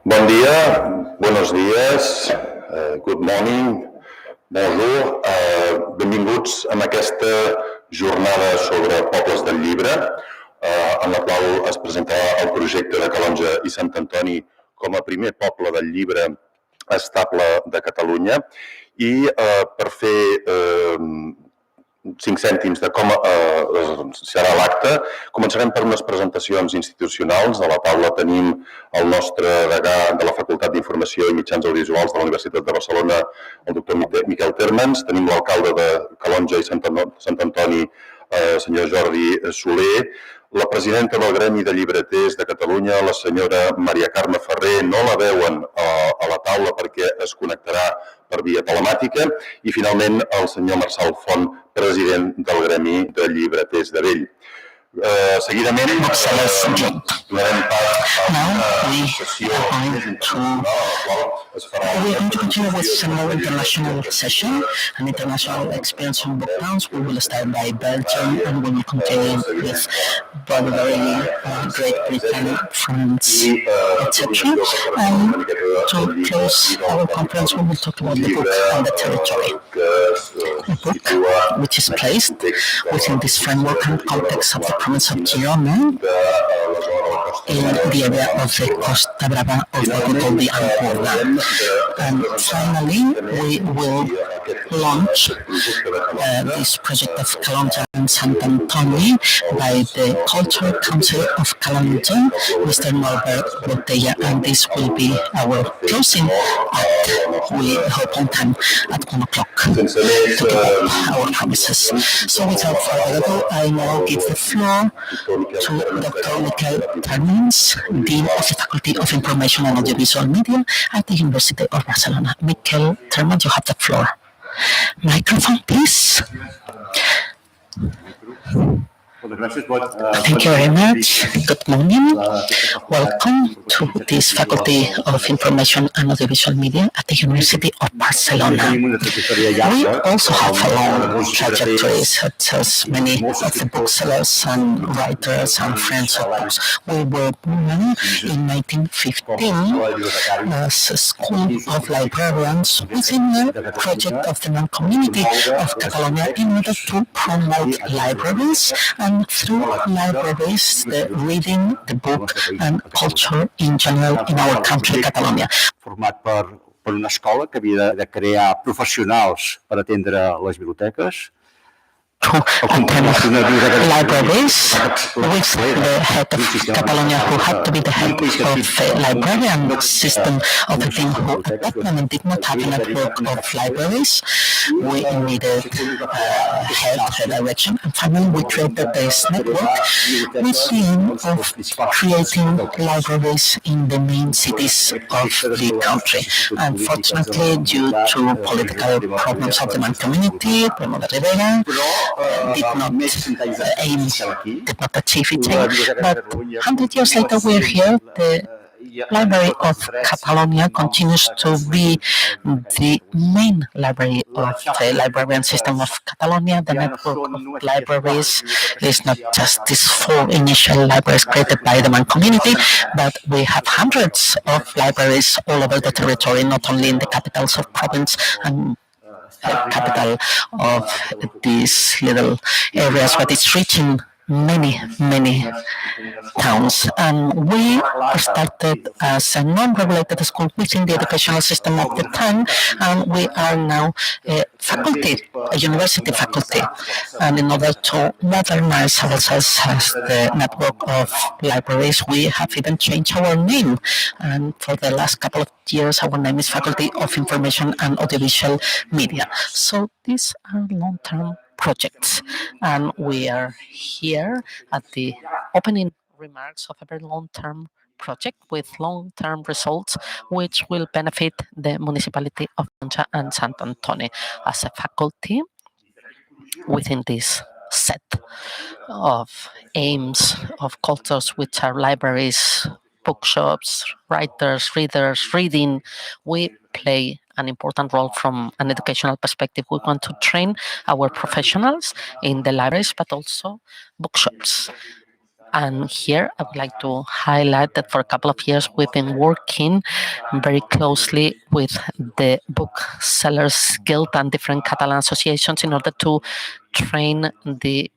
Bon dia, buenos días, good morning, bonjour, benvinguts a aquesta jornada sobre pobles del llibre, en la qual es presentarà el projecte de Calonge i Sant Antoni com a primer poble del llibre estable de Catalunya. I per fer 5 cèntims de com serà l'acte, començarem per unes presentacions institucionals. A la taula tenim el nostre degà de la Facultat d'Informació i Mitjans Audiovisuals de la Universitat de Barcelona, el doctor Miquel Térmens. Tenim l'alcalde de Calonge i Sant Antoni, senyor Jordi Soler, la presidenta del Gremi de Llibreters de Catalunya, la senyora Maria Carme Ferrer. No la veuen a la taula perquè es connectarà per via telemàtica. I finalment el senyor Marçal Font, president del Gremi de Llibreters de Vell. Seguidament donarem pas a una sessió We are going to continue with some more international session, an international experience on book towns. We will start by Belgium and we will continue with Bulgaria, Great Britain, France, etc. And to close our conference, we will talk about the book and the territory. A book which is placed within this framework and context of the province of Girona in the area of the Costa Brava of what we call the Jornada. And finally, we will launch this project of Calonge and Sant Antoni by the Cultural Council of Calonge, Mr. Norbert Botella, and this will be our closing act. We hope on time at 1 o'clock to keep up our promises. So without further ado, I now give the floor to Dr. Miquel Térmens, Dean of the Faculty of Information and Audiovisual Media at the University of Barcelona. Miquel Térmens, you have the floor. Microphone, please. Thank you very much. Good morning. Welcome to this Faculty of Information and Audiovisual Media at the University of Barcelona. We also have a long trajectory, such as many of the booksellers and writers and friends of books. We were born in 1915 as a school of librarians within the project of the non-community of Catalonia in order to promote libraries and through libraries, the reading, the book, and culture in general in our country, Catalonia. Format per una escola que havia de crear professionals per atendre les biblioteques. To attend libraries with the head of Catalonia, who had to be the head of the librarian system of the thing, who at that moment did not have a network of libraries. We needed head, direction, and finally we created this network with the aim of creating libraries in the main cities of the country. Unfortunately, due to political problems of the man community, Primo de Rivera did not achieve its aim, but 100 years later we're here. The Library of Catalonia continues to be the main library of the librarian system of Catalonia. The network of libraries is not just these 4 initial libraries created by the man community, but we have hundreds of libraries all over the territory, not only in the capitals of province and capital of these little areas, but it's reaching many towns. And we started as a non-regulated school within the educational system at the time, and we are now a faculty, a university faculty. And in order to modernize ourselves as the network of libraries, we have even changed our name. And for the last couple of years, our name is Faculty of Information and Audiovisual Media. So these are long-term projects, and we are here at the opening remarks of a very long-term project with long-term results which will benefit the municipality of Calonge and Sant Antoni. As a faculty within this set of aims of cultures, which are libraries, bookshops, writers, readers, reading, we play an important role from an educational perspective. We want to train our professionals in the libraries, but also bookshops. And here I would like to highlight that for a couple of years we've been working very closely with the Booksellers Guild and different Catalan associations in order to train the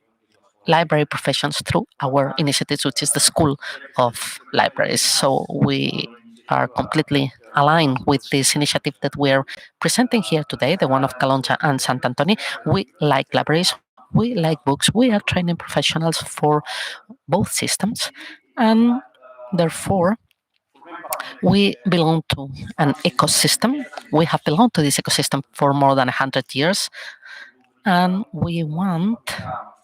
library professions through our initiatives, which is the School of Libraries. So we are completely aligned with this initiative that we're presenting here today, the one of Calonja and Sant Antoni. We like libraries, we like books, we are training professionals for both systems, and therefore we belong to an ecosystem. We have belonged to this ecosystem for more than 100 years, and we want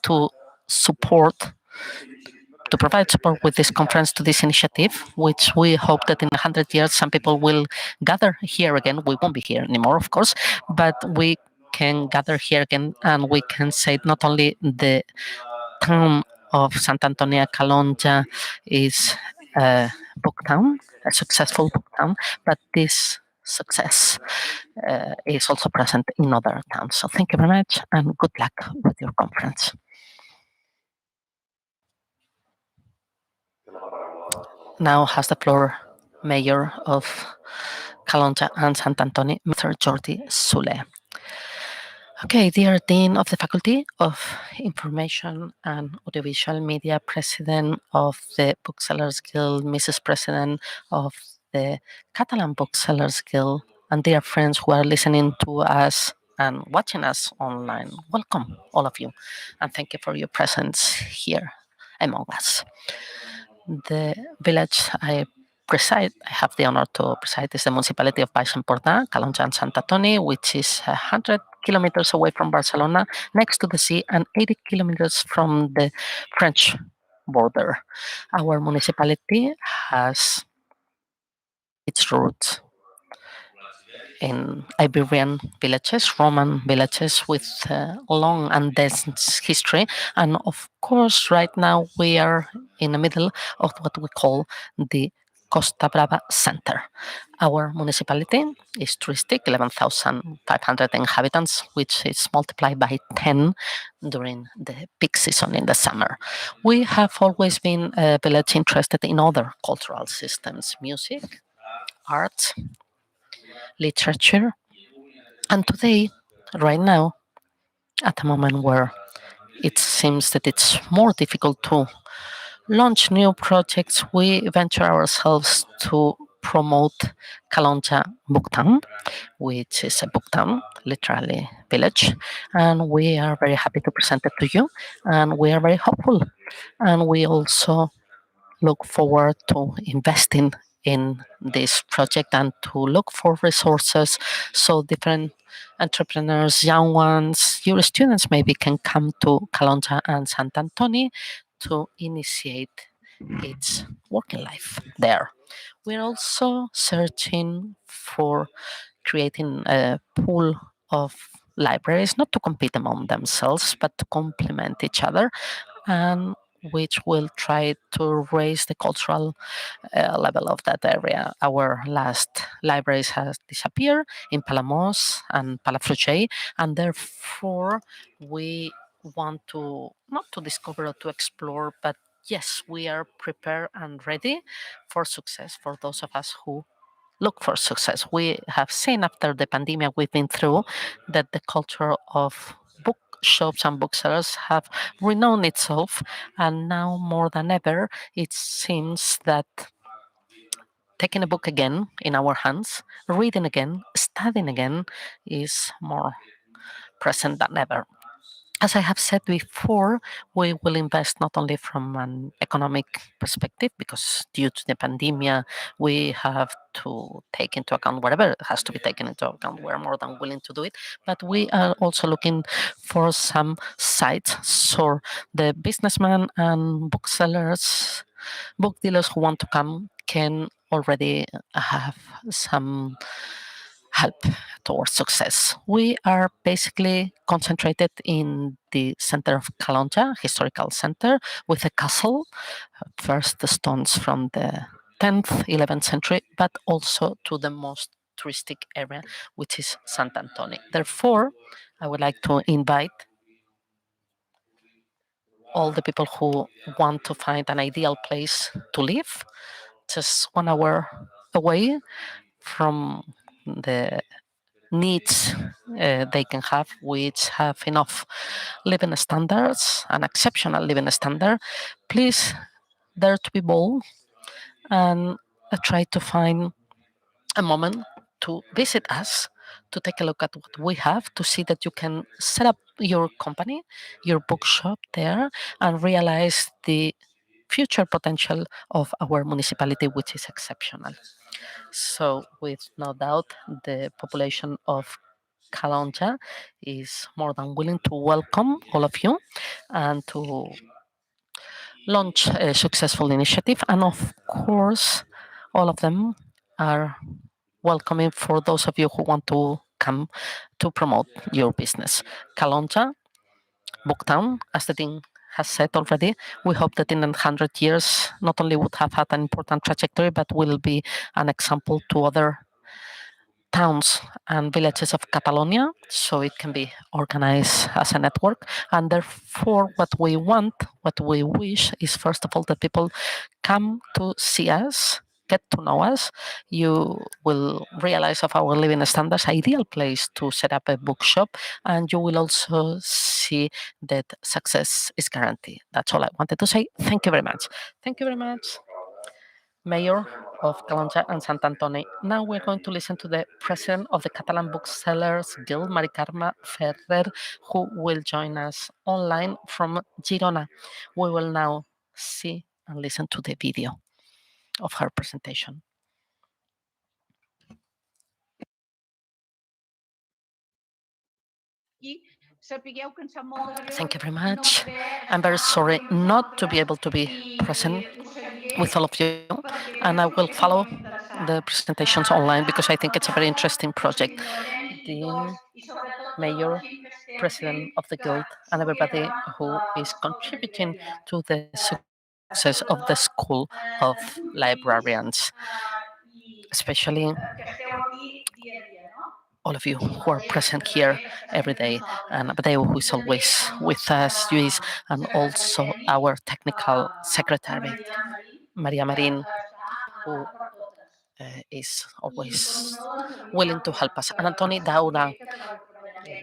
to support to provide support with this conference to this initiative, which we hope that in 100 years some people will gather here again. We won't be here anymore, of course, but we can gather here again and we can say not only the town of Sant Antonio Calonja is a book town, a successful book town, but this success is also present in other towns. So thank you very much and good luck with your conference. Now has the floor Mayor of Calonja and Sant Antoni, Mr. Jordi Soler. Okay, dear Dean of the Faculty of Information and Audiovisual Media, President of the Booksellers Guild, Mrs. President of the Catalan Booksellers Guild, and dear friends who are listening to us and watching us online, welcome all of you, and thank you for your presence here among us. The village I have the honor to preside, is the municipality of Baix Empordà, Calonja and Sant Antoni, which is 100 kilometers away from Barcelona, next to the sea, and 80 kilometers from the French border. Our municipality has its roots in Iberian villages, Roman villages with long and dense history. And of course, right now we are in the middle of what we call the Costa Brava Center. Our municipality is touristic, 11,500 inhabitants, which is multiplied by 10 during the peak season in the summer. We have always been a village interested in other cultural systems, music, art, literature. And today, right now, at a moment where it seems that it's more difficult to launch new projects, we venture ourselves to promote Calonja Book Town, which is a book town, literally village, and we are very happy to present it to you, and we are very hopeful, and we also look forward to investing in this project and to look for resources so different entrepreneurs, young ones, your students maybe can come to Calonja and Sant Antoni to initiate its working life there. We're also searching for creating a pool of libraries, not to compete among themselves, but to complement each other, and which will try to raise the cultural level of that area. Our last libraries has disappeared in Palamós and Palafrugell, and therefore we want to not to discover or to explore, but yes, we are prepared and ready for success for those of us who look for success. We have seen after the pandemic we've been through that the culture of bookshops and booksellers have renowned itself, and now more than ever it seems that taking a book again in our hands, reading again, studying again is more present than ever. As I have said before, we will invest not only from an economic perspective, because due to the pandemic, we have to take into account whatever has to be taken into account. We're more than willing to do it, but we are also looking for some sites so the businessmen and booksellers, book dealers who want to come can already have some help towards success. We are basically concentrated in the center of Calonja, historical center, with a castle, first the stones from the 10th, 11th century, but also to the most touristic area, which is Sant Antoni. Therefore, I would like to invite all the people who want to find an ideal place to live, just 1 hour away from the needs they can have, which have enough living standards, an exceptional living standard. Please dare to be bold and try to find a moment to visit us, to take a look at what we have, to see that you can set up your company, your bookshop there, and realize the future potential of our municipality, which is exceptional. So, with no doubt, the population of Calonja is more than willing to welcome all of you and to launch a successful initiative. And of course, all of them are welcoming for those of you who want to come to promote your business. Calonja, Booktown, as the Dean has said already, we hope that in 100 years not only would have had an important trajectory, but will be an example to other towns and villages of Catalonia, so it can be organized as a network. And therefore, what we want, what we wish is, first of all, that people come to see us, get to know us. You will realize of our living standards, ideal place to set up a bookshop, and you will also see that success is guaranteed. That's all I wanted to say. Thank you very much. Thank you very much, Mayor of Calonja and Sant Antoni. Now we're going to listen to the president of the Catalan Booksellers Guild, Mari Carme Ferrer, who will join us online from Girona. We will now see and listen to the video of her presentation. Thank you very much. I'm very sorry not to be able to be present with all of you, and I will follow the presentations online because I think it's a very interesting project. Dean, Mayor, President of the Guild, and everybody who is contributing to the success of the School of Librarians, especially all of you who are present here every day, and Abdeu, who is always with us, Luis, and also our technical secretary, Maria Marin, who is always willing to help us, and Antoni Daura,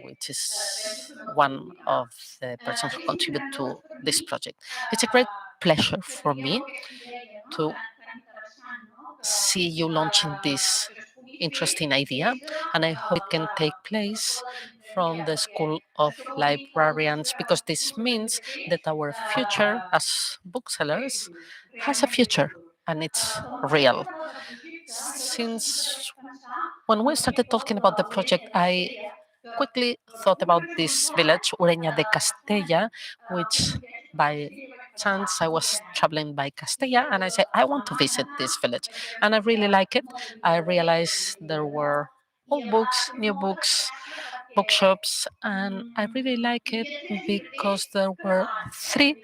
which is one of the persons who contribute to this project. It's a great pleasure for me to see you launching this interesting idea, and I hope it can take place from the School of Librarians, because this means that our future as booksellers has a future, and it's real. Since when we started talking about the project, I quickly thought about this village, Ureña de Castella, which by chance I was traveling by Castella, and I said, I want to visit this village. And I really like it. I realized there were old books, new books, bookshops, and I really like it because there were 3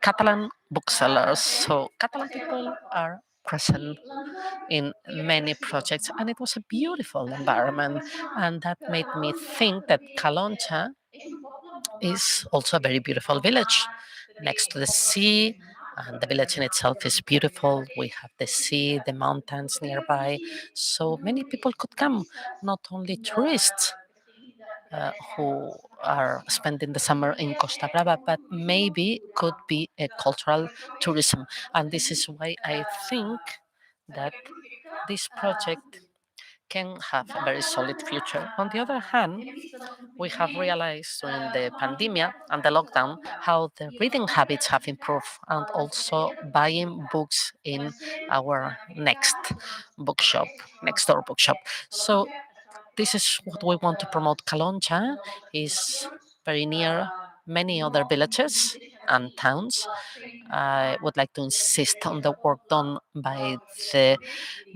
Catalan booksellers. So Catalan people are present in many projects, and it was a beautiful environment, and that made me think that Calonja is also a very beautiful village next to the sea, and the village in itself is beautiful. We have the sea, the mountains nearby, so many people could come, not only tourists who are spending the summer in Costa Brava, but maybe could be a cultural tourism. And this is why I think that this project can have a very solid future. On the other hand, we have realized during the pandemic and the lockdown how the reading habits have improved, and also buying books in our next bookshop, next door bookshop. So this is what we want to promote. Calonja is very near many other villages and towns. I would like to insist on the work done by the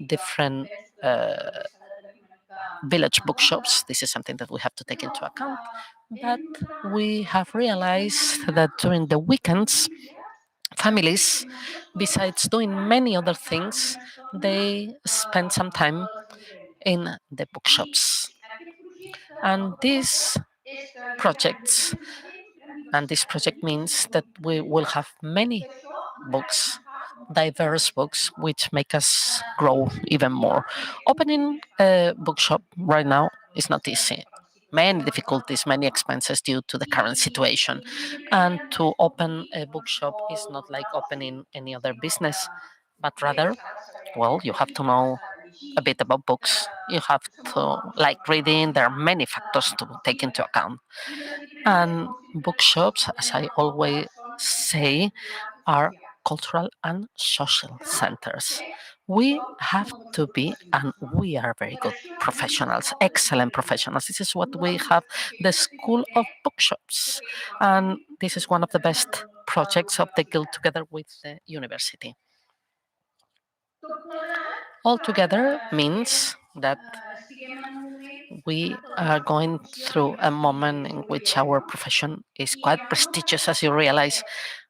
different village bookshops. This is something that we have to take into account. But we have realized that during the weekends, families, besides doing many other things, they spend some time in the bookshops. And these projects And this project means that we will have many books, diverse books, which make us grow even more. Opening a bookshop right now is not easy. Many difficulties, many expenses due to the current situation. And to open a bookshop is not like opening any other business, but rather, well, you have to know a bit about books. You have to like reading. There are many factors to take into account. And bookshops, as I always say, are cultural and social centers. We have to be, and we are very good professionals, excellent professionals. This is what we have the School of Bookshops. And this is one of the best projects of the Guild together with the university. Altogether means that we are going through a moment in which our profession is quite prestigious, as you realize.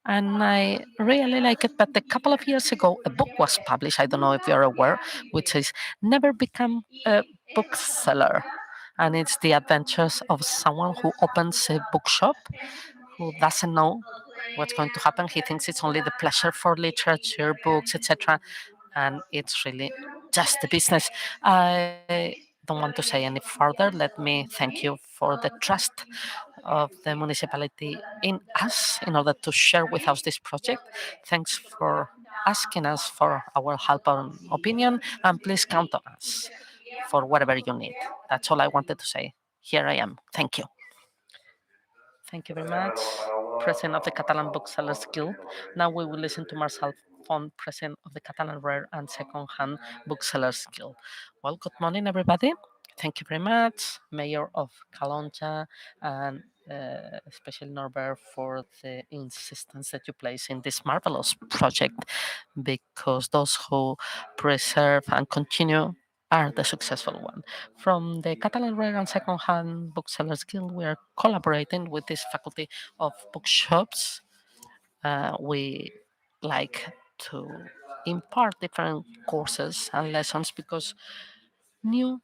And I really like it. But a couple of years ago, a book was published, I don't know if you're aware, which is Never Become a Bookseller. And it's the adventures of someone who opens a bookshop, who doesn't know what's going to happen. He thinks it's only the pleasure for literature, books, etc. And it's really just the business. I don't want to say any further. Let me thank you for the trust of the municipality in us in order to share with us this project. Thanks for asking us for our help and opinion, and please count on us for whatever you need. That's all I wanted to say. Here I am. Thank you. Thank you very much, President of the Catalan Booksellers Guild. Now we will listen to Marcel Font, President of the Catalan Rare and Second-Hand Booksellers Guild. Well, good morning, everybody. Thank you very much, Mayor of Calonja, and especially Norbert, for the insistence that you place in this marvelous project, because those who preserve and continue are the successful one. From the Catalan Rare and Second-Hand Booksellers Guild, we are collaborating with this faculty of bookshops. We like to impart different courses and lessons because new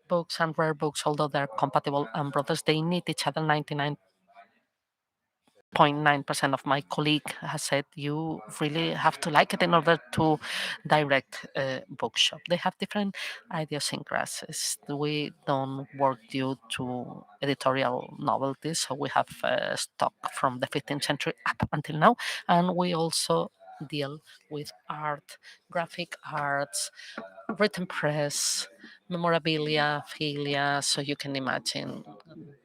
books and rare books, although they're compatible and brothers, they need each other. 99.9% of my colleague has said you really have to like it in order to direct a bookshop. They have different idiosyncrasies. We don't work due to editorial novelties, so we have stock from the 15th century up until now, and we also deal with art, graphic arts, written press, memorabilia, filia, so you can imagine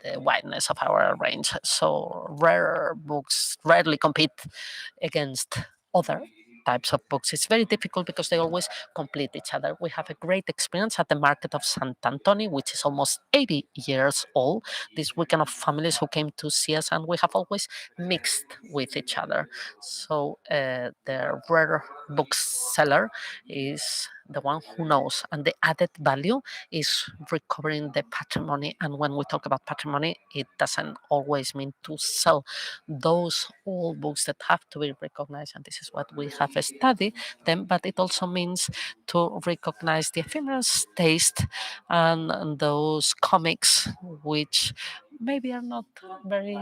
the wideness of our range. So rare books rarely compete against other types of books. It's very difficult because they always complete each other. We have a great experience at the market of Sant Antoni, which is almost 80 years old. This weekend of families who came to see us, and we have always mixed with each other. So the rare bookseller is the one who knows, and the added value is recovering the patrimony. And when we talk about patrimony, it doesn't always mean to sell those old books that have to be recognized, and this is what we have studied them, but it also means to recognize the ephemeral taste and those comics which maybe are not very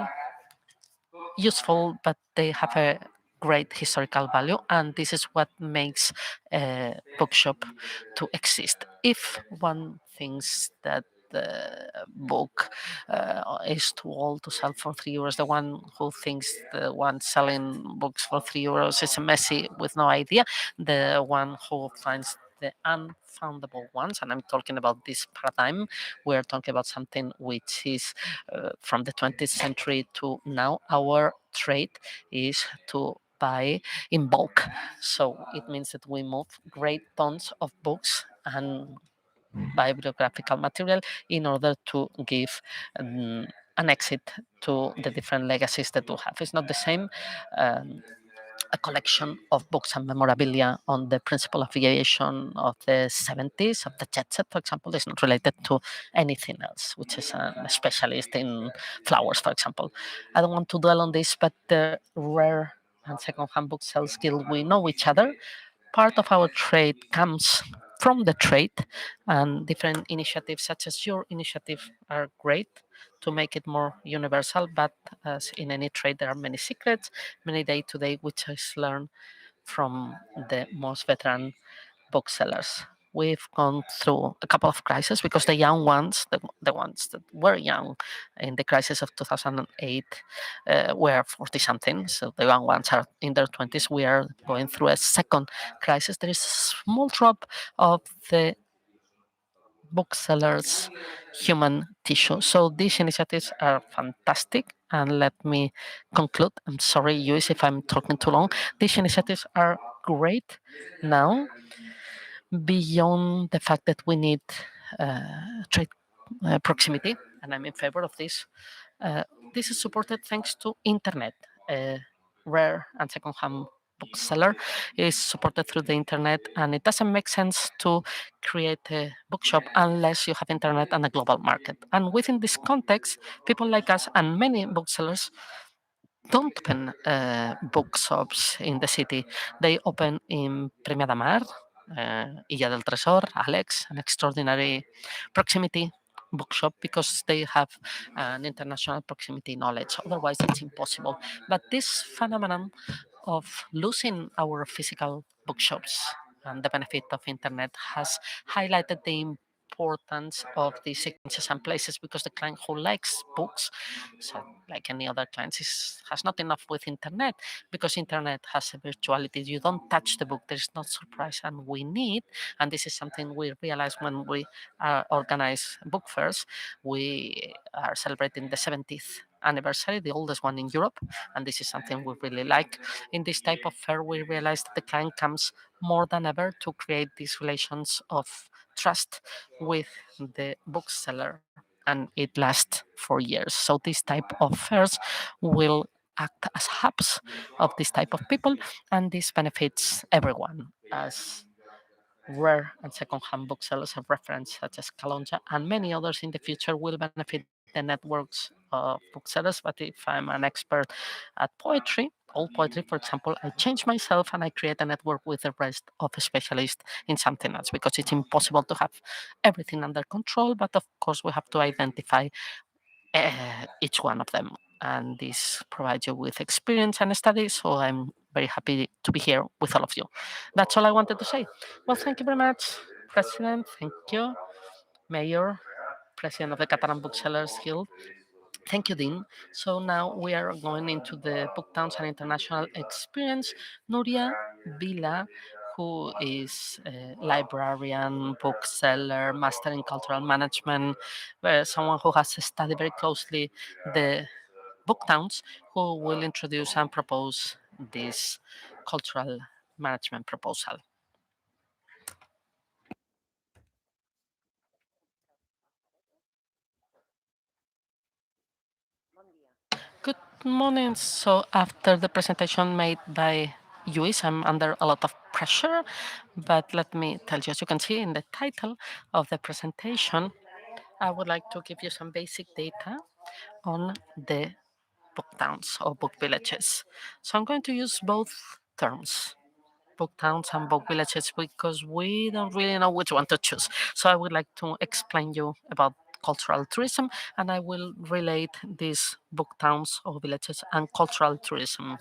useful, but they have a great historical value, and this is what makes a bookshop to exist. If one thinks that the book is too old to sell for €3, the one who thinks the one selling books for €3 is a messy with no idea, the one who finds the unfoundable ones, and I'm talking about this paradigm, we're talking about something which is from the 20th century to now. Our trade is to buy in bulk. So it means that we move great tons of books and bibliographical material in order to give an exit to the different legacies that we have. It's not the same. A collection of books and memorabilia on the principal aviation of the 70s, of the jet set, for example, is not related to anything else, which is a specialist in flowers, for example. I don't want to dwell on this, but the rare and second-hand book sales guild, we know each other. Part of our trade comes from the trade, and different initiatives such as your initiative are great. to make it more universal, but as in any trade, there are many secrets, many day-to-day, which is learned from the most veteran booksellers. We've gone through a couple of crises because the young ones, the ones that were young in the crisis of 2008, were 40 something. So the young ones are in their 20s. We are going through a second crisis. There is a small drop of the booksellers' human tissue. So these initiatives are fantastic. And let me conclude. I'm sorry, Luis, if I'm talking too long. These initiatives are great now, beyond the fact that we need trade proximity, and I'm in favor of this. Uh, this is supported thanks to internet. Rare and second-hand bookseller is supported through the internet, and it doesn't make sense to create a bookshop unless you have internet and a global market. And within this context, people like us and many booksellers don't open bookshops in the city. They open in Premià de Mar, Illa del Tresor, Àlex, an extraordinary proximity bookshop because they have an international proximity knowledge. Otherwise, it's impossible. But this phenomenon of losing our physical bookshops and the benefit of internet has highlighted the importance of these exchanges and places, because the client who likes books, so like any other client, has not enough with internet, because internet has a virtuality. You don't touch the book. There's no surprise, and we need, and this is something we realize when we organize book fairs. We are celebrating the 70th anniversary, the oldest one in Europe, and this is something we really like. In this type of fair, we realize that the client comes more than ever to create these relations of trust with the bookseller, and it lasts for years. So this type of fairs will act as hubs of this type of people, and this benefits everyone, as rare and second-hand booksellers have referenced, such as Calonja, and many others in the future will benefit the networks of booksellers. But if I'm an expert at poetry, old poetry, for example, I change myself and I create a network with the rest of specialists in something else, because it's impossible to have everything under control. But of course, we have to identify each one of them. And this provides you with experience and study. So I'm very happy to be here with all of you. That's all I wanted to say. Well, thank you very much, President. Thank you, Mayor, President of the Catalan Booksellers Guild. Thank you, Dean. So now we are going into the Book Towns and International Experience. Nuria Vila, who is a librarian, bookseller, master in cultural management, someone who has studied very closely the book towns, who will introduce and propose this cultural management proposal. Good morning. So after the presentation made by Luis, I'm under a lot of pressure, but let me tell you, as you can see in the title of the presentation, I would like to give you some basic data on the book towns or book villages. So I'm going to use both terms, book towns and book villages, because we don't really know which one to choose. So I would like to explain you about cultural tourism, and I will relate these book towns or villages and cultural tourism.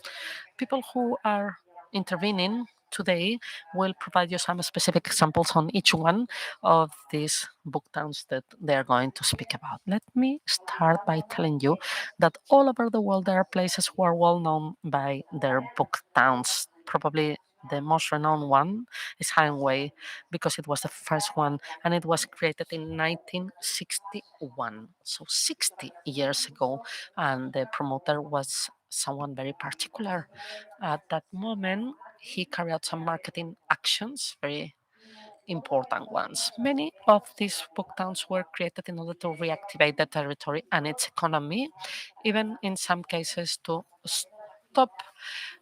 People who are intervening today will provide you some specific examples on each one of these book towns that they're going to speak about. Let me start by telling you that all over the world there are places who are well known by their book towns. Probably the most renowned one is Hanway, because it was the first one and it was created in 1961, so 60 years ago, and the promoter was someone very particular. At that moment, he carried out some marketing actions, very important ones. Many of these book towns were created in order to reactivate the territory and its economy, even in some cases to stop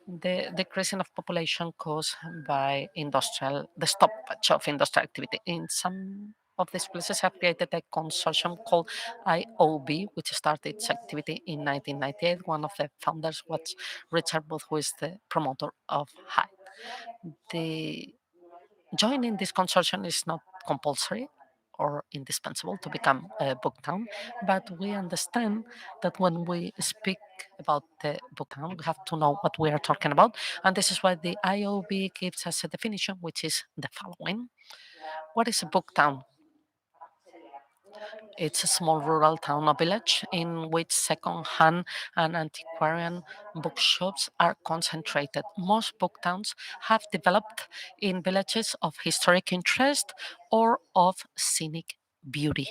the decreasing of population caused by the stoppage of industrial activity. In some of these places have created a consortium called IOB, which started its activity in 1998. One of the founders was Richard Booth, who is the promoter of HIDE. The joining this consortium is not compulsory. or indispensable to become a book town, but we understand that when we speak about the book town, we have to know what we are talking about, and this is why the IOB gives us a definition, which is the following. What is a book town? It's a small rural town or village in which second-hand and antiquarian bookshops are concentrated. Most book towns have developed in villages of historic interest or of scenic beauty.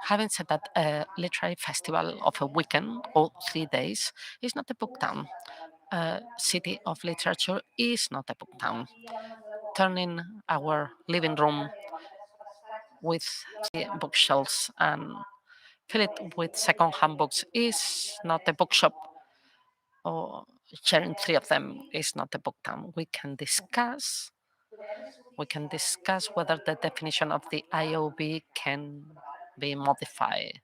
Having said that, a literary festival of a weekend or 3 days is not a book town. A city of literature is not a book town. Turning our living room with bookshelves and fill it with second-hand books is not a bookshop, or sharing 3 of them is not a book town. We can discuss whether the definition of the IOB can be modified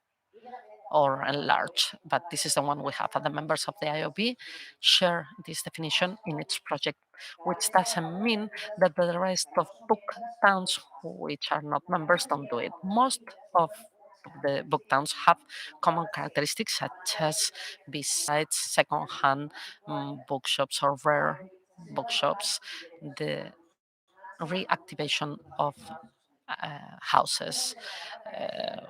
or enlarged, but this is the one we have. The members of the IOB share this definition in its project, which doesn't mean that the rest of book towns which are not members don't do it. Most of the book towns have common characteristics, such as, besides second-hand bookshops or rare bookshops, the reactivation of houses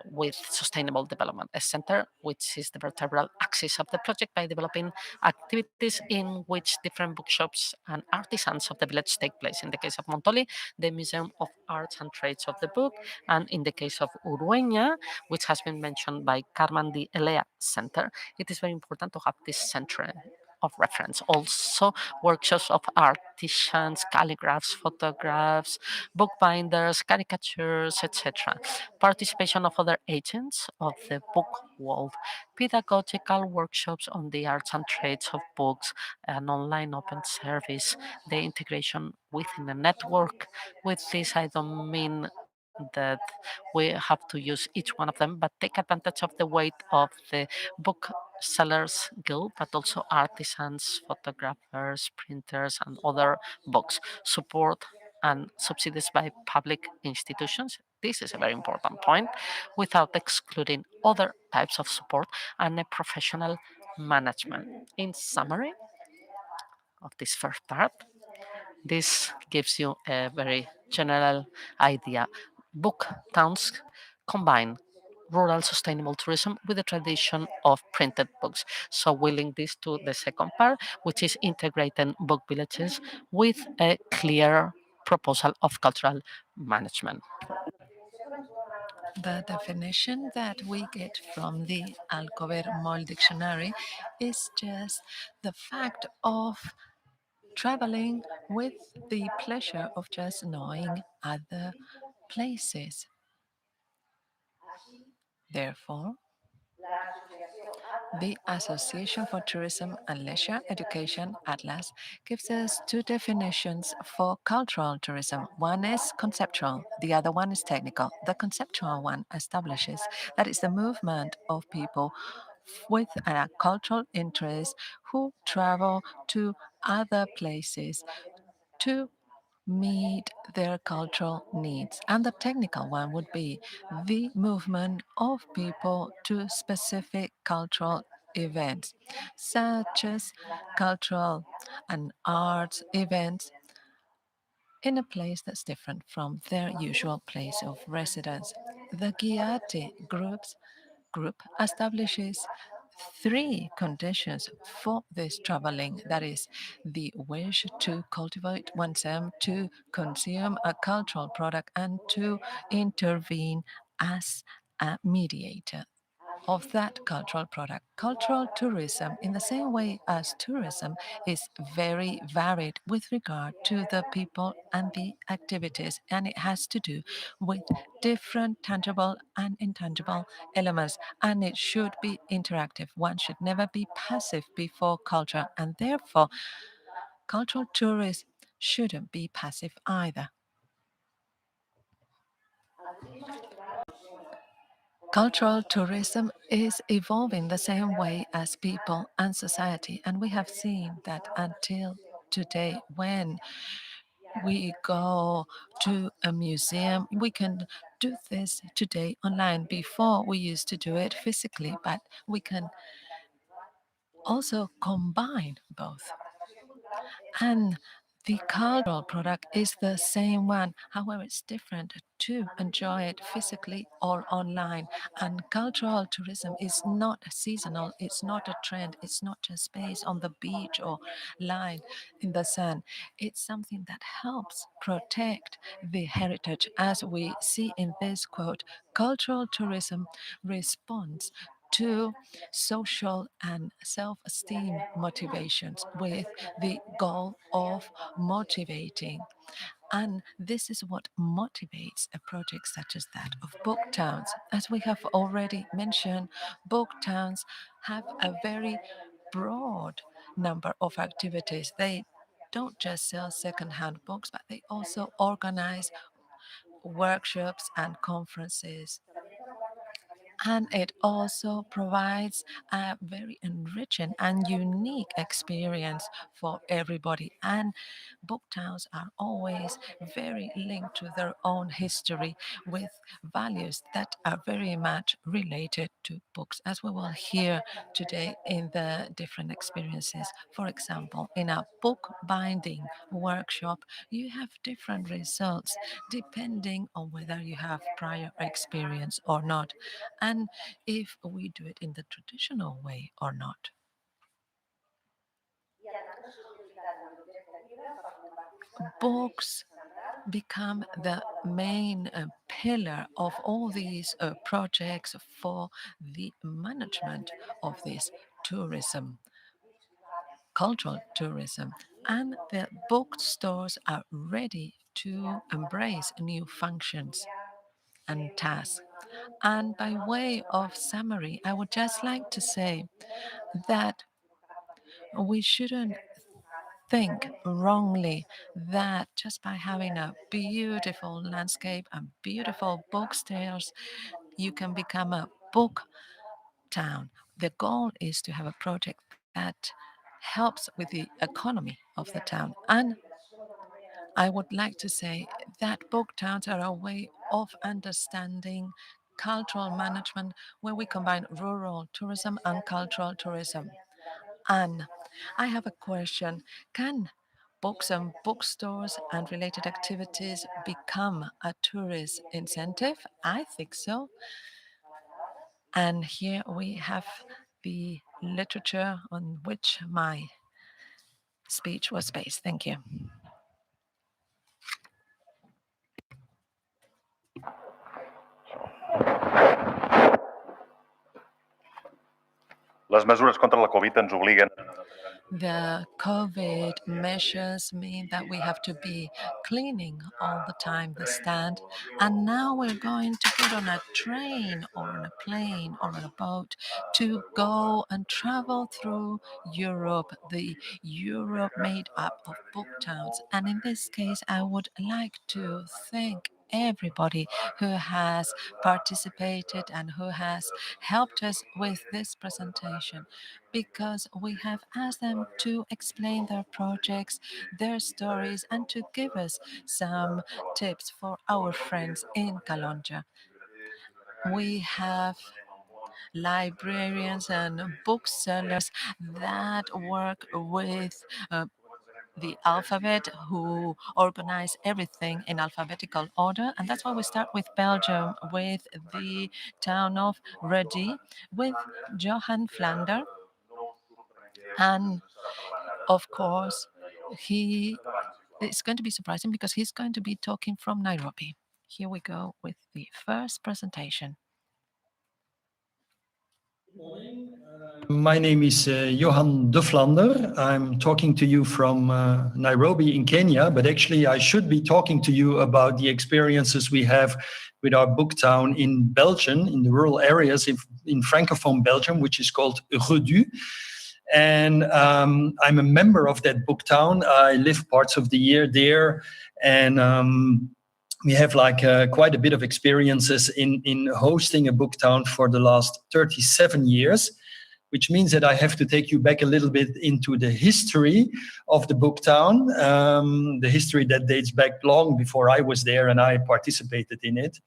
with sustainable development. A center, which is the vertebral axis of the project, by developing activities in which different bookshops and artisans of the village take place. In the case of Montoli, the Museum of Arts and Trades of the Book, and in the case of Urueña, which has been mentioned by Carmen the Elea Center, it is very important to have this center of reference. Also, workshops of artisans, calligraphs, photographs, bookbinders, caricatures, etc. Participation of other agents of the book world, pedagogical workshops on the arts and trades of books, an online open service, the integration within a network. With this, I don't mean that we have to use each one of them, but take advantage of the weight of the booksellers guild, but also artisans, photographers, printers, and other books. Support and subsidies by public institutions. This is a very important point, without excluding other types of support and a professional management. In summary of this first part, this gives you a very general idea. Book towns combine rural sustainable tourism with the tradition of printed books. So we link this to the second part, which is integrating book villages with a clear proposal of cultural management. The definition that we get from the Alcover Moll Dictionary is just the fact of traveling with the pleasure of just knowing other places. Therefore, the Association for Tourism and Leisure Education, ATLAS, gives us 2 definitions for cultural tourism. One is conceptual, the other one is technical. The conceptual one establishes that it's the movement of people with a cultural interest who travel to other places to meet their cultural needs. And the technical one would be the movement of people to specific cultural events, such as cultural and arts events in a place that's different from their usual place of residence. The Guiati group establishes 3 conditions for this traveling, that is, the wish to cultivate oneself, to consume a cultural product, and to intervene as a mediator of that cultural product. Cultural tourism, in the same way as tourism, is very varied with regard to the people and the activities, and it has to do with different tangible and intangible elements, and it should be interactive. One should never be passive before culture, and therefore, cultural tourism shouldn't be passive either. Cultural tourism is evolving the same way as people and society, and we have seen that until today, when we go to a museum. We can do this today online. Before, we used to do it physically, but we can also combine both. And the cultural product is the same one. However, it's different to enjoy it physically or online. And cultural tourism is not seasonal. It's not a trend. It's not just based on the beach or lying in the sun. It's something that helps protect the heritage. As we see in this quote, cultural tourism responds to social and self-esteem motivations with the goal of motivating. And this is what motivates a project such as that of book towns. As we have already mentioned, book towns have a very broad number of activities. They don't just sell secondhand books, but they also organize workshops and conferences. And it also provides a very enriching and unique experience for everybody. And book towns are always very linked to their own history with values that are very much related to books, as we will hear today in the different experiences. For example, in a book binding workshop, you have different results depending on whether you have prior experience or not, and if we do it in the traditional way or not. Books become the main pillar of all these projects for the management of this tourism, cultural tourism. And the bookstores are ready to embrace new functions and tasks. And by way of summary, I would just like to say that we shouldn't think wrongly that just by having a beautiful landscape and beautiful bookstores, you can become a book town. The goal is to have a project that helps with the economy of the town. And I would like to say that book towns are a way of understanding cultural management where we combine rural tourism and cultural tourism. And I have a question. Can books and bookstores and related activities become a tourist incentive? I think so. And here we have the literature on which my speech was based. Thank you. Les mesures contra la Covid ens obliguen. The COVID measures mean that we have to be cleaning all the time the stand. And now we're going to get on a train or on a plane or on a boat to go and travel through Europe, the Europe made up of book towns. And in this case, I would like to thank everybody who has participated and who has helped us with this presentation, because we have asked them to explain their projects, their stories, and to give us some tips for our friends in Calonja. We have librarians and booksellers that work with the alphabet, who organize everything in alphabetical order. And that's why we start with Belgium, with the town of Rudi, with Johan Flander. And of course, it's going to be surprising because he's going to be talking from Nairobi. Here we go with the first presentation. My name is Johan de Vlander. I'm talking to you from Nairobi in Kenya, but actually I should be talking to you about the experiences we have with our book town in Belgium, in the rural areas in Francophone Belgium, which is called Rudi. And I'm a member of that book town. I live parts of the year there, and we have quite a bit of experiences in hosting a book town for the last 37 years. which means that I have to take you back a little bit into the history of the book town, the history that dates back long before I was there and I participated in it.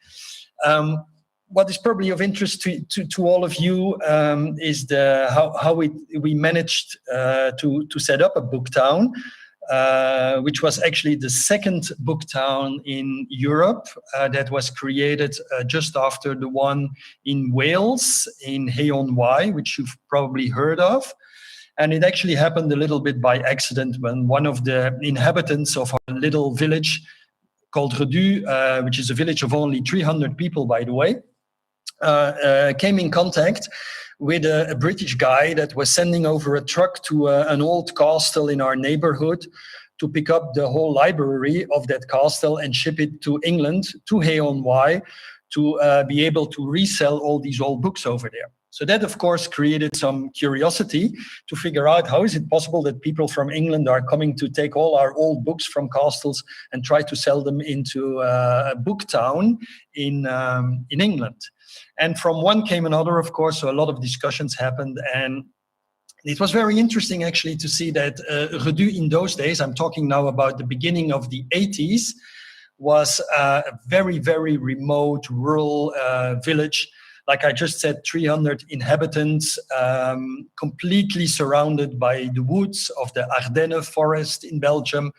What is probably of interest to all of you is how we managed to set up a book town, which was actually the second book town in Europe that was created just after the one in Wales, in Hay-on-Wye, which you've probably heard of. And it actually happened a little bit by accident when one of the inhabitants of a little village called Redu, which is a village of only 300 people, by the way, came in contact with a British guy that was sending over a truck to an old castle in our neighborhood to pick up the whole library of that castle and ship it to England, to Hay-on-Wye, to be able to resell all these old books over there. So that, of course, created some curiosity to figure out how is it possible that people from England are coming to take all our old books from castles and try to sell them into a book town in England. And from one came another, of course, so a lot of discussions happened. And it was very interesting, actually, to see that Redu in those days, I'm talking now about the beginning of the 80s, was a very, very remote rural village. Like I just said, 300 inhabitants, completely surrounded by the woods of the Ardennes forest in Belgium,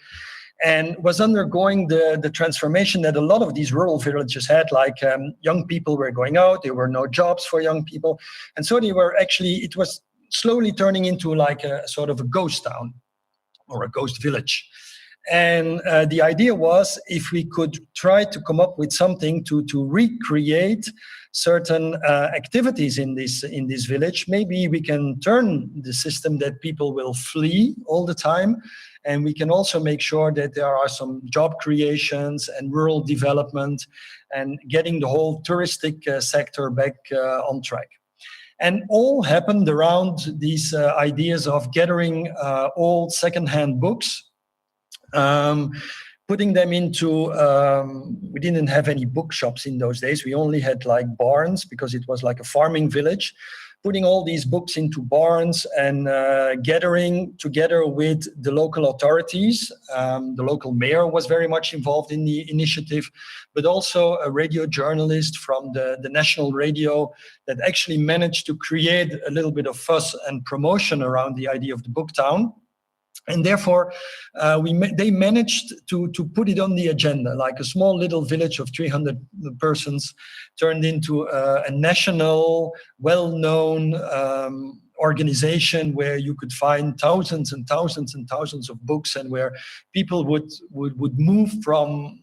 and was undergoing the transformation that a lot of these rural villages had. Like young people were going out, there were no jobs for young people. And so they were actually, it was slowly turning into like a sort of a ghost town or a ghost village. And the idea was, if we could try to come up with something to recreate certain activities in this village, maybe we can turn the system that people will flee all the time, and we can also make sure that there are some job creations and rural development and getting the whole touristic sector back on track. And all happened around these ideas of gathering old secondhand books, putting them into, we didn't have any bookshops in those days. We only had like barns because it was like a farming village. Putting all these books into barns and gathering together with the local authorities. The local mayor was very much involved in the initiative, but also a radio journalist from the national radio that actually managed to create a little bit of fuss and promotion around the idea of the book town. And therefore, they managed to put it on the agenda, like a small little village of 300 persons turned into a national, well-known organization where you could find thousands and thousands and thousands of books, and where people would move from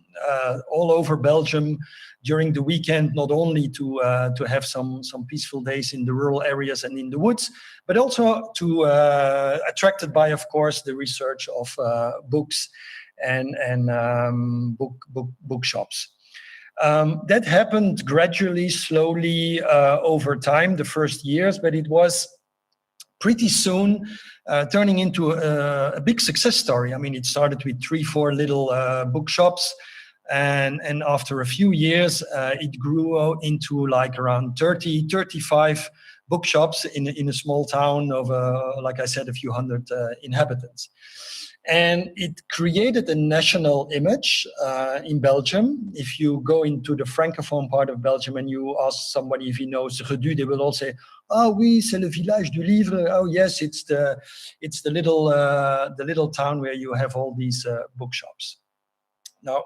all over Belgium during the weekend, not only to have some peaceful days in the rural areas and in the woods, but also to attracted by, of course, the research of books and bookshops. That happened gradually, slowly over time, the first years, but it was pretty soon turning into a big success story. I mean, it started with 3-4 little bookshops. And after a few years, it grew into like around 35 bookshops in a small town of, like I said, a few hundred inhabitants. And it created a national image in Belgium. If you go into the francophone part of Belgium and you ask somebody if he knows Redu, they will all say, "Oh oui, c'est le village du livre. Oh yes, it's the little town where you have all these bookshops." Now,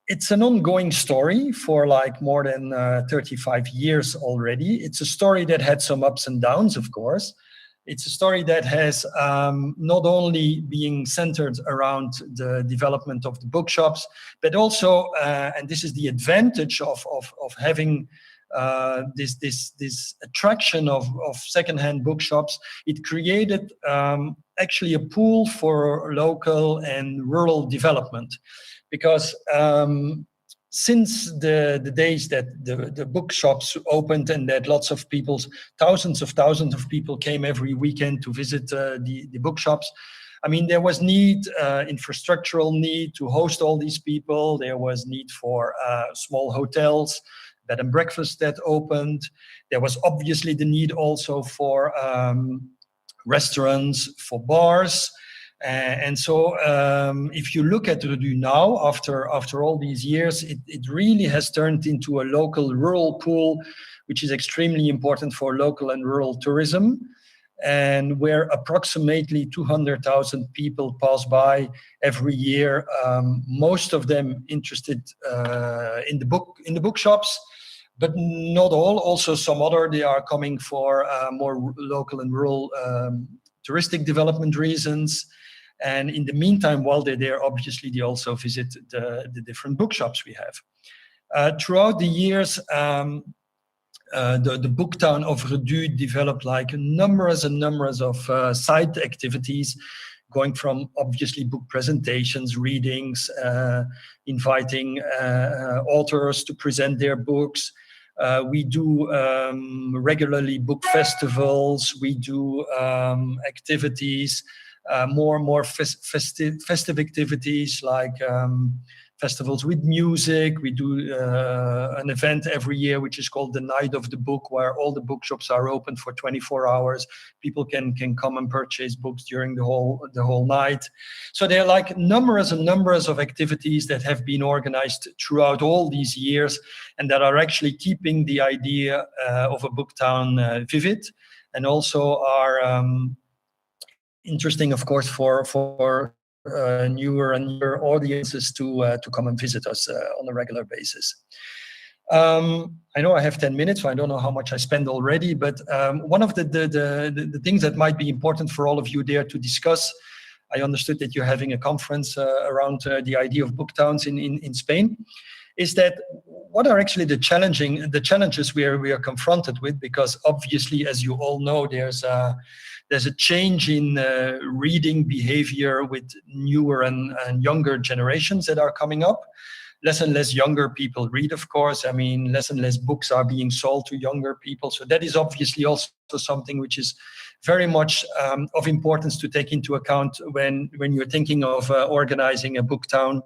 it's an ongoing story for like more than 35 years already. It's a story that had some ups and downs, of course. It's a story that has not only being centered around the development of the bookshops, but also, and this is the advantage of having this attraction of secondhand bookshops, it created actually a pool for local and rural development. Because since the days that the bookshops opened and that lots of people, thousands of people came every weekend to visit the bookshops, I mean, there was infrastructural need to host all these people. There was need for small hotels, bed and breakfasts that opened. There was obviously the need also for restaurants, for bars. And so if you look at Redu now, after all these years, it really has turned into a local rural pool, which is extremely important for local and rural tourism, and where approximately 200,000 people pass by every year, most of them interested in the bookshops, but not all. Also some other, they are coming for more local and rural touristic development reasons. And in the meantime, while they're there, obviously they also visit the different bookshops we have. Throughout the years, the book town of Redu developed like numerous of side activities, going from obviously book presentations, readings, inviting authors to present their books. We do regularly book festivals. We do activities, more festive activities like festivals with music. We do an event every year which is called the Night of the Book, where all the bookshops are open for 24 hours. People can come and purchase books during the whole night. So there are like numerous of activities that have been organized throughout all these years, and that are actually keeping the idea of a book town vivid, and also are interesting, of course, for newer and newer audiences to come and visit us on a regular basis. I know I have 10 minutes, so I don't know how much I spend already, but one of the things that might be important for all of you there to discuss, I understood that you're having a conference around the idea of book towns in Spain, is that what are actually the challenges we are confronted with? Because obviously, as you all know, there's a change in reading behavior with newer and younger generations that are coming up. Less and less younger people read, of course. I mean, less and less books are being sold to younger people. So that is obviously also something which is very much of importance to take into account when you're thinking of organizing a book town.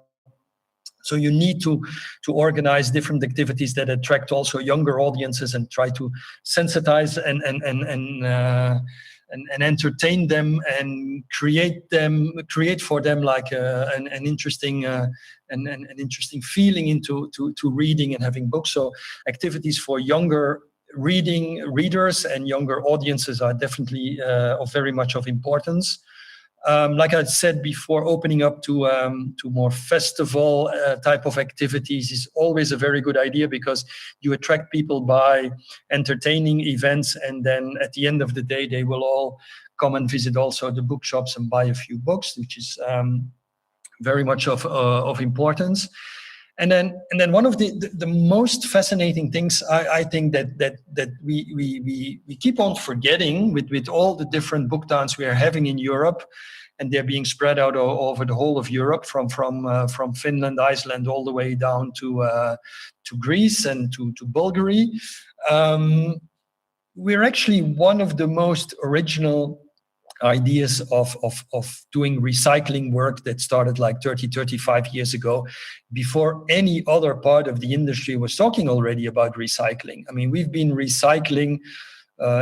So you need to organize different activities that attract also younger audiences and try to sensitize and entertain them and create for them like an interesting interesting feeling into reading and having books. So activities for younger readers and younger audiences are definitely of very much of importance. Like I said before, opening up to more festival type of activities is always a very good idea, because you attract people by entertaining events, and then at the end of the day, they will all come and visit also the bookshops and buy a few books, which is very much of importance. And then one of the most fascinating things I think that we keep on forgetting with all the different book towns we are having in Europe, and they're being spread out over the whole of Europe, from Finland, Iceland, all the way down to Greece and to Bulgaria. We're actually one of the most original ideas of doing recycling work that started like 35 years ago, before any other part of the industry was talking already about recycling. I mean, we've been recycling,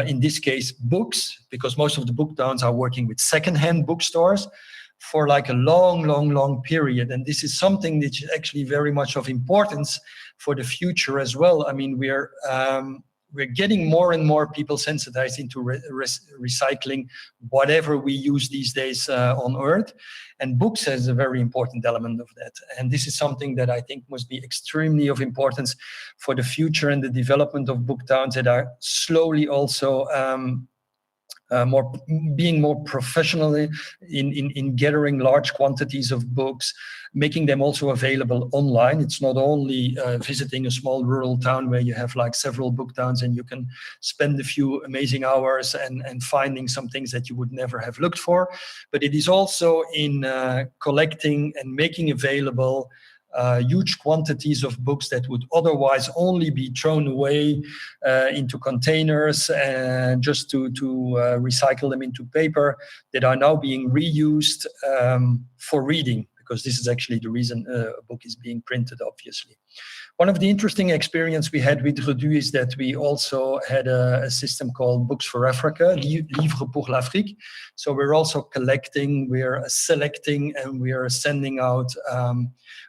in this case, books, because most of the book towns are working with secondhand bookstores for like a long period. And this is something that is actually very much of importance for the future as well. I mean, we're getting more and more people sensitized into recycling whatever we use these days on Earth. And books has a very important element of that. And this is something that I think must be extremely of importance for the future and the development of book towns that are slowly also being more professional in gathering large quantities of books, making them also available online. It's not only visiting a small rural town where you have like several book towns and you can spend a few amazing hours and finding some things that you would never have looked for, but it is also in collecting and making available huge quantities of books that would otherwise only be thrown away into containers and just to recycle them into paper, that are now being reused for reading. because this is actually the reason a book is being printed, obviously. One of the interesting experience we had with Redu is that we also had a system called Books for Africa, Livre pour l'Afrique. So we're also collecting, we're selecting, and we are sending out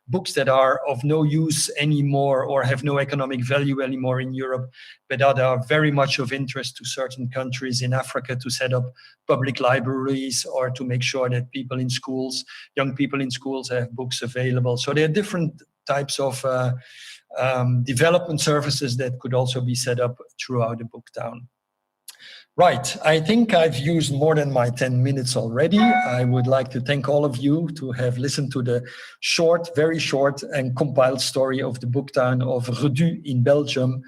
books that are of no use anymore or have no economic value anymore in Europe, but that are very much of interest to certain countries in Africa to set up public libraries or to make sure that people in schools, young people in schools have books available. So there are different types of development services that could also be set up throughout the book town. Right, I think I've used more than my 10 minutes already. I would like to thank all of you to have listened to the short, very short and compiled story of the book town of Redu in Belgium.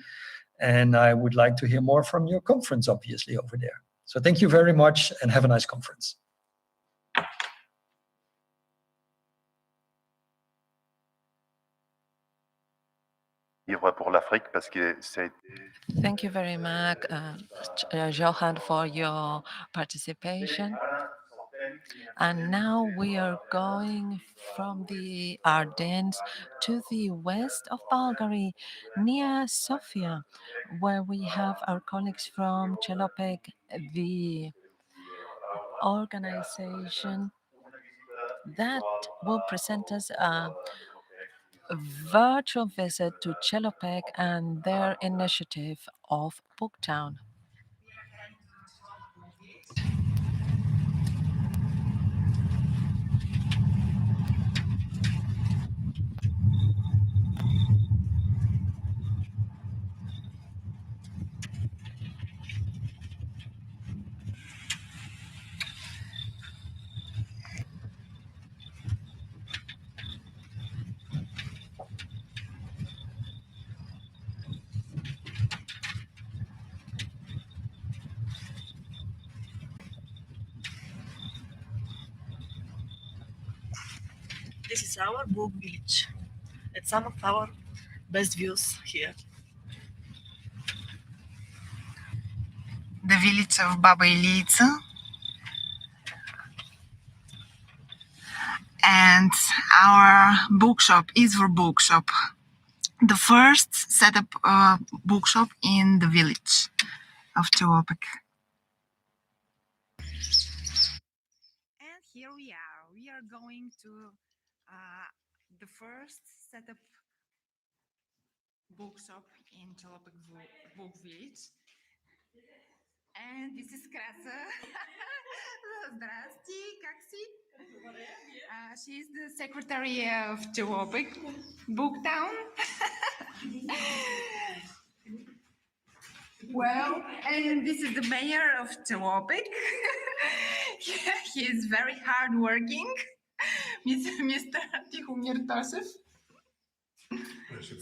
And I would like to hear more from your conference, obviously, over there. So thank you very much and have a nice conference. Livre pour l'Afrique parce que c'est. Thank you very much, Johan, for your participation. And now we are going from the Ardennes to the west of Bulgaria, near Sofia, where we have our colleagues from Chelopech, the organization that will present us a virtual visit to Chelopech and their initiative of Booktown. This is our book village. It's some of our best views here. The village of Baba Ilica. And our bookshop is for bookshop. The first setup bookshop in the village of Chelopech. And here we are. We are going to the first setup bookshop in Chelopech Book Village. And this is Krasa. Zdrasti, как си? She's the secretary of Chelopech Booktown. Well, and this is the mayor of Chelopech. He is very hardworking, Mr. Tihomir Toshev.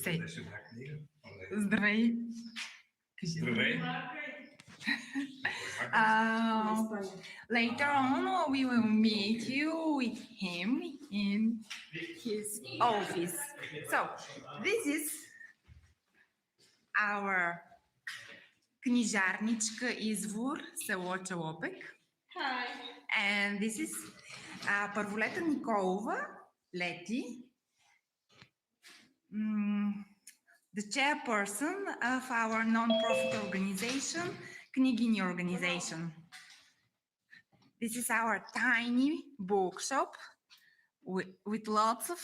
Say, здравей. Здравей. Later on, we will meet you with him in his office. So, this is our книжарничка Извор, село Chelopech. Hi. And this is Първолета Николова, Leti, the chairperson of our non-profit organization, Knigini Organization. This is our tiny bookshop with lots of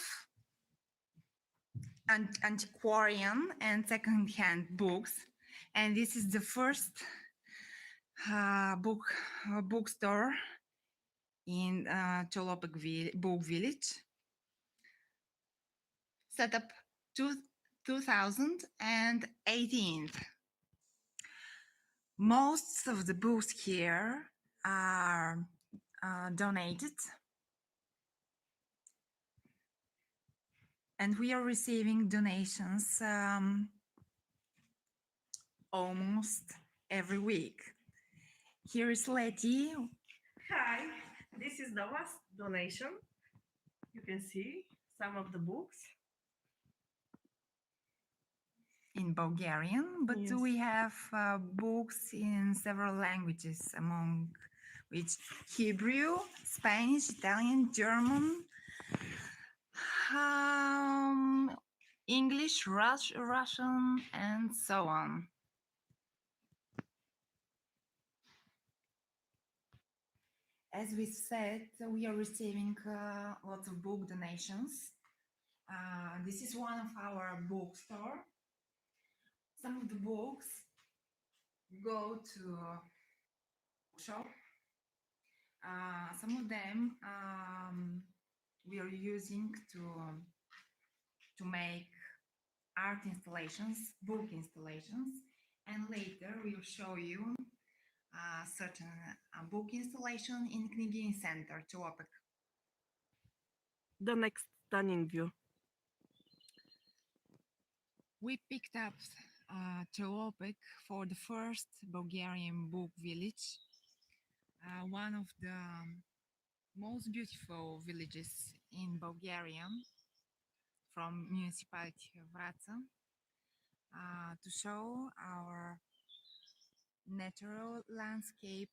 antiquarian and second-hand books. And this is the first bookstore in Chelopech Book Village, set up 2018. Most of the books here are donated, and we are receiving donations almost every week. Here is Leti. Hi, this is the last donation. You can see some of the books. In Bulgarian, but yes, we have books in several languages, among which Hebrew, Spanish, Italian, German, English, Russian, and so on. As we said, we are receiving lots of book donations. This is one of our bookstore. Some of the books go to shop. Some of them we are using to make art installations, book installations, and later we will show you certain book installation in Knygini Center, Chopek. The next stunning view. We picked up Chopek for the first Bulgarian book village, one of the most beautiful villages in Bulgaria, from municipality of Vraca, to show our natural landscape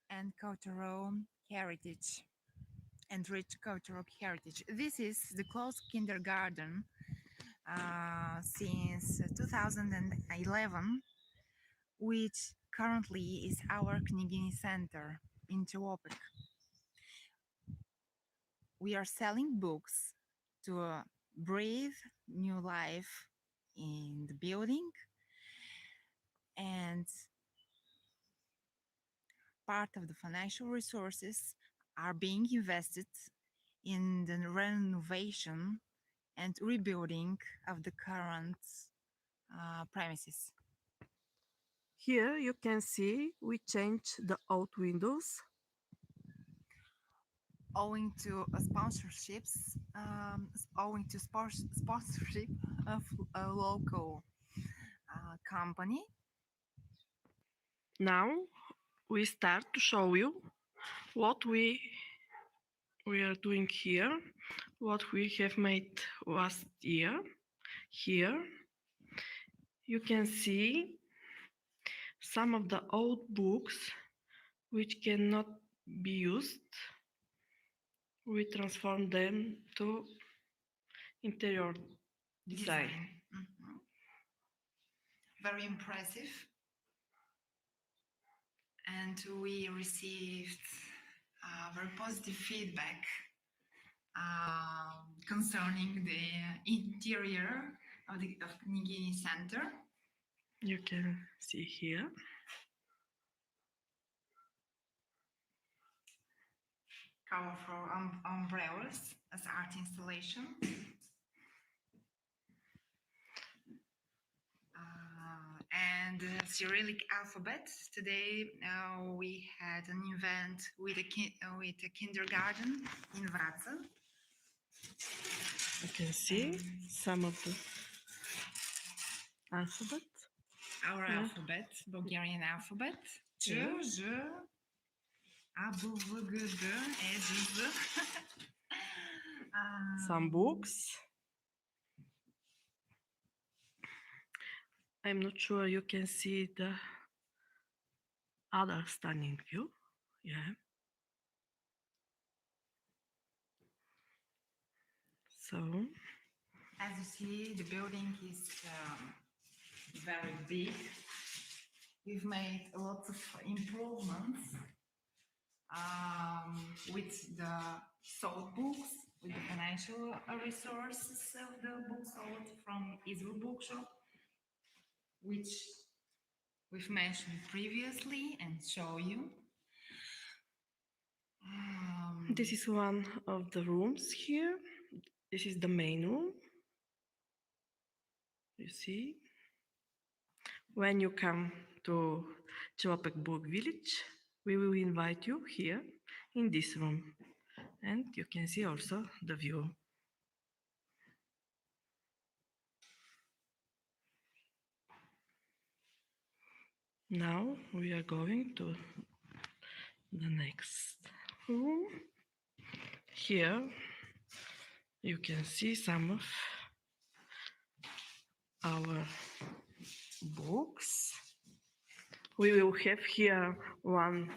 and cultural heritage and rich cultural heritage. This is the closed kindergarten since 2011, which currently is our Knygini Center in Chopek. We are selling books to breathe new life in the building, and part of the financial resources are being invested in the renovation and rebuilding of the current premises. Here you can see we changed the old windows. Owing to sponsorships, sponsorship of a local company. Now we start to show you what we are doing here, what we have made last year. Here you can see some of the old books which cannot be used. We transform them to interior design. Mhm. Very impressive. And we received very positive feedback concerning the interior of Knygini Center. You can see here. Colorful umbrellas as art installation. And Cyrillic alphabet. Today we had an event with a kindergarten in Vraca. You can see some of the alphabet. Our alphabet, Bulgarian alphabet. Ch, J, A, B, V, G, D, E, Z, Z. Some books. I'm not sure you can see the other stunning view. Yeah. So, as you see, the building is very big. We've made lots of improvements with the sold books, with the financial resources of the books sold from Israel Bookshop, which we've mentioned previously and show you. this is one of the rooms here. This is the main room. You see, when you come to Chopek Book Village, we will invite you here in this room. And you can see also the view. Now we are going to the next room. Here you can see some of our books. We will have here one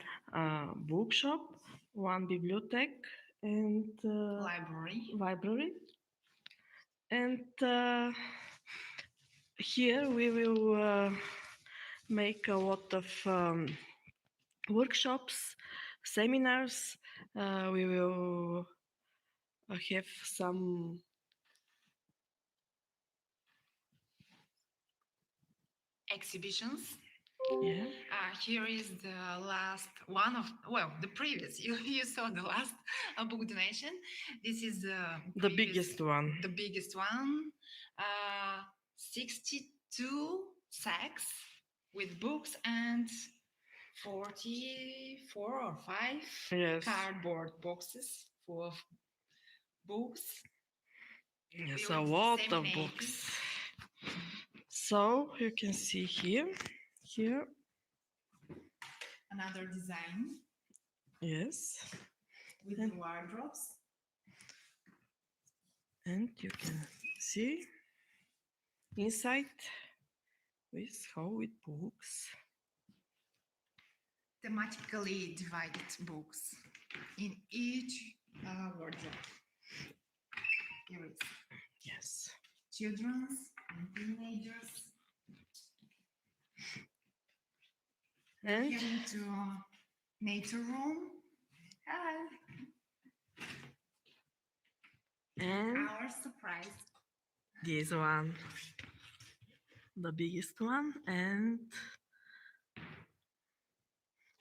bookshop, one bibliothèque, and library. And here we will make a lot of workshops, seminars. We will have some exhibitions. yeah. Here is the last one of, well, the previous. You saw the last book donation. This is The biggest one. The biggest one. 62 sacks with books and 44 or 5 Yes. cardboard boxes full of books. Yes, a lot of books. So you can see here. Another design. Yes. With the wardrobes. And you can see inside with books. Thematically divided books in each wardrobe. Here is Yes. children's and teenagers. And Here into nature room. Hi. And Our surprise. this one, the biggest one, and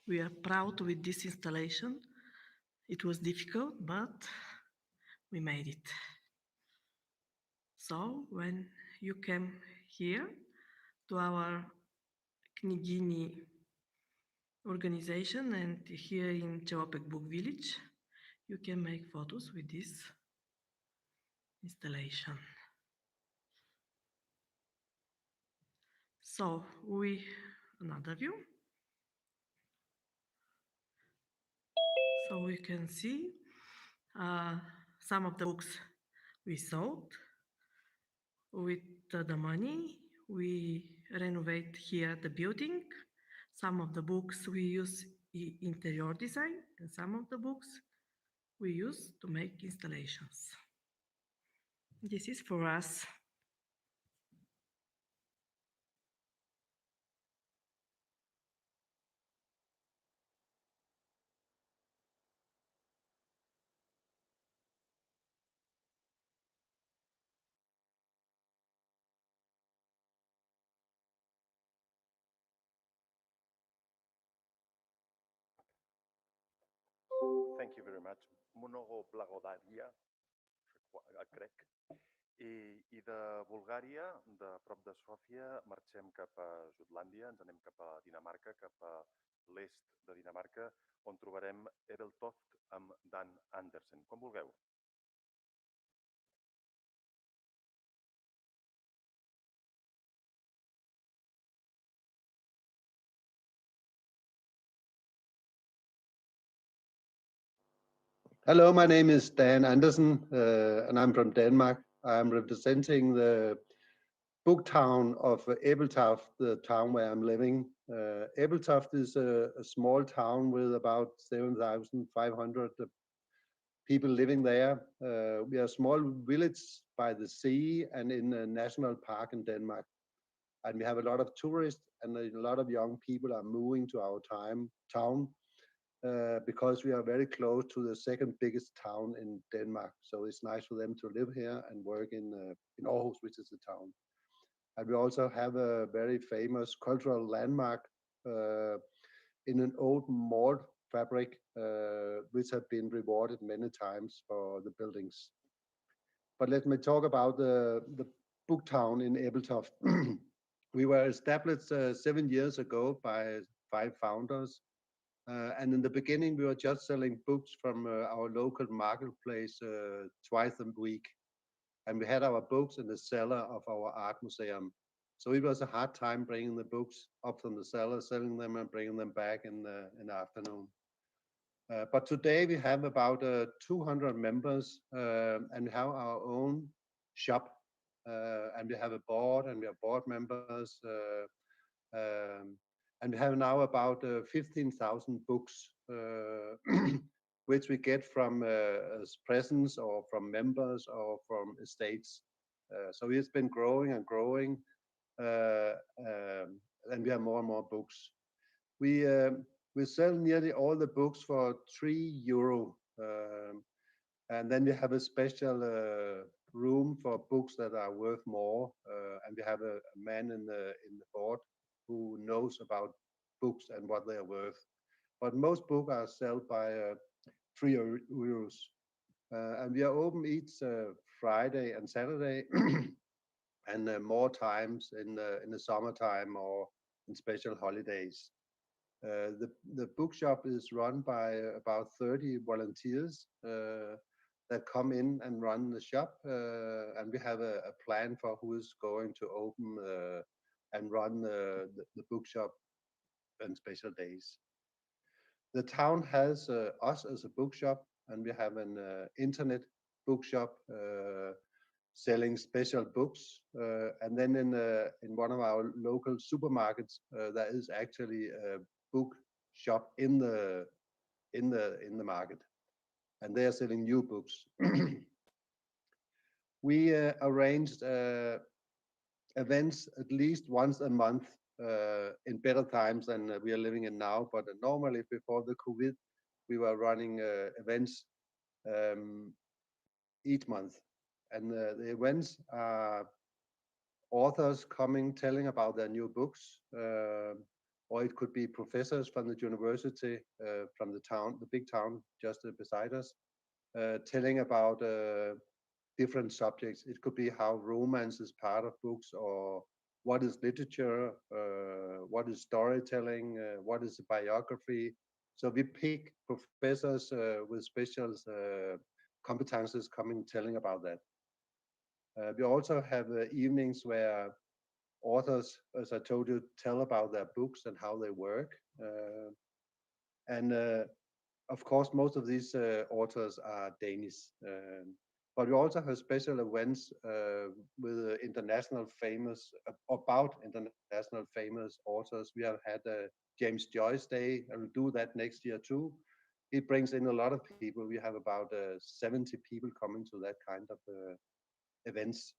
we are proud with this installation. It was difficult, but we made it. So when you came here to our Knigini organization and here in Chewapek Book Village, you can make photos with this installation. So another view. So we can see some of the books we sold. With the money, we renovate here the building. Some of the books we use interior design, and some of the books we use to make installations. This is for us. Thank you very much. Mnogo blagodaria, crec. I de Bulgària, de prop de Sòfia, marxem cap a Jutlàndia, ens anem cap a Dinamarca, cap a l'est de Dinamarca, on trobarem Ebeltoft amb Dan Andersen. Quan vulgueu. Hello, my name is Dan Andersen, and I'm from Denmark. I'm representing the book town of Ebeltoft, the town where I'm living. Ebeltoft is a small town with about 7,500 people living there. We are a small village by the sea and in a national park in Denmark. And we have a lot of tourists and a lot of young people are moving to our town. Because we are very close to the second biggest town in Denmark. So it's nice for them to live here and work in Aarhus, which is the town. And we also have a very famous cultural landmark in an old malt fabric, which have been rewarded many times for the buildings. But let me talk about the book town in Ebeltoft. We were established 7 years ago by 5 founders. And in the beginning, we were just selling books from our local marketplace twice a week. And we had our books in the cellar of our art museum. So it was a hard time bringing the books up from the cellar, selling them and bringing them back in the afternoon. But today we have about 200 members and we have our own shop. And we have a board and we have board members. And we have now about 15,000 books, which we get from as presents or from members or from estates. So it's been growing and growing, and we have more and more books. We sell nearly all the books for €3, and then we have a special room for books that are worth more, and we have a man in the board who knows about books and what they are worth. But most books are sold by €3, and we are open each Friday and Saturday, and more times in the summertime or in special holidays. The bookshop is run by about 30 volunteers that come in and run the shop, and we have a plan for who is going to open and run the bookshop on special days. The town has us as a bookshop, and we have an internet bookshop selling special books. And then in one of our local supermarkets, there is actually a book shop in the market, and they are selling new books. We arranged events at least once a month in better times than we are living in now. But normally before the COVID, we were running events each month. And the events are authors coming, telling about their new books, or it could be professors from the university, from the town, the big town just beside us, telling about different subjects. It could be how romance is part of books, or what is literature, what is storytelling, what is biography. So we pick professors with special competences coming telling about that. We also have evenings where authors, as I told you, tell about their books and how they work. And of course, most of these authors are Danish. But we also have special events with international famous, about international famous authors. We have had James Joyce Day, and we'll do that next year too. It brings in a lot of people. We have about 70 people coming to that kind of events.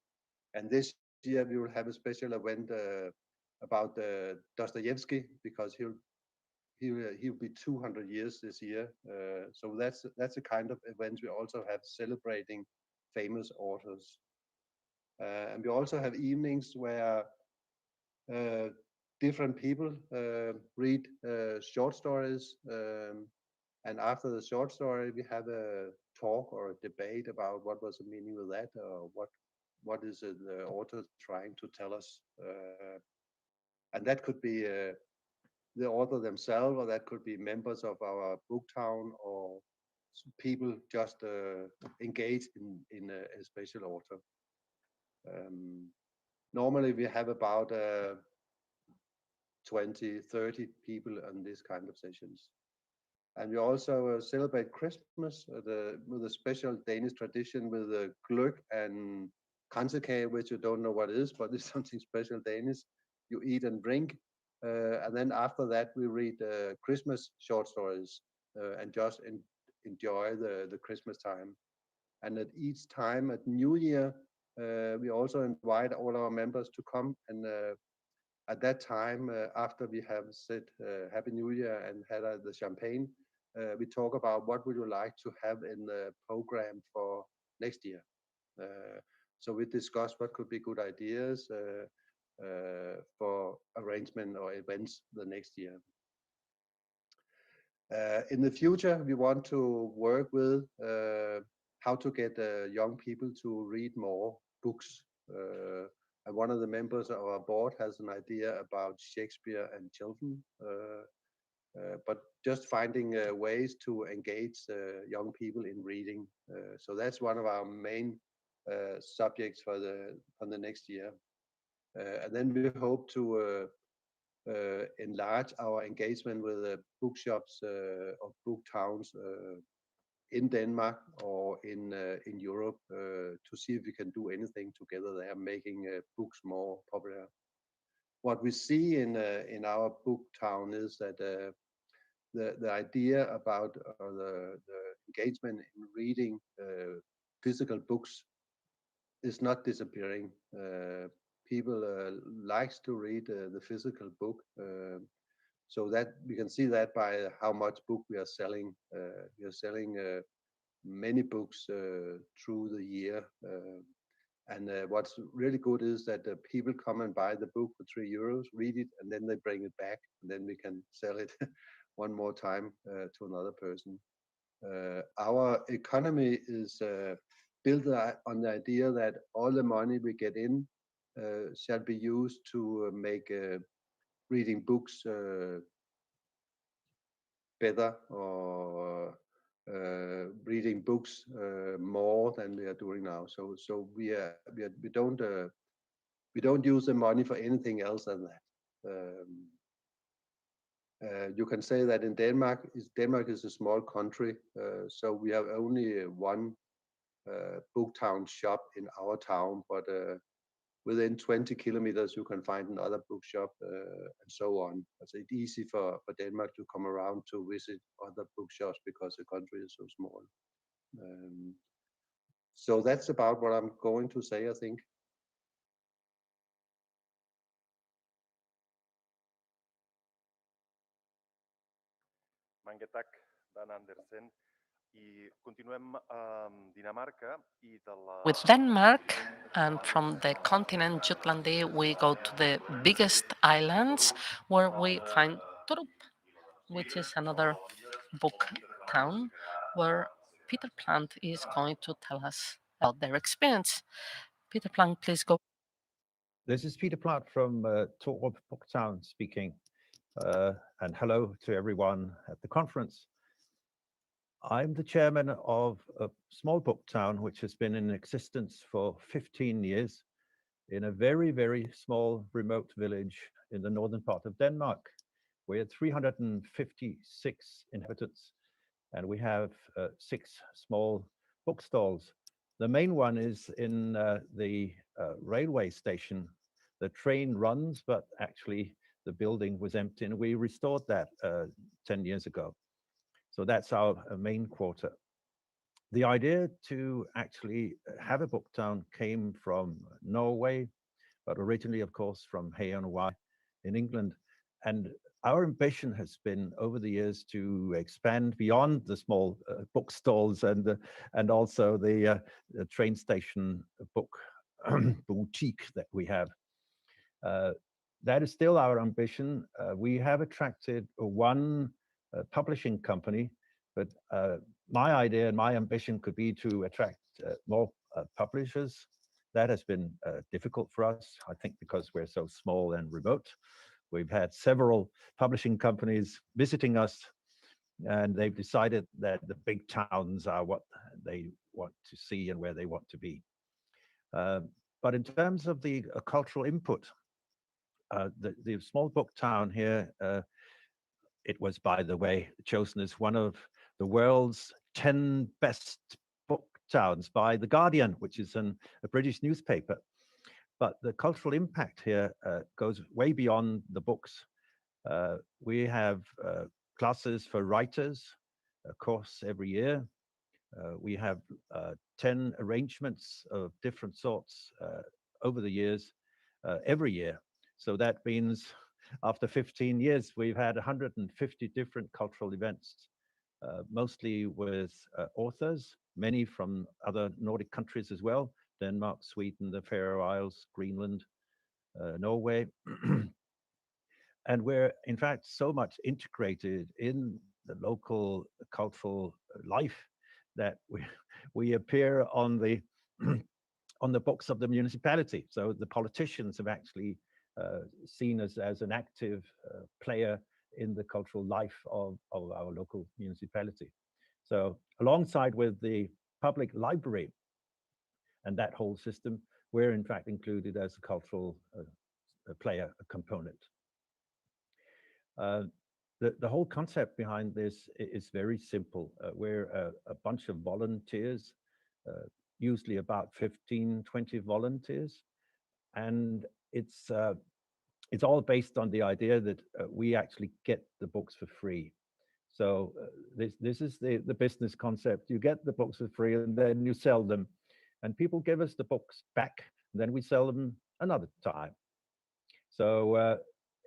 And this year we will have a special event about Dostoevsky, because he'll be 200 years this year. So that's a kind of event we also have celebrating famous authors. And we also have evenings where different people read short stories. And after the short story, we have a talk or a debate about what was the meaning of that, or what is the author trying to tell us. And that could be the author themselves, or that could be members of our book town, or people just engaged in a special author. Normally we have about 20, 30 people on this kind of sessions. And we also celebrate Christmas with a special Danish tradition with gløgg and kransekage, which you don't know what it is, but it's something special Danish. You eat and drink. And then after that, we read Christmas short stories and just enjoy the Christmas time. And at each time at New Year, we also invite all our members to come. And at that time, after we have said Happy New Year and had the champagne, we talk about what would you like to have in the program for next year. So we discuss what could be good ideas for arrangement or events the next year. In the future, we want to work with how to get young people to read more books. And one of the members of our board has an idea about Shakespeare and children, but just finding ways to engage young people in reading. So that's one of our main subjects for the next year. And then we hope to enlarge our engagement with bookshops or book towns in Denmark or in Europe, to see if we can do anything together there, making books more popular. What we see in our book town is that the idea about the engagement in reading physical books is not disappearing. People likes to read the physical book, so that we can see that by how much book we are selling. We are selling many books through the year. And what's really good is that people come and buy the book for €3, read it, and then they bring it back, and then we can sell it one more time to another person. Our economy is built on the idea that all the money we get in shall be used to make reading books better, or reading books more than we are doing now. So we don't use the money for anything else than that. You can say that in Denmark is a small country, so we have only one book town shop in our town, but within 20 kilometers you can find another bookshop, and so on. So it's easy for Denmark to come around to visit other bookshops because the country is so small. So that's about what I'm going to say, I think. Mange tak, Dan Andersen. I continuem amb Dinamarca i de la... With Denmark, and from the continent Jutlandi, we go to the biggest islands where we find Torup, which is another book town where Peter Plant is going to tell us about their experience. Peter Plant, please go. This is Peter Plant from Torup Booktown speaking, and hello to everyone at the conference. I'm the chairman of a small book town which has been in existence for 15 years in a very, very small remote village in the northern part of Denmark. We had 356 inhabitants, and we have 6 small bookstalls. The main one is in the railway station. The train runs, but actually the building was empty, and we restored that 10 years ago. So that's our main quarter. The idea to actually have a book town came from Norway, but originally, of course, from Hay-on-Wye in England. And our ambition has been over the years to expand beyond the small bookstalls and also the train station book boutique that we have. That is still our ambition. We have attracted one publishing company, but my idea and my ambition could be to attract more publishers. That has been difficult for us, I think, because we're so small and remote. We've had several publishing companies visiting us, and they've decided that the big towns are what they want to see and where they want to be. But in terms of the cultural input, the small book town here, it was, by the way, chosen as one of the world's 10 best book towns by The Guardian, which is a British newspaper. But the cultural impact here goes way beyond the books. We have classes for writers, a course every year. We have 10 arrangements of different sorts over the years, every year. So that means after 15 years, we've had 150 different cultural events, mostly with authors, many from other Nordic countries as well, Denmark, Sweden, the Faroe Isles, Greenland, Norway. And we're, in fact, so much integrated in the local cultural life that we appear on the on the books of the municipality. So the politicians have actually seen us as an active player in the cultural life of our local municipality. So alongside with the public library and that whole system, we're in fact included as a cultural player, a component. The whole concept behind this is very simple. We're a bunch of volunteers, usually about 15, 20 volunteers. And it's all based on the idea that we actually get the books for free. So this is the business concept. You get the books for free and then you sell them. and people give us the books back, and then we sell them another time. So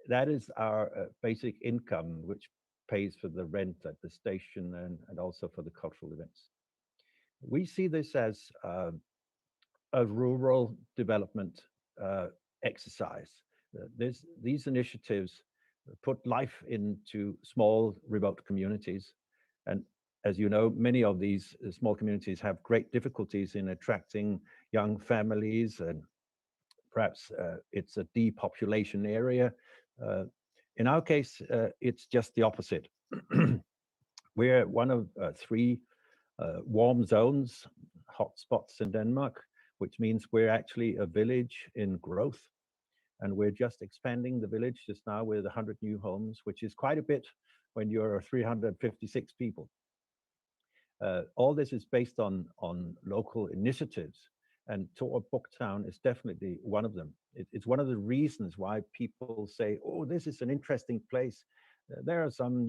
that is our basic income, which pays for the rent at the station and also for the cultural events. We see this as a rural development exercise. These initiatives put life into small remote communities. And as you know, many of these small communities have great difficulties in attracting young families, and perhaps it's a depopulation area. In our case, it's just the opposite. We're one of 3 warm zones, hotspots in Denmark, which means we're actually a village in growth. And we're just expanding the village just now with 100 new homes, which is quite a bit when you're 356 people. All this is based on local initiatives, and Torup Booktown is definitely one of them. It's one of the reasons why people say, oh, this is an interesting place. There are some,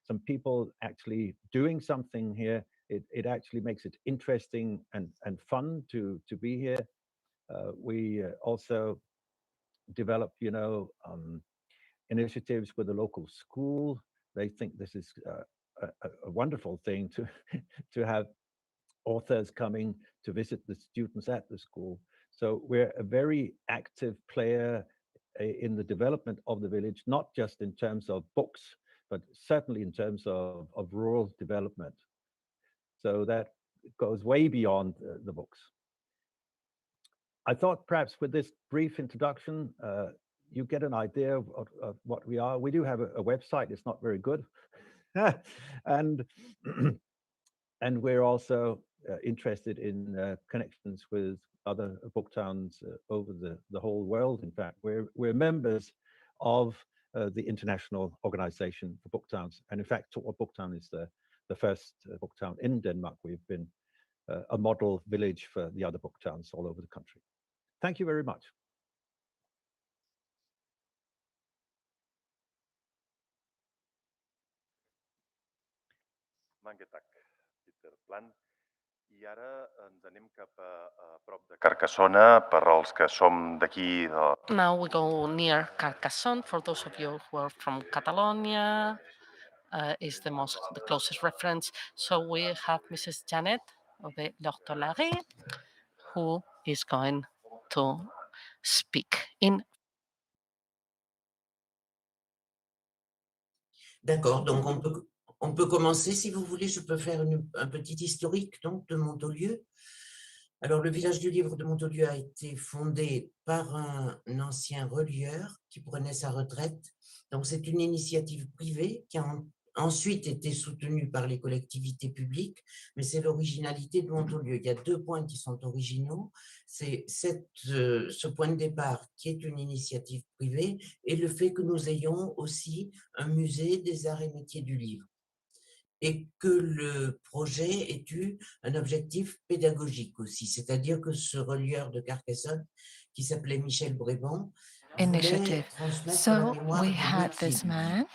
some people actually doing something here. It actually makes it interesting and fun to be here. We also develop, initiatives with the local school. They think this is a wonderful thing to have authors coming to visit the students at the school. So we're a very active player in the development of the village, not just in terms of books, but certainly in terms of rural development. So that goes way beyond the books. I thought perhaps with this brief introduction, you get an idea of what we are. We do have a website. It's not very good. and we're also interested in connections with other book towns over the whole world. In fact, we're members of the International Organization for Book Towns. And in fact, Torup Booktown is the first book town in Denmark. We've been a model village for the other book towns all over the country. Thank you very much. Peter Plan. I ara ens anem cap a prop de Carcassona per als que som d'aquí. Now we go near Carcassonne. For those of you who are from Catalonia, is the closest reference. So we have Mrs. Janet of the l'Hortollerie, who is going to speak in. D'accord, donc on peut commencer si vous voulez. Je peux faire un petit historique donc de Montaulieu. Alors, le village du livre de Montaulieu a été fondé par un ancien relieur qui prenait sa retraite. Donc, c'est une initiative privée qui a ensuite été soutenue par les collectivités publiques, mais c'est l'originalité de Montaulieu. Il y a 2 points qui sont originaux. C'est ce point de départ qui est une initiative privée et le fait que nous ayons aussi un musée des arts et métiers du livre, et que le projet ait eu un objectif pédagogique aussi, c'est-à-dire que ce relieur de Carcassonne, qui s'appelait Michel Brébant, Initiative. So we had this man,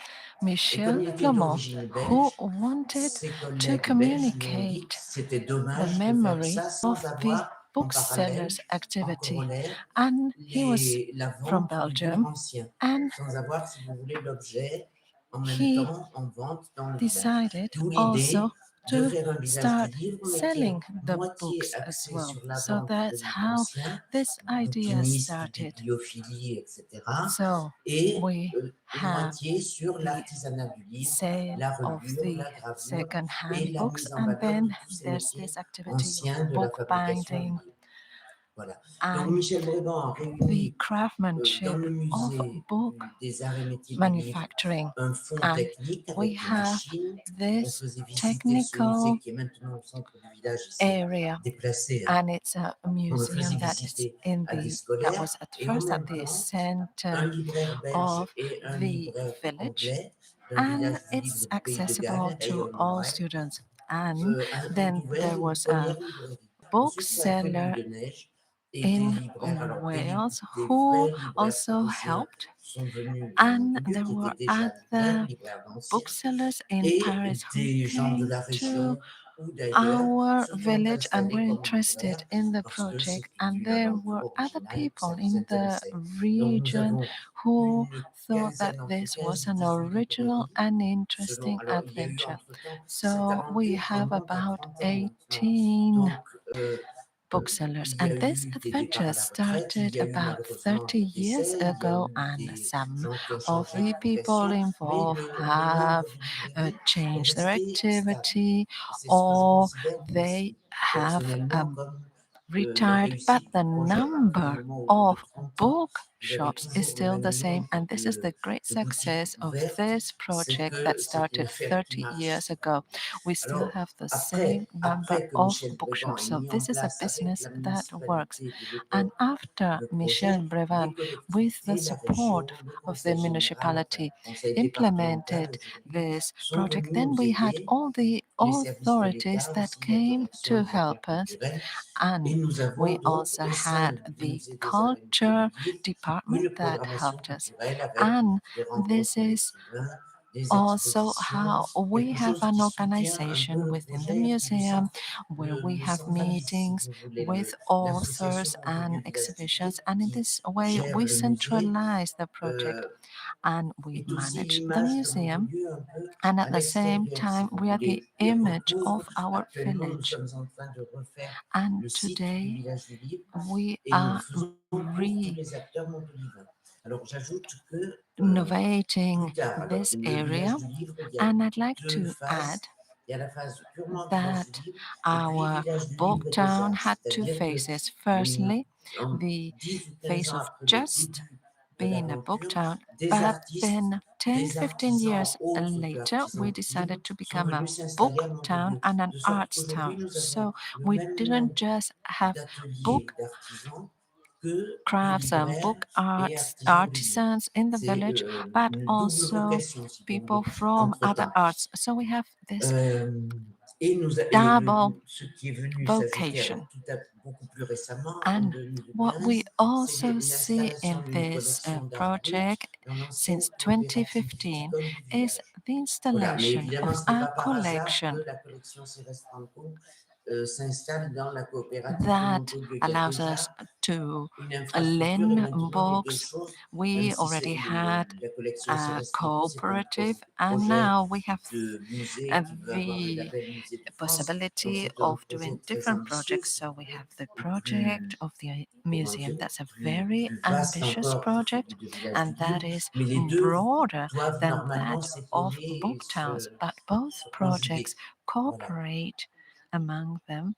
Michel Brébant, who wanted to communicate the memory of the booksellers' activity, and he was from Belgium, and he decided also to start selling the books as well. So that's how this idea started. So we have the sale of the second-hand books, and then there's this activity of book binding and the craftsmanship of book manufacturing. And we have this technical area, and it's a museum that was at first at the center of the village, and it's accessible to all students. And then there was a bookseller in Wales who also helped, and there were other booksellers in Paris who came to our village and were interested in the project, and there were other people in the region who thought that this was an original and interesting adventure. So we have about 18 booksellers, and this adventure started about 30 years ago, and some of the people involved have changed their activity, or they have retired, but the number of bookshops is still the same, and this is the great success of this project that started 30 years ago. We still have the same number of bookshops, so this is a business that works. And after Michel Brevan, with the support of the municipality, implemented this project, then we had all the authorities that came to help us, and we also had the culture department that helped us. And this is also how we have an organization within the museum where we have meetings with authors and exhibitions, and in this way we centralize the project and we manage the museum, and at the same time we are the image of our village. And today we are renovating this area, and I'd like to add that our book town had two phases. Firstly, the phase of just being a book town, but then 10-15 years later we decided to become a book town and an arts town. So we didn't just have book crafts and book arts artisans in the village, but also people from other arts. So we have this double vocation. And what we also see in this project since 2015 is the installation of a collection that allows us to lend books. We already had a cooperative, and now we have the possibility of doing different projects. So we have the project of the museum. That's a very ambitious project, and that is broader than that of book towns. But both projects cooperate among them.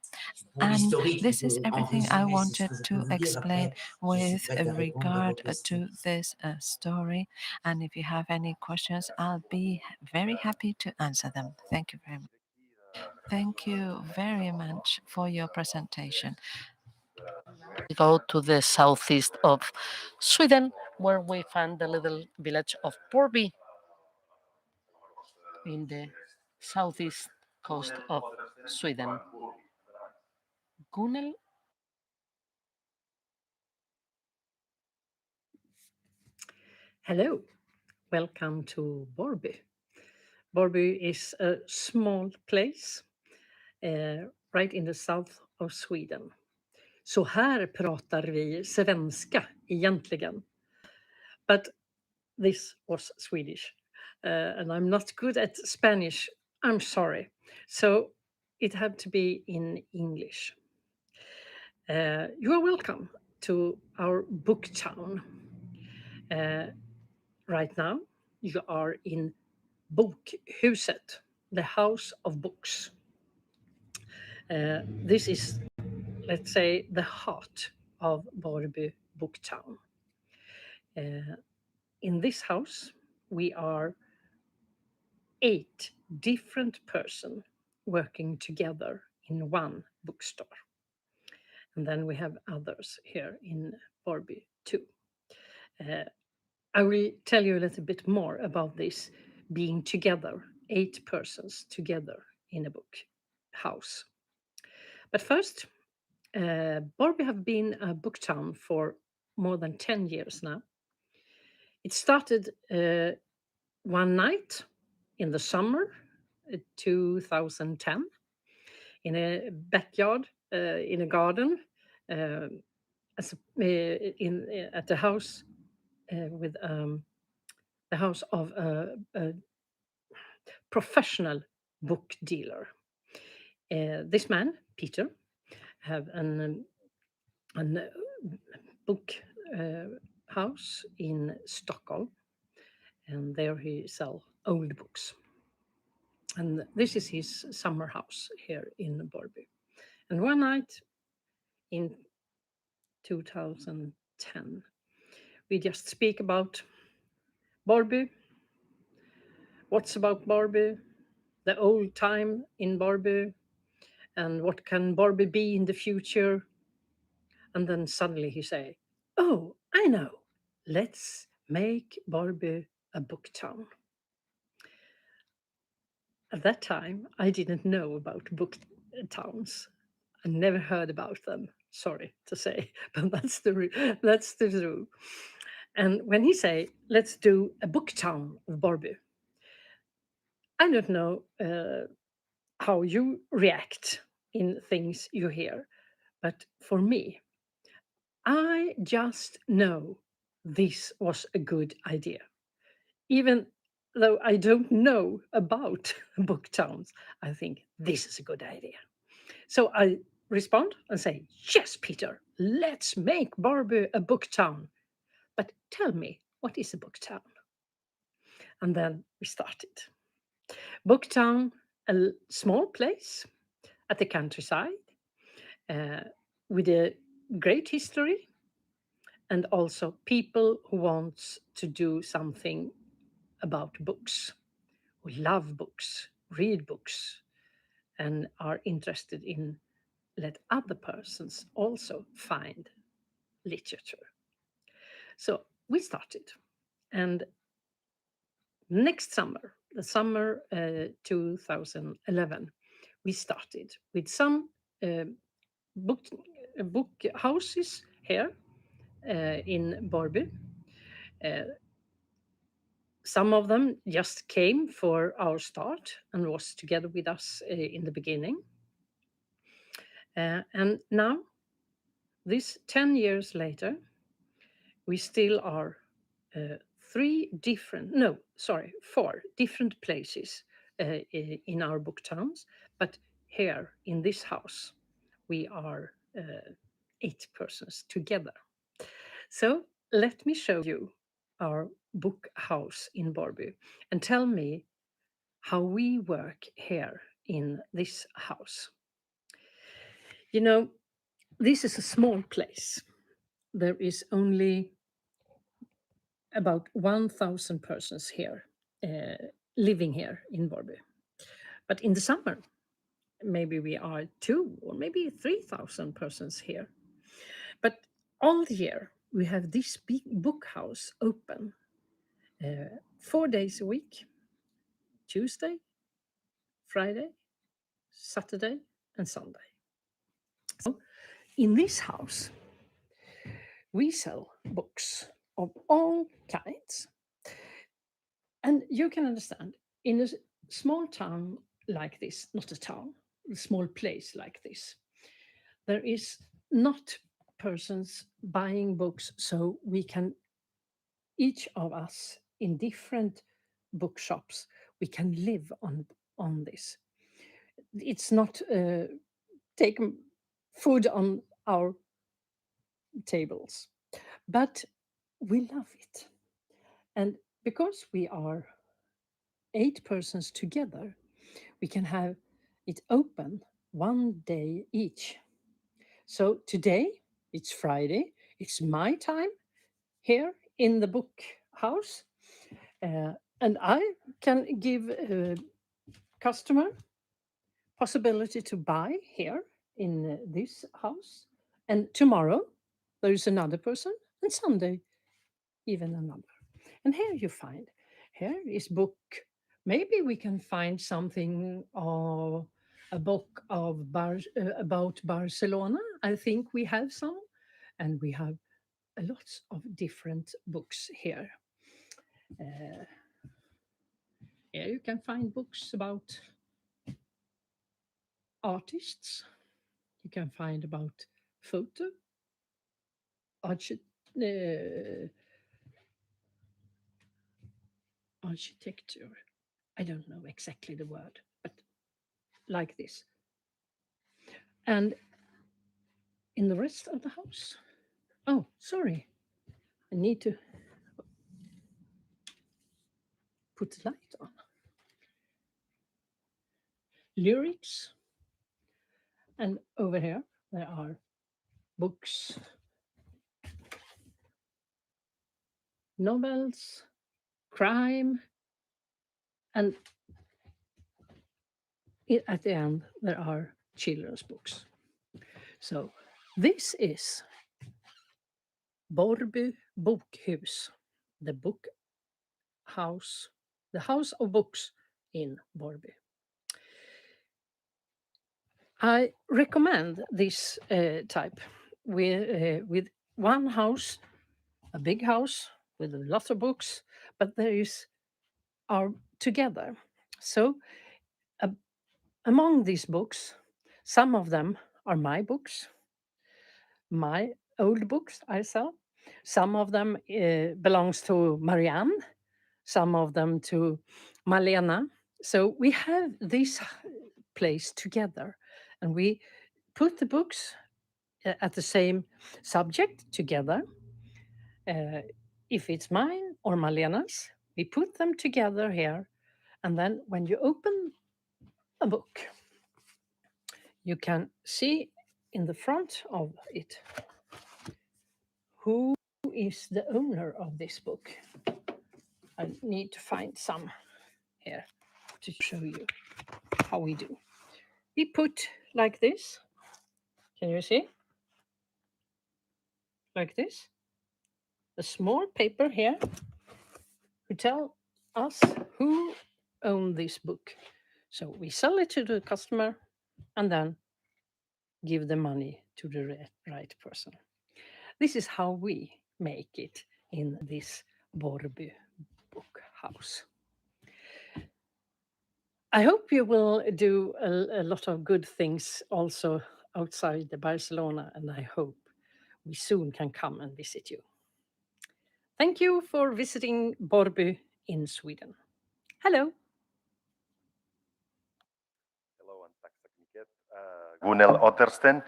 And this is everything I wanted to explain with regard to this story. And if you have any questions, I'll be very happy to answer them. Thank you very much. Thank you very much for your presentation. We go to the southeast of Sweden, where we find the little village of Borby in the southeast coast of Sweden. Gunnel. Hello, welcome to Borby. Borby is a small place right in the south of Sweden. Så här pratar vi svenska egentligen. But this was Swedish, and I'm not good at Spanish. I'm sorry. So it had to be in English. You are welcome to our book town. Right now, you are in Bokhuset, the House of Books. This is, let's say, the heart of Borby Book Town. In this house, we are 8 different persons working together in one bookstore. And then we have others here in Borby too. I will tell you a little bit more about this being together, 8 persons together in a book house. But first, Borby have been a book town for more than 10 years now. It started one night in the summer 2010 in a backyard, in a garden, at the house with the house of a professional book dealer. This man, Peter, have an book house in Stockholm, and there he sell old books. And this is his summer house here in Borby. And one night in 2010, we just speak about Borby. What's about Borby? The old time in Borby, and what can Borby be in the future? And then suddenly he say, "Oh, I know. Let's make Borby a book town." At that time, I didn't know about book towns. I never heard about them. Sorry to say, but that's the truth. And when he say, "Let's do a book town of Borby," I don't know how you react in things you hear, but for me, I just know this was a good idea. Even though I don't know about book towns, I think this is a good idea. So I respond and say, "Yes, Peter, let's make Borby a book town. But tell me, what is a book town?" And then we started. Book town, a small place at the countryside with a great history, and also people who want to do something about books, who love books, read books, and are interested in let other persons also find literature. So we started, and next summer, the summer 2011, we started with some book houses here in Borby. Some of them just came for our start and was together with us in the beginning. And now, this 10 years later, we still are 4 different places in our book towns. But here in this house, we are 8 persons together. So let me show you our book house in Borby and tell me how we work here in this house. You know, this is a small place. There is only about 1,000 persons here living here in Borby. But in the summer, maybe we are 2 or maybe 3,000 persons here. But all year, we have this big book house open 4 days a week: Tuesday, Friday, Saturday, and Sunday. So in this house, we sell books of all kinds. And you can understand, in a small town like this, not a town, a small place like this, there is not persons buying books, so we can, each of us in different bookshops, we can live on this. It's not taking food on our tables, but we love it. And because we are 8 persons together, we can have it open 1 day each. So today, it's Friday, it's my time here in the book house, and I can give a customer possibility to buy here in this house. And tomorrow, there is another person, and Sunday, even another. And here you find, here is book. Maybe we can find something of a book of about Barcelona. I think we have some, and we have lots of different books here. Here you can find books about artists. You can find about photo, architecture. I don't know exactly the word, but like this. And in the rest of the house, oh, sorry, I need to put the light on. Lyrics. And over here, there are books, novels, crime, and at the end, there are children's books. So this is Borby Bokhus, the book house, the house of books in Borby. I recommend this type with one house, a big house with a lot of books, but are together. So among these books, some of them are my books, my old books I sell. Some of them belongs to Marianne, some of them to Malena. So we have this place together, and we put the books at the same subject together. If it's mine or Malena's, we put them together here, and then when you open a book, you can see in the front of it who is the owner of this book. I need to find some here to show you how we do. We put like this. Can you see? Like this. A small paper here to tell us who owns this book. So we sell it to the customer and then give the money to the right person. This is how we make it in this Borby book house. I hope you will do a lot of good things also outside the Barcelona, and I hope we soon can come and visit you. Thank you for visiting Borby in Sweden. Hello. Hello, en taxa Knicket. Gunel Ottersten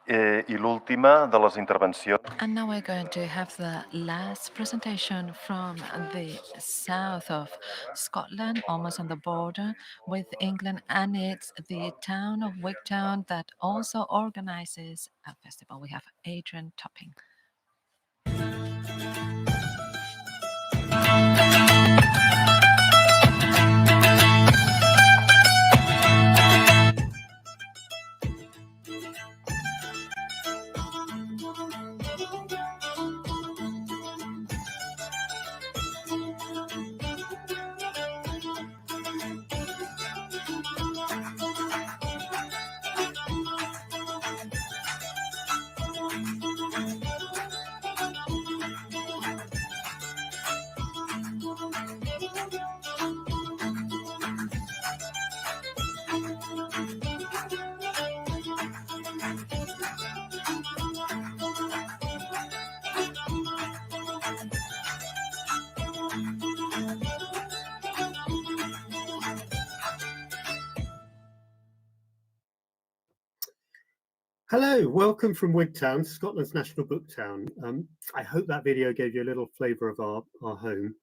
i l'última de les intervencions. And now we're going to have the last presentation from the south of Scotland, almost on the border with England, and it's the town of Wigtown that also organizes a festival. We have Adrian Topping. Hello, welcome from Wigtown, Scotland's national book town. I hope that video gave you a little flavour of our home.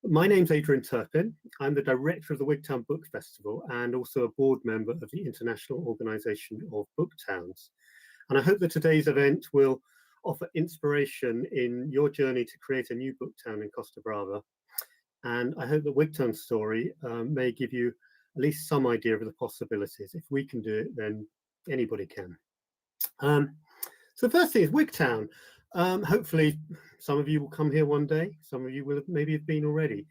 My name's Adrian Turpin. I'm the director of the Wigtown Book Festival and also a board member of the International Organisation of Book Towns. And I hope that today's event will offer inspiration in your journey to create a new book town in Costa Brava. And I hope that Wigtown's story may give you at least some idea of the possibilities. If we can do it, then anybody can. So the first thing is Wigtown. Hopefully some of you will come here one day. Some of you will maybe have been already.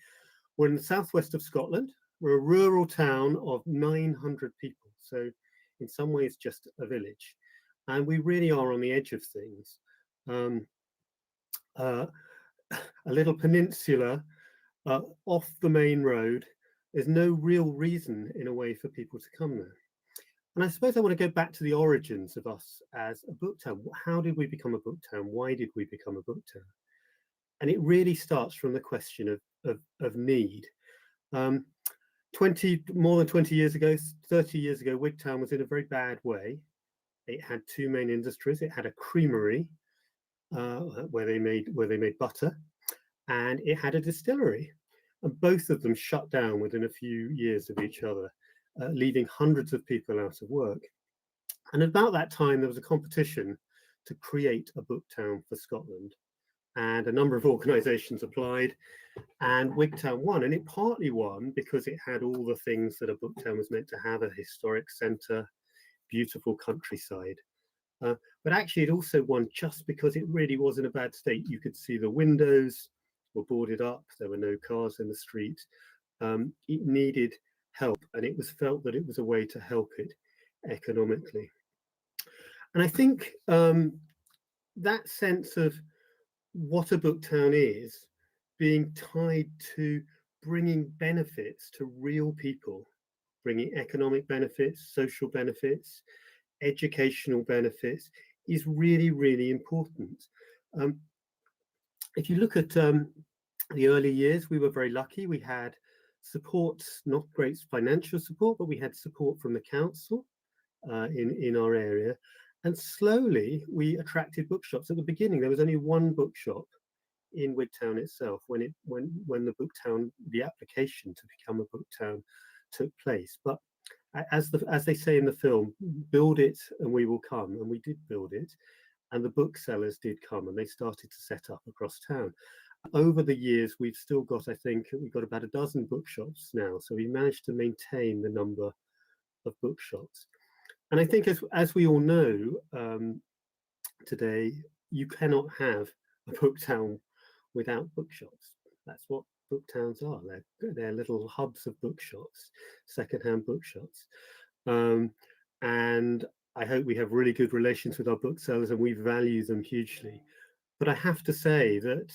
We're in the southwest of Scotland. We're a rural town of 900 people. So in some ways just a village. And we really are on the edge of things. A little peninsula off the main road. There's no real reason in a way for people to come there. And I suppose I want to go back to the origins of us as a book town. How did we become a book town? Why did we become a book town? And it really starts from the question of need. More than 20 years ago, 30 years ago, Wigtown was in a very bad way. It had two main industries. It had a creamery where they made butter, and it had a distillery. And both of them shut down within a few years of each other, leaving hundreds of people out of work. And about that time, there was a competition to create a book town for Scotland. And a number of organisations applied, and Wigtown won. And it partly won because it had all the things that a book town was meant to have: a historic centre, beautiful countryside. But actually, it also won just because it really was in a bad state. You could see the windows were boarded up. There were no cars in the street. It needed help, and it was felt that it was a way to help it economically. And I think that sense of what a book town is being tied to bringing benefits to real people, bringing economic benefits, social benefits, educational benefits, is really, really important. If you look at the early years, we were very lucky. We had support, not great financial support, but we had support from the council in our area. And slowly we attracted bookshops. At the beginning, there was only one bookshop in Wigtown itself when the book town, the application to become a book town took place. But as they say in the film, build it and we will come. And we did build it, and the booksellers did come, and they started to set up across town. Over the years, we've still got, I think, we've got about a dozen bookshops now. So we managed to maintain the number of bookshops. And I think, as we all know today, you cannot have a book town without bookshops. That's what book towns are. They're little hubs of bookshops, secondhand bookshops. And I hope we have really good relations with our booksellers, and we value them hugely. But I have to say that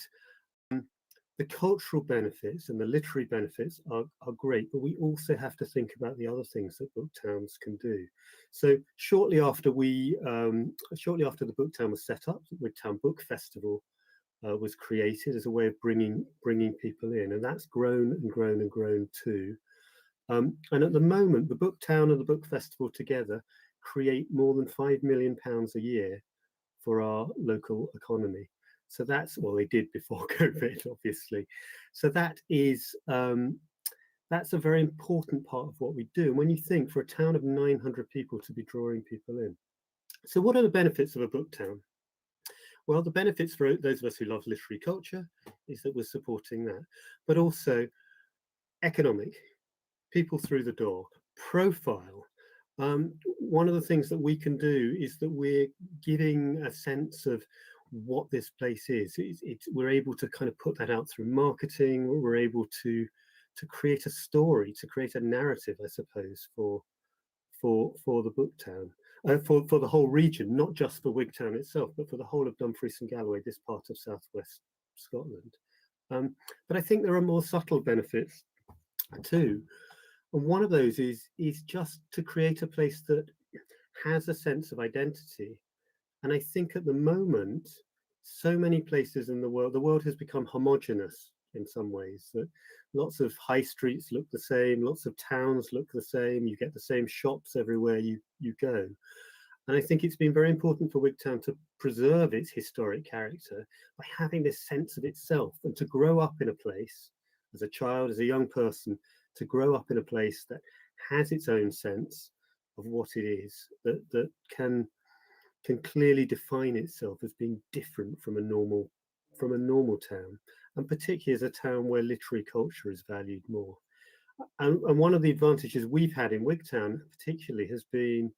the cultural benefits and the literary benefits are great, but we also have to think about the other things that book towns can do. So shortly after the book town was set up, the Wigtown Book Festival was created as a way of bringing people in, and that's grown and grown and grown too. And at the moment, the book town and the book festival together create more than £5 million a year for our local economy. So that's, well, they did before COVID, obviously. So that is, that's a very important part of what we do. And when you think, for a town of 900 people to be drawing people in. So what are the benefits of a book town? Well, the benefits for those of us who love literary culture is that we're supporting that, but also economic, people through the door, profile. One of the things that we can do is that we're giving a sense of what this place is. We're able to kind of put that out through marketing. We're able to create a story, to create a narrative, I suppose, for the book town, for the whole region, not just for Wigtown itself, but for the whole of Dumfries and Galloway, this part of southwest Scotland. But I think there are more subtle benefits too. And one of those is just to create a place that has a sense of identity. And I think at the moment, so many places in the world has become homogenous in some ways, that lots of high streets look the same, lots of towns look the same, you get the same shops everywhere you go. And I think it's been very important for Wigtown to preserve its historic character by having this sense of itself, and to grow up in a place as a child, as a young person, to grow up in a place that has its own sense of what it is, that can clearly define itself as being different from a normal town, and particularly as a town where literary culture is valued more. And one of the advantages we've had in Wigtown particularly has been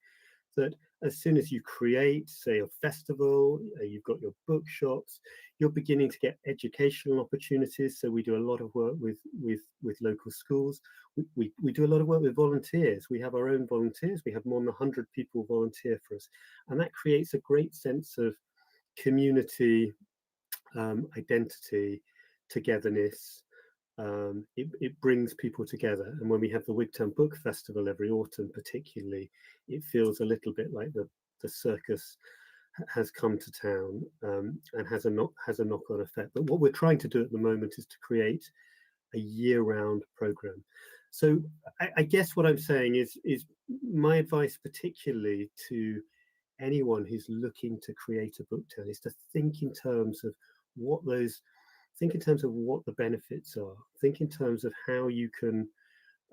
that as soon as you create, say, a festival, you've got your bookshops, you're beginning to get educational opportunities. So we do a lot of work with local schools. We do a lot of work with volunteers. We have our own volunteers. We have more than 100 people volunteer for us. And that creates a great sense of community, identity, togetherness. it brings people together. And when we have the Wigtown Book Festival every autumn, particularly, it feels a little bit like the circus has come to town and has a knock-on effect. But what we're trying to do at the moment is to create a year-round program. So I guess what I'm saying is my advice, particularly to anyone who's looking to create a book town, is to think in terms of what the benefits are. Think in terms of how you can,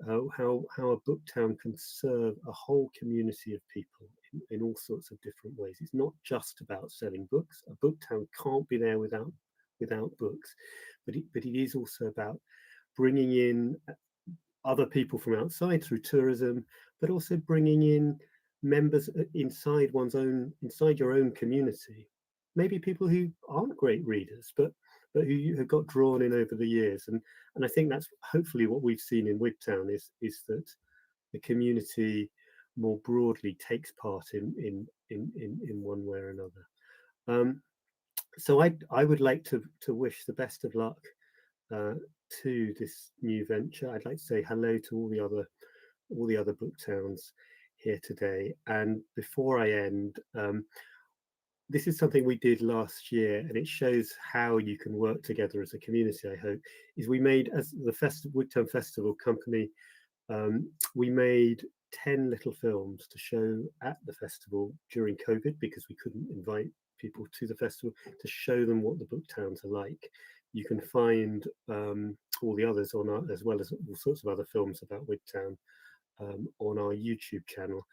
how a book town can serve a whole community of people in all sorts of different ways. It's not just about selling books. A book town can't be there without books, but it is also about bringing in other people from outside through tourism, but also bringing in members inside your own community. Maybe people who aren't great readers, but who have got drawn in over the years. And I think that's hopefully what we've seen in Wigtown is that the community more broadly takes part in one way or another. So I would like to wish the best of luck to this new venture. I'd like to say hello to all the other book towns here today. And before I end, this is something we did last year, and it shows how you can work together as a community, I hope, is we made, as the Wigtown Festival company, we made 10 little films to show at the festival during COVID, because we couldn't invite people to the festival, to show them what the book towns are like. You can find all the others on our, as well as all sorts of other films about Wigtown, on our YouTube channel.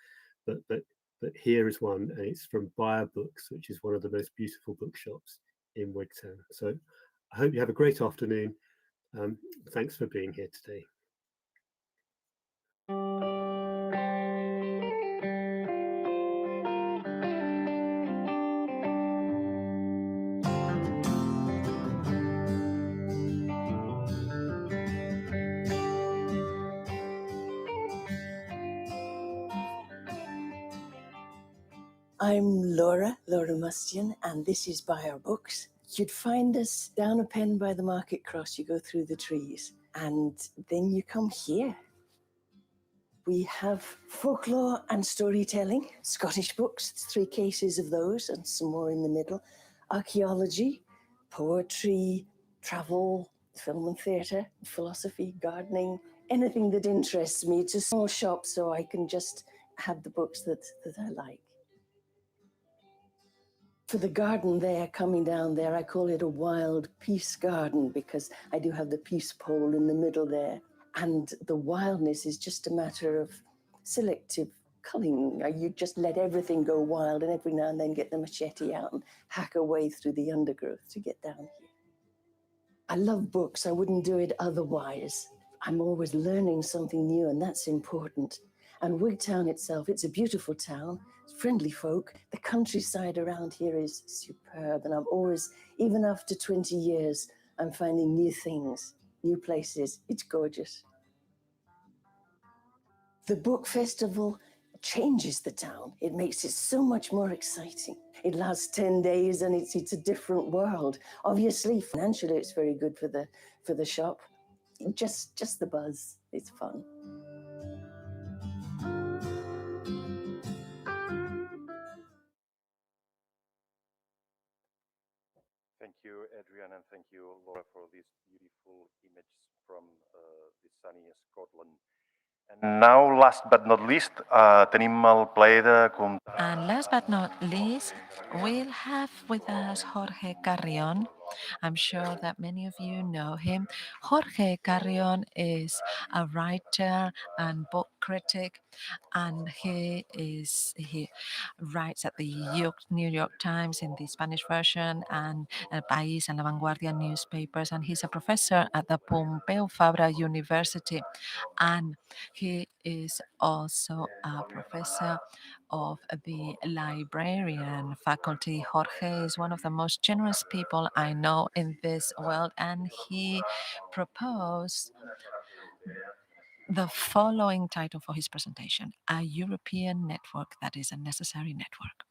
But here is one, and it's from Buyer Books, which is one of the most beautiful bookshops in Wigtown. So I hope you have a great afternoon. Thanks for being here today. I'm Laura Mustian, and this is Buyer Books. You'd find us down a pen by the market cross. You go through the trees, and then you come here. We have folklore and storytelling, Scottish books, 3 cases of those, and some more in the middle. Archaeology, poetry, travel, film and theatre, philosophy, gardening, anything that interests me. It's a small shop, so I can just have the books that I like. For the garden there, coming down there, I call it a wild peace garden, because I do have the peace pole in the middle there. And the wildness is just a matter of selective culling. You just let everything go wild, and every now and then get the machete out and hack away through the undergrowth to get down here. I love books. I wouldn't do it otherwise. I'm always learning something new, and that's important. And Wigtown itself, it's a beautiful town, friendly folk. The countryside around here is superb, and I'm always, even after 20 years, I'm finding new things, new places. It's gorgeous. The book festival changes the town. It makes it so much more exciting. It lasts 10 days, and it's a different world. Obviously, financially, it's very good for the shop. Just the buzz. It's fun. Thank you, Adrian, and thank you, Laura, for these beautiful images from the sunny Scotland. And now, last but not least, tenim el plaer de comptar... And last but not least, we'll have with us Jorge Carrion. I'm sure that many of you know him. Jorge Carrion is a writer and book critic, and he writes at the New York Times in the Spanish version, and El País and La Vanguardia newspapers, and he's a professor at the Pompeu Fabra University, and he is also a professor of the librarian faculty. Jorge is one of the most generous people I know in this world, and he proposed the following title for his presentation: A European Network That is a Necessary Network.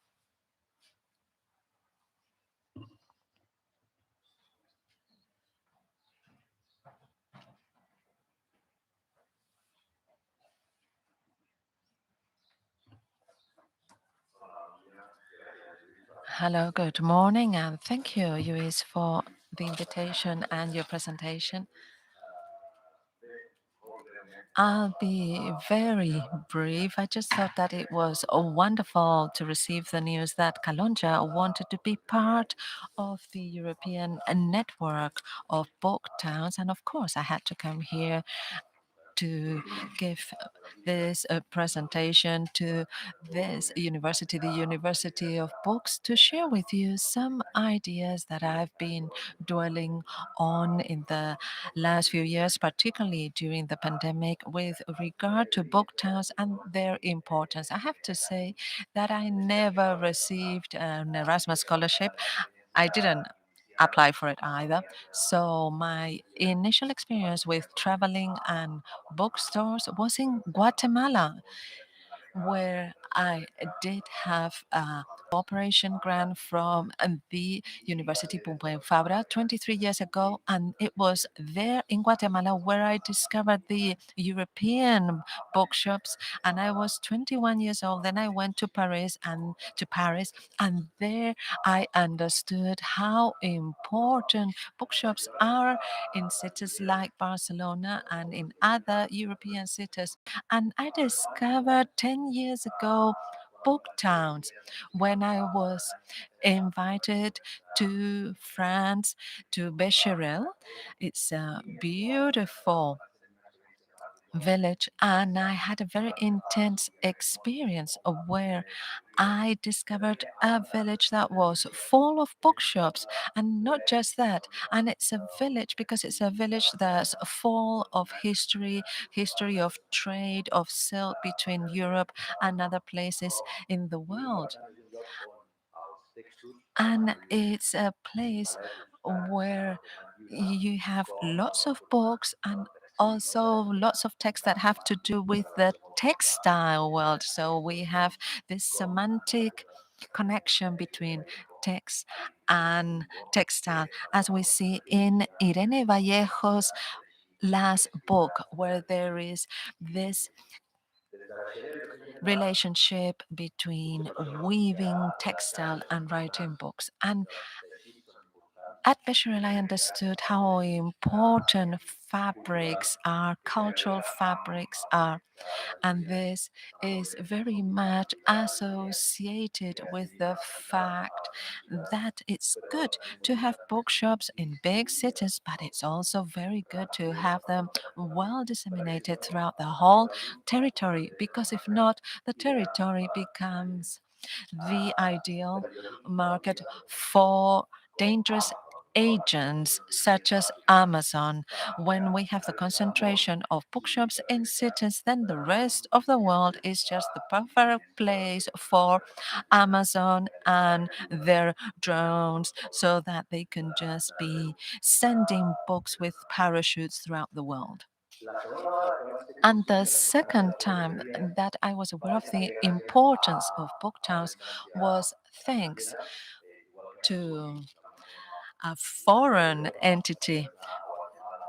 Hello, good morning, and thank you, Luis, for the invitation and your presentation. I'll be very brief. I just thought that it was wonderful to receive the news that Calonja wanted to be part of the European network of book towns. And of course, I had to come here to give this presentation to this university, the University of Books, to share with you some ideas that I've been dwelling on in the last few years, particularly during the pandemic, with regard to book towns and their importance. I have to say that I never received an Erasmus scholarship. I didn't apply for it either. So my initial experience with traveling and bookstores was in Guatemala, where I did have a cooperation grant from the University Pompeu Fabra 23 years ago. And it was there in Guatemala where I discovered the European bookshops. And I was 21 years old. Then I went to Paris, and there I understood how important bookshops are in cities like Barcelona and in other European cities. And I discovered 10 years ago book towns when I was invited to France, to Becherel. It's a beautiful village, and I had a very intense experience of where I discovered a village that was full of bookshops. And not just that, and it's a village because it's a village that's full of history of trade, of silk between Europe and other places in the world. And it's a place where you have lots of books and also lots of texts that have to do with the textile world. So we have this semantic connection between text and textile, as we see in Irene Vallejo's last book, where there is this relationship between weaving, textile, and writing books. And at Becherel, I understood how important fabrics are, cultural fabrics are. And this is very much associated with the fact that it's good to have bookshops in big cities, but it's also very good to have them well disseminated throughout the whole territory, because if not, the territory becomes the ideal market for dangerous agents such as Amazon. When we have the concentration of bookshops in cities, then the rest of the world is just the perfect place for Amazon and their drones, so that they can just be sending books with parachutes throughout the world. And the second time that I was aware of the importance of book towns was thanks to a foreign entity,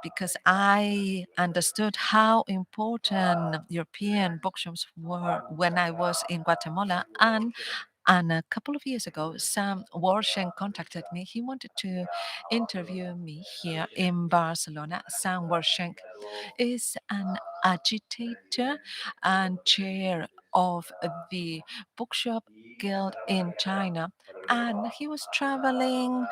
because I understood how important European bookshops were when I was in Guatemala. And a couple of years ago, Sam Warshen contacted me. He wanted to interview me here in Barcelona. Sam Warshen is an agitator and chair of the Bookshop Guild in China. And he was traveling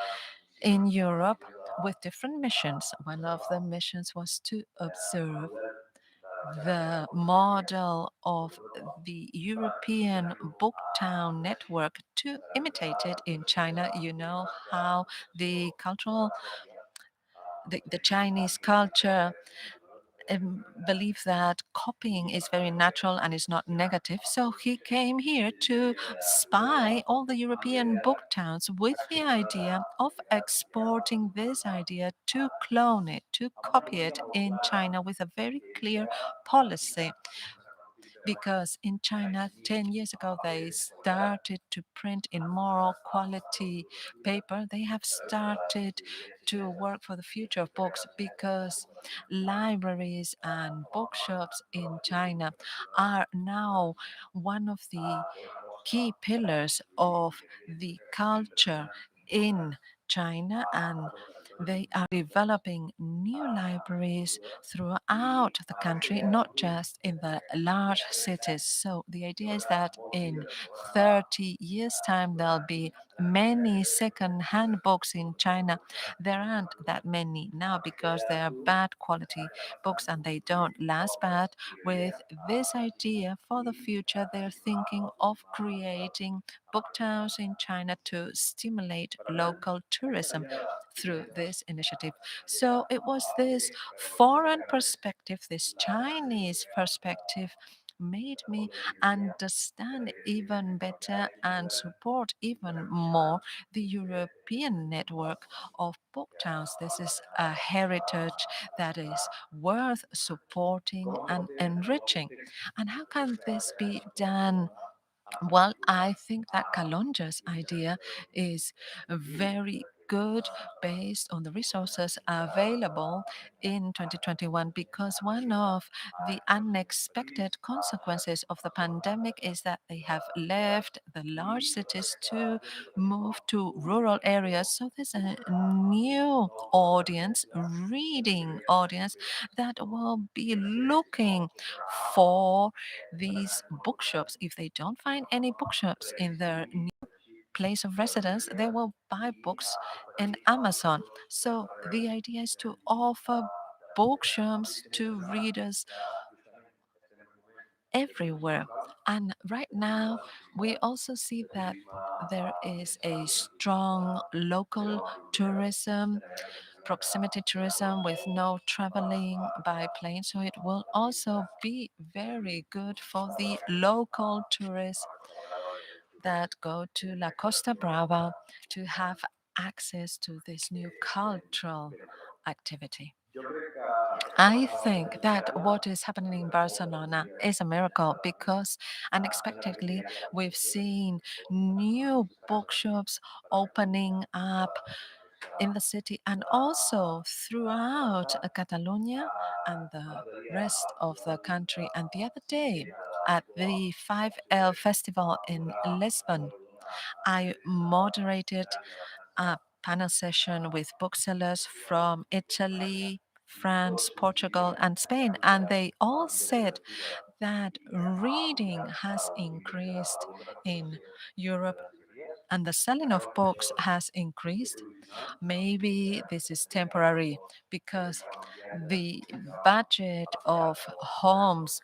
in Europe with different missions. One of the missions was to observe the model of the European book town network, to imitate it in China. You know how the the Chinese culture believe that copying is very natural and is not negative. So he came here to spy all the European book towns with the idea of exporting this idea, to clone it, to copy it in China with a very clear policy. Because in China, 10 years ago, they started to print in more quality paper. They have started to work for the future of books, because libraries and bookshops in China are now one of the key pillars of the culture in China, and they are developing new libraries throughout the country, not just in the large cities. So the idea is that in 30 years' time, there'll be many second-hand books in China. There aren't that many now because they are bad quality books and they don't last. But with this idea for the future, they're thinking of creating book towns in China to stimulate local tourism through this initiative. So it was this foreign perspective, this Chinese perspective, made me understand even better and support even more the European network of book towns. This is a heritage that is worth supporting and enriching. And how can this be done? Well, I think that Kalonja's idea is very good based on the resources available in 2021, because one of the unexpected consequences of the pandemic is that they have left the large cities to move to rural areas. So there's a new audience, reading audience, that will be looking for these bookshops. If they don't find any bookshops in their new place of residence, they will buy books in Amazon. So the idea is to offer bookshops to readers everywhere. And right now, we also see that there is a strong local tourism, proximity tourism with no traveling by plane. So it will also be very good for the local tourists that go to La Costa Brava to have access to this new cultural activity. I think that what is happening in Barcelona is a miracle because unexpectedly we've seen new bookshops opening up in the city and also throughout Catalonia and the rest of the country. And the other day at the 5L festival in Lisbon, I moderated a panel session with booksellers from Italy, France, Portugal, and Spain, and they all said that reading has increased in Europe and the selling of books has increased. Maybe this is temporary because the budget of homes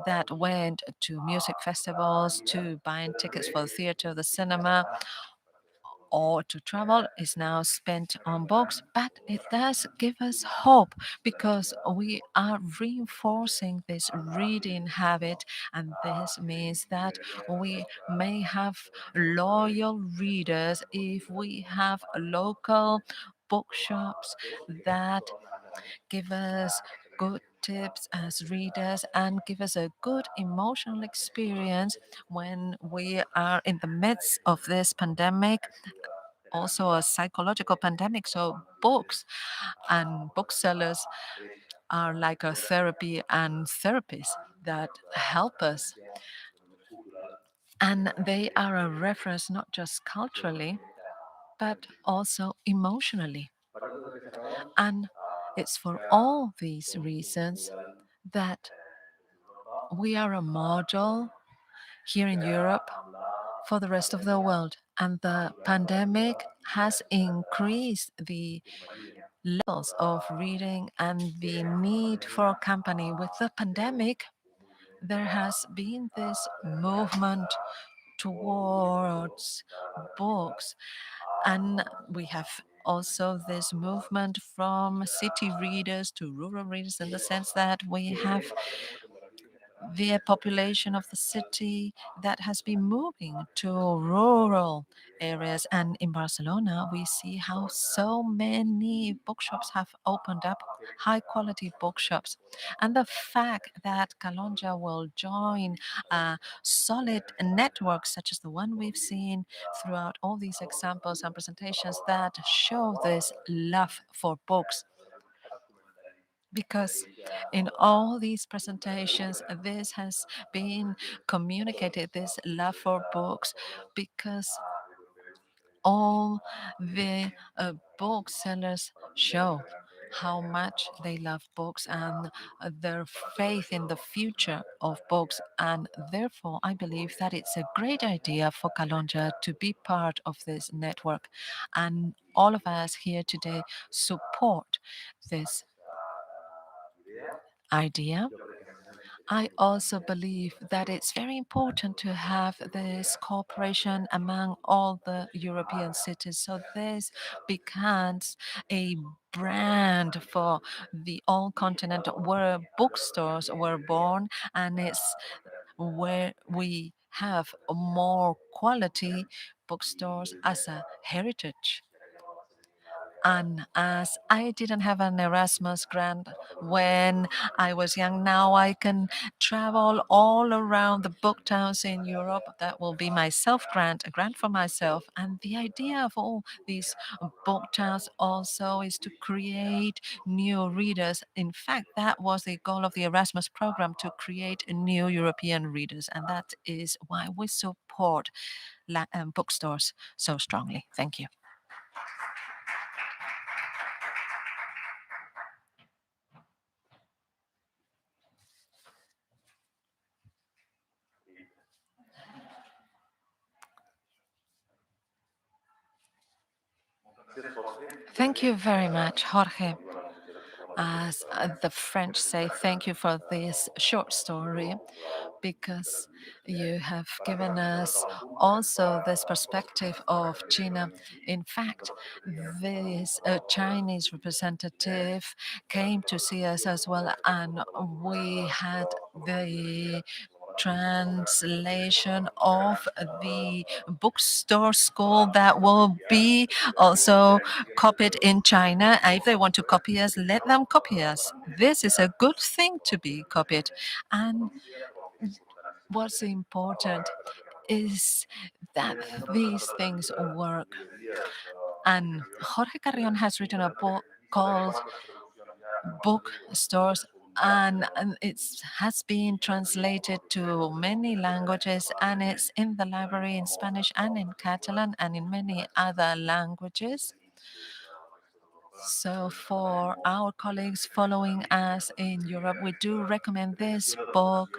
that went to music festivals, to buying tickets for the theater, the cinema, or to travel is now spent on books, but it does give us hope because we are reinforcing this reading habit, and this means that we may have loyal readers if we have local bookshops that give us good tips as readers and give us a good emotional experience when we are in the midst of this pandemic, also a psychological pandemic. So books and booksellers are like a therapy and therapists that help us. And they are a reference not just culturally, but also emotionally. And it's for all these reasons that we are a model here in Europe for the rest of the world. And the pandemic has increased the levels of reading and the need for company. With the pandemic, there has been this movement towards books, and we have also this movement from city readers to rural readers, in the sense that we have the population of the city that has been moving to rural areas. And in Barcelona, we see how so many bookshops have opened up, high quality bookshops. And the fact that Calonja will join a solid network such as the one we've seen throughout all these examples and presentations that show this love for books. because in all these presentations, this has been communicated, this love for books, because all the booksellers show how much they love books and their faith in the future of books. And therefore, I believe that it's a great idea for Calonja to be part of this network. And all of us here today support this idea. I also believe that it's very important to have this cooperation among all the European cities. So this becomes a brand for the whole continent where bookstores were born, and it's where we have more quality bookstores as a heritage. And as I didn't have an Erasmus grant when I was young, now I can travel all around the book towns in Europe. That will be my self grant, a grant for myself. And the idea of all these book towns also is to create new readers. In fact, that was the goal of the Erasmus program, to create new European readers. And that is why we support bookstores so strongly. Thank you. Thank you very much, Jorge. As the French say, thank you for this short story, because you have given us also this perspective of China. In fact, this Chinese representative came to see us as well, and we had the translation of the bookstore school that will be also copied in China. If they want to copy us, let them copy us. This is a good thing to be copied. And what's important is that these things work. And Jorge Carrion has written a book called Bookstores, and it has been translated to many languages, and it's in the library in Spanish and in Catalan and in many other languages. So for our colleagues following us in Europe, we do recommend this book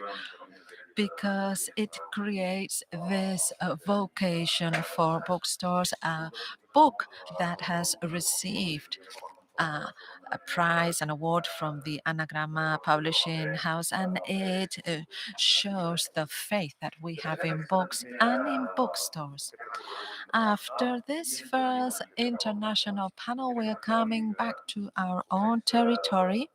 because it creates this vocation for bookstores, a book that has received a prize, an award from the Anagrama Publishing House, and it shows the faith that we have in books and in bookstores. After this first international panel, we are coming back to our own territory.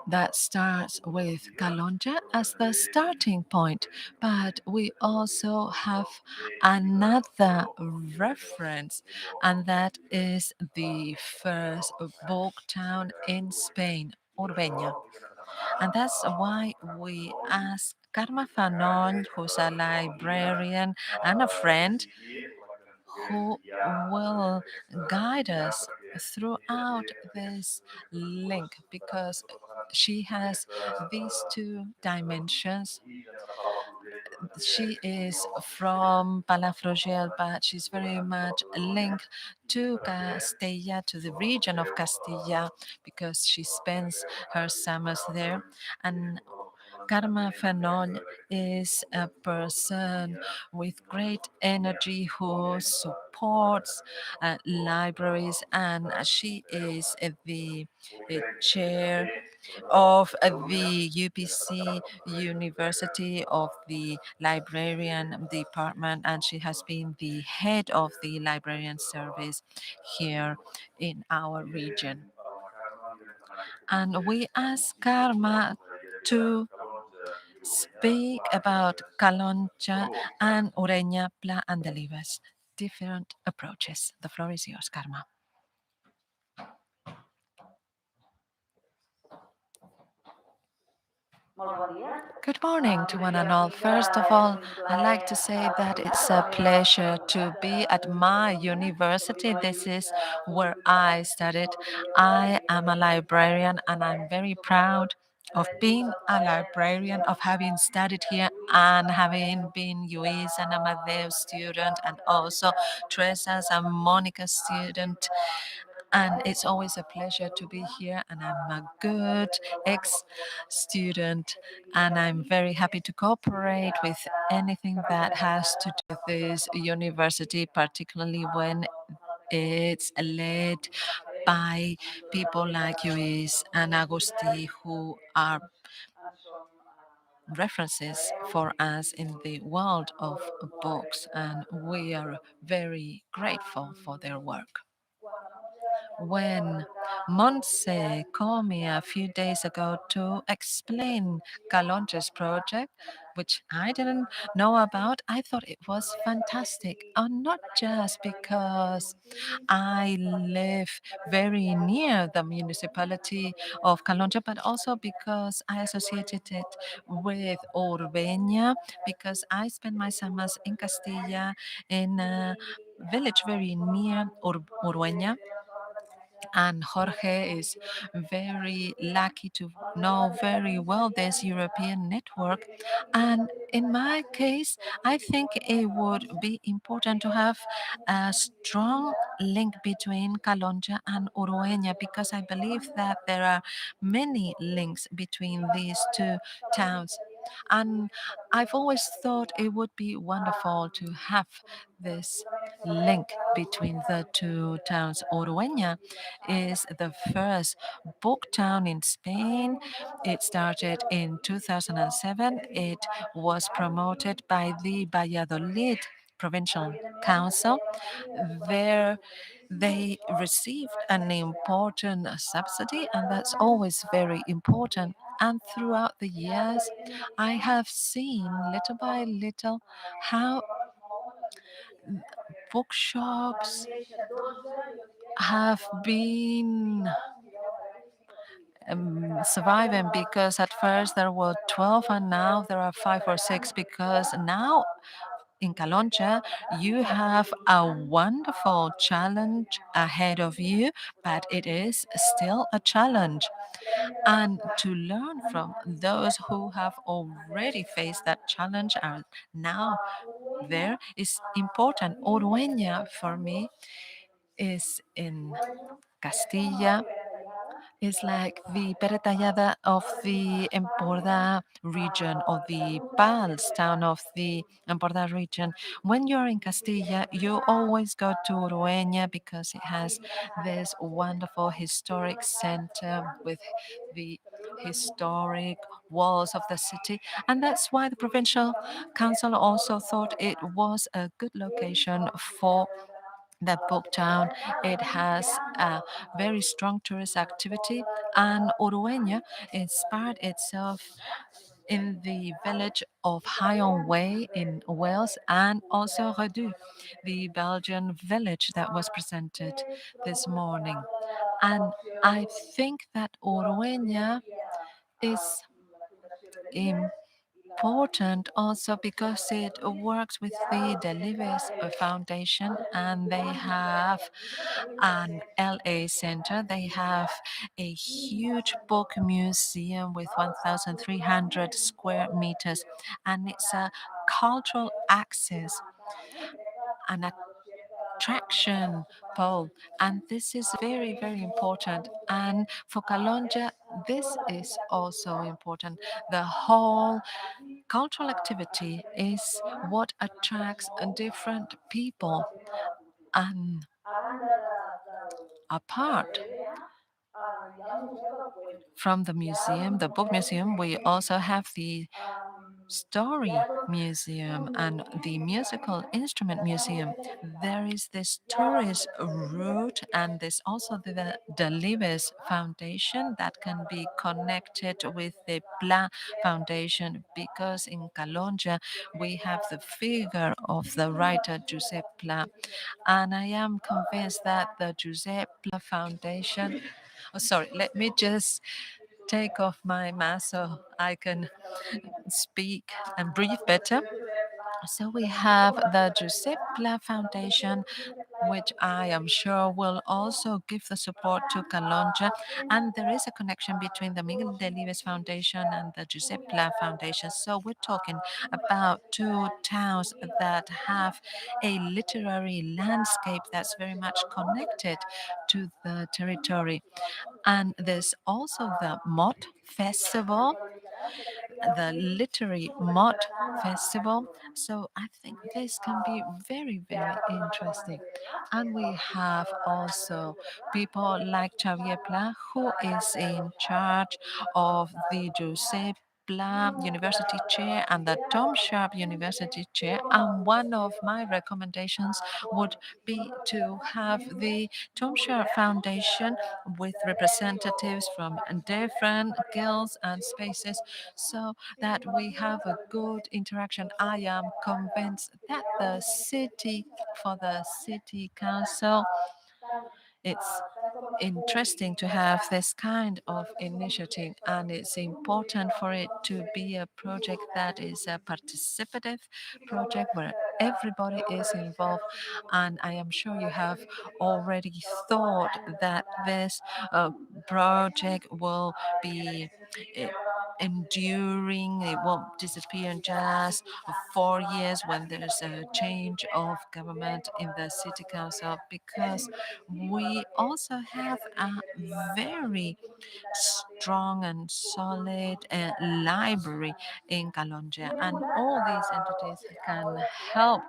That starts with Calonja as the starting point, but we also have another reference, and that is the first book town in Spain, Urbenya. And that's why we asked Carme Fanon, who's a librarian and a friend, who will guide us throughout this link, because she has these two dimensions. She is from Palafrugell, but she's very much linked to Castilla, to the region of Castilla, because she spends her summers there. And Carme Fanon is a person with great energy who supports libraries, and she is the chair of the UPC University of the Librarian Department, and she has been the head of the librarian service here in our region. And we asked Karma to speak about Calonja and Ureña, Pla and Delibes, different approaches. The floor is yours, Karma. Good morning to one and all. First of all, I'd like to say that it's a pleasure to be at my university. This is where I studied. I am a librarian and I'm very proud of being a librarian, of having studied here and having been Luis and Amadeus student and also Teresa's and Monica's student. And it's always a pleasure to be here, and I'm a good ex-student, and I'm very happy to cooperate with anything that has to do with this university, particularly when it's led by people like Luis and Agusti, who are references for us in the world of books, and we are very grateful for their work. When Montse called me a few days ago to explain Calonge's project, which I didn't know about, I thought it was fantastic. And not just because I live very near the municipality of Calonge, but also because I associated it with Orbeña, because I spent my summers in Castilla in a village very near Orbeña, and Jorge is very lucky to know very well this European network. And in my case, I think it would be important to have a strong link between Calonge and Urueña, because I believe that there are many links between these two towns. And I've always thought it would be wonderful to have this link between the two towns. Urueña is the first book town in Spain. It started in 2007. It was promoted by the Valladolid Provincial Council. There they received an important subsidy, and that's always very important. And throughout the years, I have seen little by little how bookshops have been surviving, because at first there were 12 and now there are 5 or 6, because now in Calonge you have a wonderful challenge ahead of you, but it is still a challenge. And to learn from those who have already faced that challenge are now there is important. Ordueña for me is in Castilla, is like the Peretallada of the Emporda region, or the Pals town of the Emporda region. When you're in Castilla, you always go to Urueña because it has this wonderful historic center with the historic walls of the city. And that's why the provincial council also thought it was a good location for that book town. It has a very strong tourist activity, and Urueña inspired itself in the village of High-on-Way in Wales, and also Redu, the Belgian village that was presented this morning. And I think that Urueña is important also because it works with the Delibes Foundation, and they have an LA center. They have a huge book museum with 1,300 square meters, and it's a cultural access, an attraction pole, and this is very, very important. And for Calonge, this is also important. The whole cultural activity is what attracts different people. And apart from the museum, the book museum, we also have the story museum and the musical instrument museum. There is this tourist route, and there's also the Delibes Foundation that can be connected with the Pla Foundation, because in Calonge we have the figure of the writer Josep Pla, and I am convinced that the Josep Pla Foundation, oh, sorry, let me just take off my mask so I can speak and breathe better. So we have the Josep Pla Foundation, which I am sure will also give the support to Calonja. And there is a connection between the Miguel Delibes Foundation and the Josep Pla Foundation. So we're talking about two towns that have a literary landscape that's very much connected to the territory. And there's also the Mott Festival, the Literary Mott Festival. So I think this can be very, very interesting. And we have also people like Xavier Pla, who is in charge of the Josep Pla University Chair and the Tom Sharp University Chair. And one of my recommendations would be to have the Tom Sharp Foundation with representatives from different guilds and spaces so that we have a good interaction. I am convinced that for the city council, it's interesting to have this kind of initiative, and it's important for it to be a project that is a participative project where everybody is involved. And I am sure you have already thought that this project will be enduring, it won't disappear in just 4 years when there's a change of government in the city council, because we also have a very strong and solid library in Calonja, and all these entities can help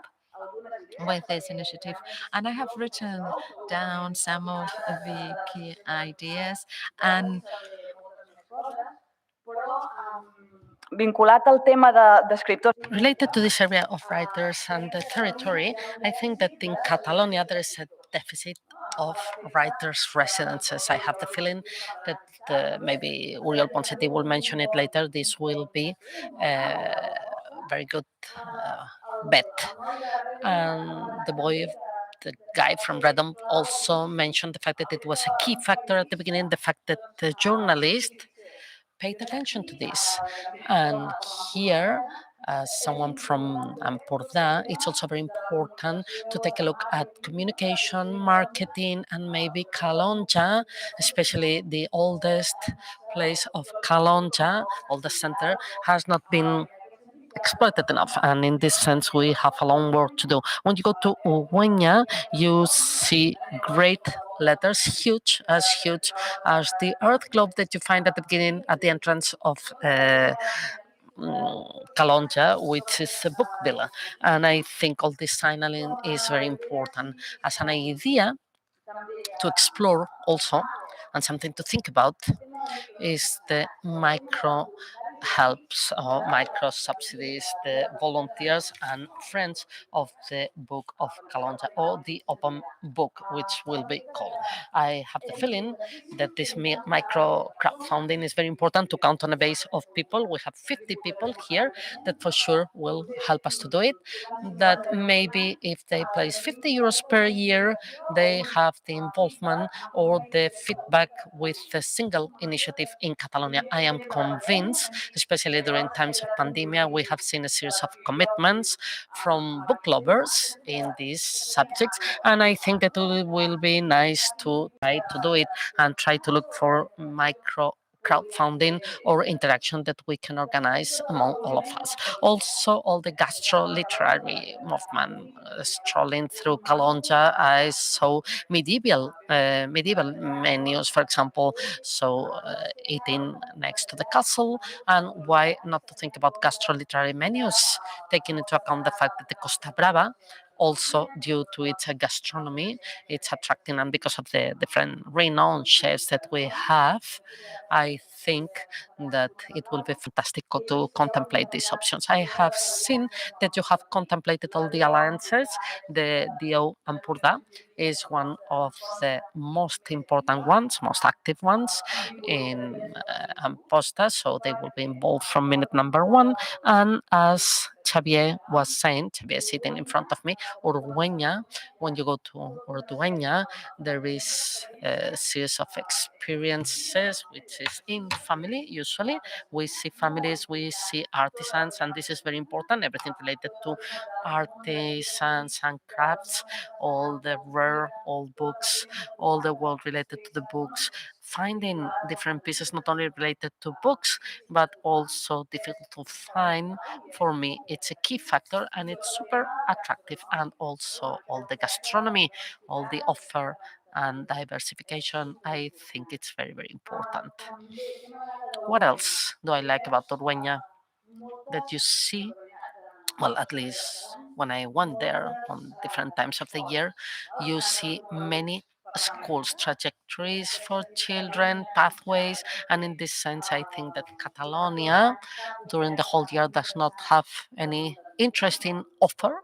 with this initiative. And I have written down some of the key ideas, and vinculat al tema d'escriptors. Related to this area of writers and the territory, I think that in Catalonia there is a deficit of writers' residences. I have the feeling that maybe Uriel Ponseti will mention it later. This will be a very good bet. And the guy from Redom also mentioned the fact that it was a key factor at the beginning, the fact that the journalist paid attention to this. And here, as someone from Ampurdá, it's also very important to take a look at communication, marketing, and maybe Calonja, especially the oldest place of Calonja, oldest center, has not been exploited enough, and in this sense we have a long work to do. When you go to Urueña, you see great letters, huge as the earth globe that you find at the beginning at the entrance of Calonja, which is a book villa. And I think all this signaling is very important as an idea to explore also, and something to think about is the micro helps or micro subsidies, the volunteers and friends of the Book of Calonja, or the Open Book, which will be called. I have the feeling that this micro crowdfunding is very important to count on a base of people. We have 50 people here that for sure will help us to do it. That maybe if they place 50 euros per year, they have the involvement or the feedback with the single initiative in Catalonia. I am convinced, especially during times of pandemic, we have seen a series of commitments from book lovers in these subjects, and I think that it will be nice to try to do it and try to look for micro crowdfunding or interaction that we can organize among all of us. Also, all the gastro-literary movement, strolling through Calonja, I saw medieval menus, for example, so eating next to the castle, and why not to think about gastro-literary menus, taking into account the fact that the Costa Brava, also due to its gastronomy, it's attracting, and because of the different renowned chefs that we have, I think that it will be fantastic to contemplate these options. I have seen that you have contemplated all the alliances, the DO Ampurdá. is one of the most important ones, most active ones in Amposta, so they will be involved from minute number 1. And as Xavier was saying, Xavier sitting in front of me, Urdueña, when you go to Urdueña, there is a series of experiences which is in family. Usually we see families, we see artisans, and this is very important, everything related to artisans and crafts, all the rare old books, all the world related to the books, finding different pieces not only related to books but also difficult to find. For me it's a key factor and it's super attractive, and also all the gastronomy, all the offer and diversification, I think it's very, very important. What else do I like about Ordueña that you see? Well, at least when I went there on different times of the year, you see many schools, trajectories for children, pathways, and in this sense, I think that Catalonia during the whole year does not have any interesting offer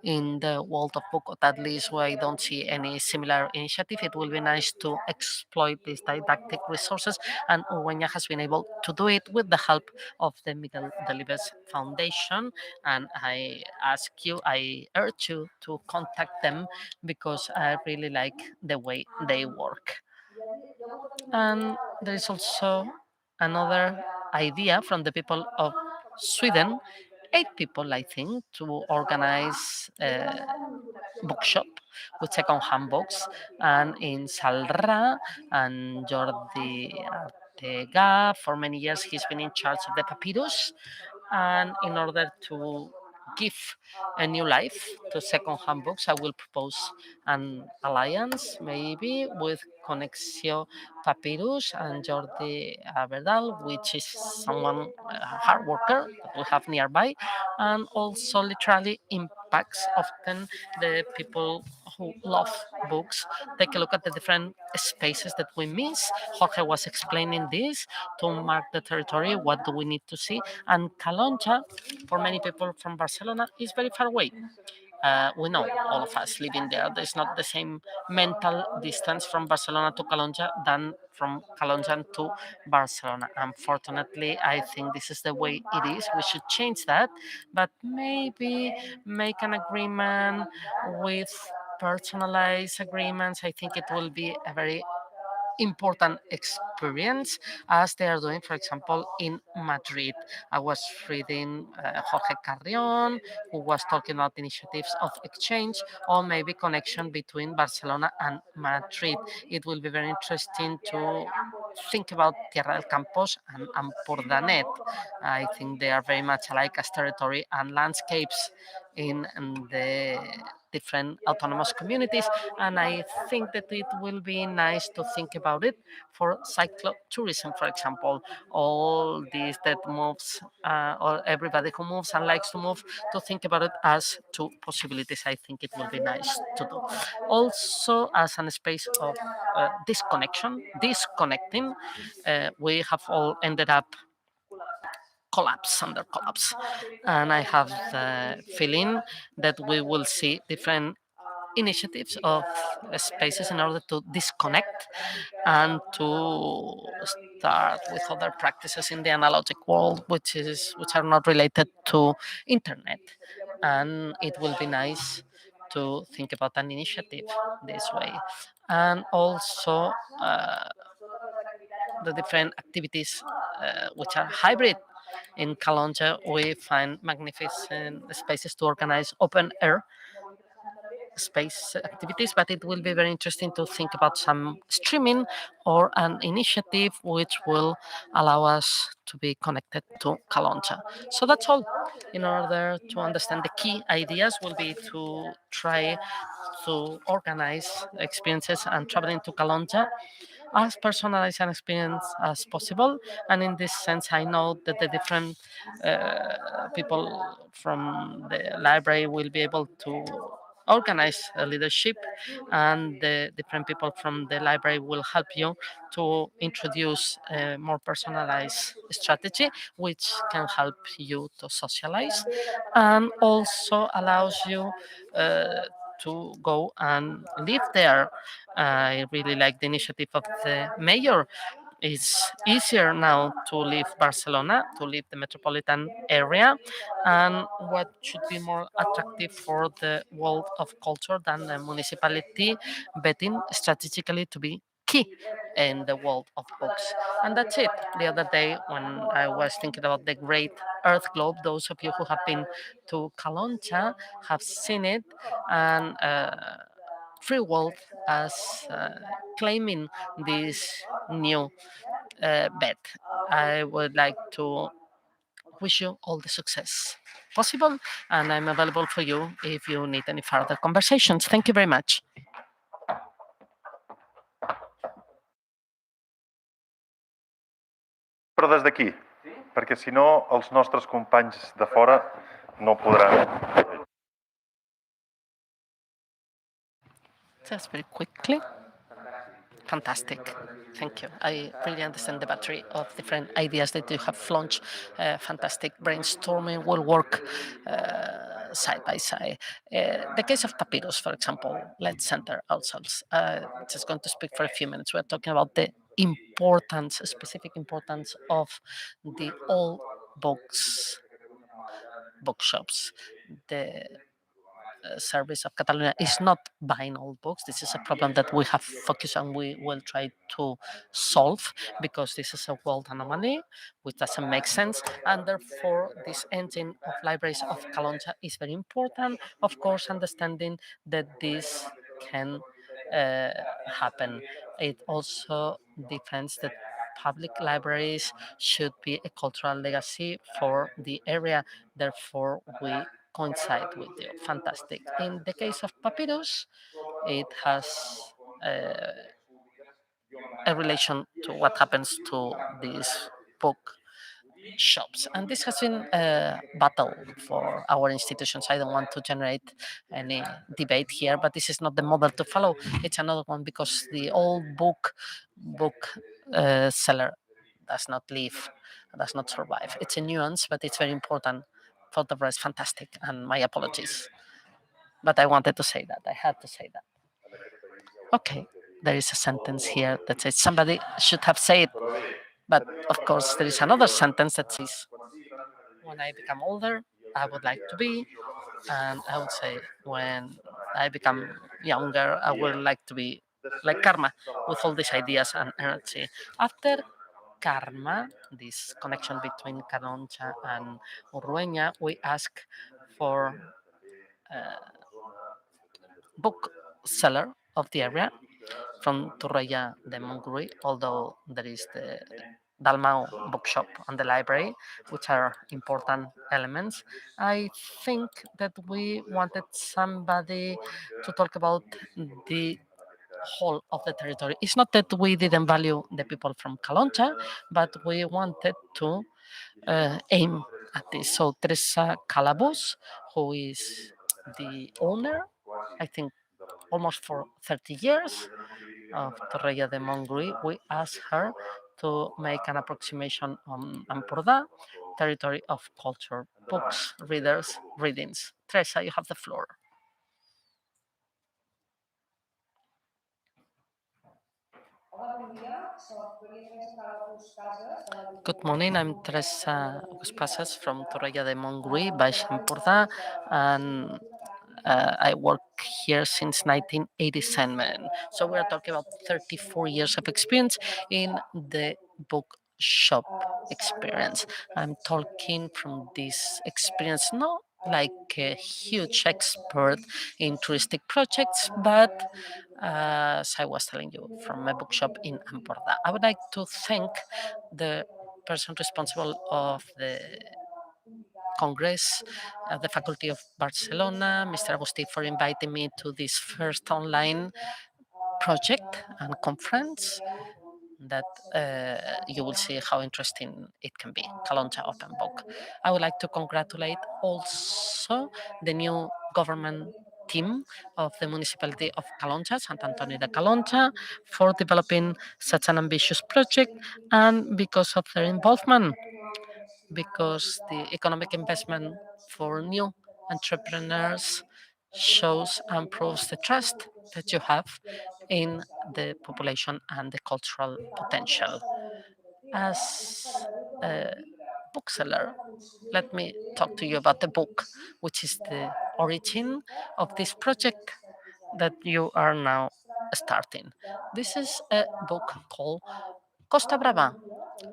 in the world of book, or at least where I don't see any similar initiative. It will be nice to exploit these didactic resources, and Urdueña has been able to do it with the help of the Miguel Delibes Foundation, and I urge you to contact them because I really like the way they work. And there is also another idea from the people of Sweden, 8 people, I think, to organize a bookshop with second-hand books. And in Salra, and Jordi Artega, for many years, he's been in charge of the papyrus. And in order to give a new life to second-hand books, I will propose an alliance, maybe with Conexio Papyrus and Jordi Aberdal, which is someone, a hard worker that we have nearby, and also literally impacts often the people who love books. Take a look at the different spaces that we miss. Jorge was explaining this to mark the territory. What do we need to see? And Calonja, for many people from Barcelona, is very far away. We know, all of us living there, there's not the same mental distance from Barcelona to Calonja than from Calonja to Barcelona. Unfortunately, I think this is the way it is. We should change that, but maybe make an agreement with personalized agreements. I think it will be a very important experience, as they are doing, for example, in Madrid. I was reading Jorge Carrion, who was talking about initiatives of exchange or maybe connection between Barcelona and Madrid. It will be very interesting to think about Tierra del Campos and Empordanet. I think they are very much alike as territory and landscapes in the different autonomous communities, and I think that it will be nice to think about it for cyclotourism, for example. All these that moves, or everybody who moves and likes to move, to think about it as 2 possibilities. I think it will be nice to do. Also, as a space of disconnecting, we have all ended up under collapse. And I have the feeling that we will see different initiatives of spaces in order to disconnect and to start with other practices in the analogic world, which are not related to internet. And it will be nice to think about an initiative this way. And also the different activities which are hybrid. In Calonja, we find magnificent spaces to organize open air space activities, but it will be very interesting to think about some streaming or an initiative which will allow us to be connected to Calonja. So that's all. In order to understand the key ideas will be to try to organize experiences and traveling to Calonja as personalized an experience as possible. And in this sense, I know that the different people from the library will be able to organize a leadership, and the different people from the library will help you to introduce a more personalized strategy, which can help you to socialize and also allows you to go and live there. I really like the initiative of the mayor. It's easier now to leave Barcelona, to leave the metropolitan area, and what should be more attractive for the world of culture than the municipality betting strategically to be key in the world of books. And that's it. The other day, when I was thinking about the Great Earth Globe, those of you who have been to Caloncha have seen it, and Free World as claiming this new bet. I would like to wish you all the success possible, and I'm available for you if you need any further conversations. Thank you very much. Però des d'aquí, perquè si no els nostres companys de fora no podran. Just very quickly. Fantastic. Thank you. I really understand the battery of different ideas that you have launched. Fantastic brainstorming will work side by side. The case of Papyrus, for example, let's center ourselves. Just going to speak for a few minutes. We're talking about the importance, specific importance of the old bookshops. The service of Catalonia is not buying old books. This is a problem that we have focused on. We will try to solve because this is a world anomaly, which doesn't make sense. And therefore, this engine of libraries of Caloncha is very important. Of course, understanding that this can happen. It also defends that public libraries should be a cultural legacy for the area. Therefore, we coincide with you. Fantastic. In the case of Papyrus, it has a relation to what happens to these book shops. And this has been a battle for our institutions. I don't want to generate any debate here, but this is not the model to follow. It's another one because the old book seller does not live, does not survive. It's a nuance, but it's very important. For the rest, fantastic, and my apologies. But I wanted to say that. I had to say that. Okay, there is a sentence here that says somebody should have said, but of course there is another sentence that says, when I become older, I would like to be, and I would say, when I become younger, I would like to be like Karma, with all these ideas and energy. After Karma, this connection between Caloncha and Urueña, we ask for bookseller of the area from Torrella de Montgrí, although there is the Dalmau bookshop and the library, which are important elements. I think that we wanted somebody to talk about the whole of the territory. It's not that we didn't value the people from Caloncha, but we wanted to aim at this. So Teresa Calabos, who is the owner, I think almost for 30 years, of Torrella de Montgrí, we asked her to make an approximation on Ampurdà, territory of culture, books, readers, readings. Teresa, you have the floor. Good morning, I'm Teresa Pasas from Torrella de Montgrí, Baix Empordà, and I work here since 1987. So we're talking about 34 years of experience in the bookshop experience. I'm talking from this experience, not like a huge expert in touristic projects, but as I was telling you, from a bookshop in Ampurdà. I would like to thank the person responsible of the Congress at the Faculty of Barcelona, Mr. Agustí, for inviting me to this first online project and conference that you will see how interesting it can be, Caloncha Open Book. I would like to congratulate also the new government team of the municipality of Caloncha, Sant Antoni de Caloncha, for developing such an ambitious project and because of their involvement, because the economic investment for new entrepreneurs shows and proves the trust that you have in the population and the cultural potential. As a bookseller, let me talk to you about the book, which is the origin of this project that you are now starting. This is a book called Costa Brava,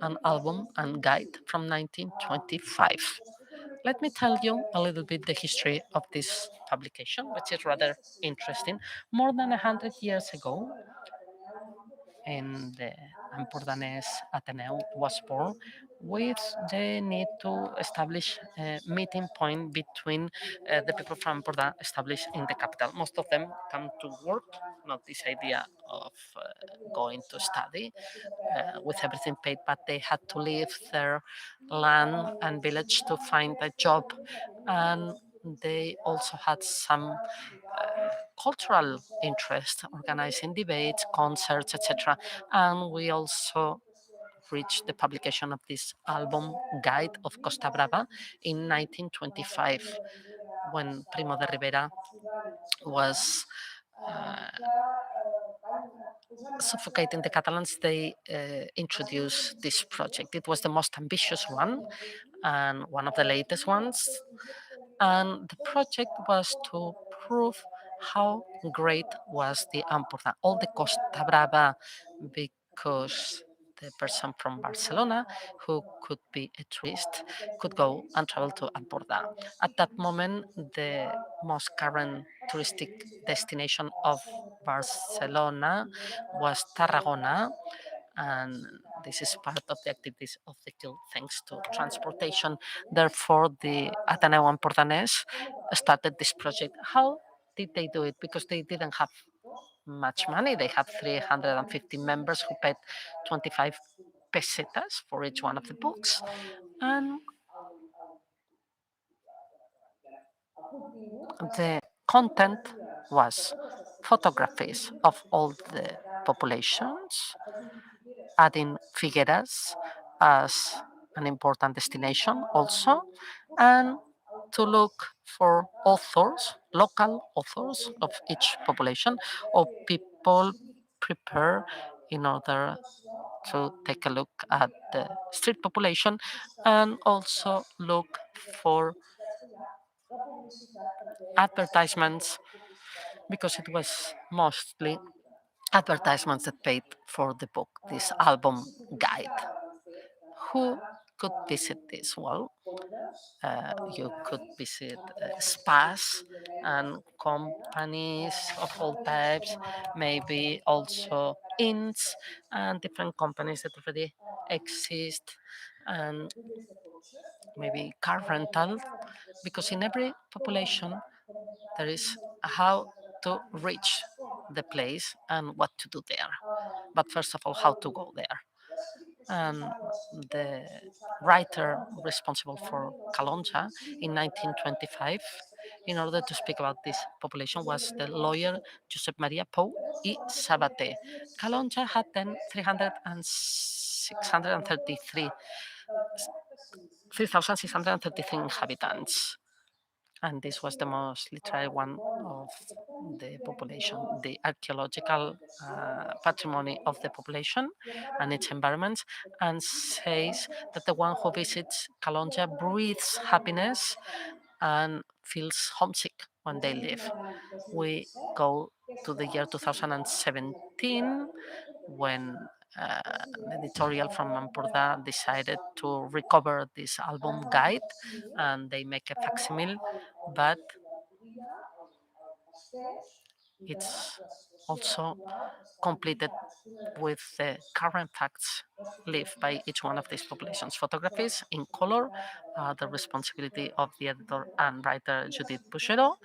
an album and guide from 1925. Let me tell you a little bit the history of this publication, which is rather interesting. More than 100 years ago, in the Empordanès Ateneu was born with the need to establish a meeting point between the people from Empordà established in the capital. Most of them come to work, not this idea of going to study with everything paid, but they had to leave their land and village to find a job. And they also had some cultural interest, organizing debates, concerts, etc. And we also reached the publication of this album guide of Costa Brava in 1925, when Primo de Rivera was suffocating the Catalans. They introduced this project. It was the most ambitious one and one of the latest ones. And the project was to prove how great was the Empordà, all the Costa Brava, because the person from Barcelona who could be a tourist could go and travel to Empordà. At that moment, the most current touristic destination of Barcelona was Tarragona, and this is part of the activities of the guild thanks to transportation. Therefore, the Ateneu Empordanès started this project. How did they do it? Because they didn't have much money. They have 350 members who paid 25 pesetas for each one of the books. And the content was photographies of all the populations, adding Figueras as an important destination also, and to look for authors, local authors of each population, or people prepared in order to take a look at the street population, and also look for advertisements, because it was mostly advertisements that paid for the book, this album guide. Who could visit this? Well, you could visit spas and companies of all types, maybe also inns and different companies that already exist, and maybe car rental, because in every population there is how to reach the place and what to do there. But first of all, how to go there. And the writer responsible for Calonja in 1925, in order to speak about this population, was the lawyer Josep Maria Pou y Sabater. Calonja had then 3,633 inhabitants. And this was the most literary one of the population. The archaeological patrimony of the population and its environments, and says that the one who visits Calonja breathes happiness and feels homesick when they leave. We go to the year 2017, when an editorial from Empordà decided to recover this album guide, and they make a facsimile, but it's also completed with the current facts lived by each one of these populations. Photographies in color are the responsibility of the editor and writer Judith Bouchereau,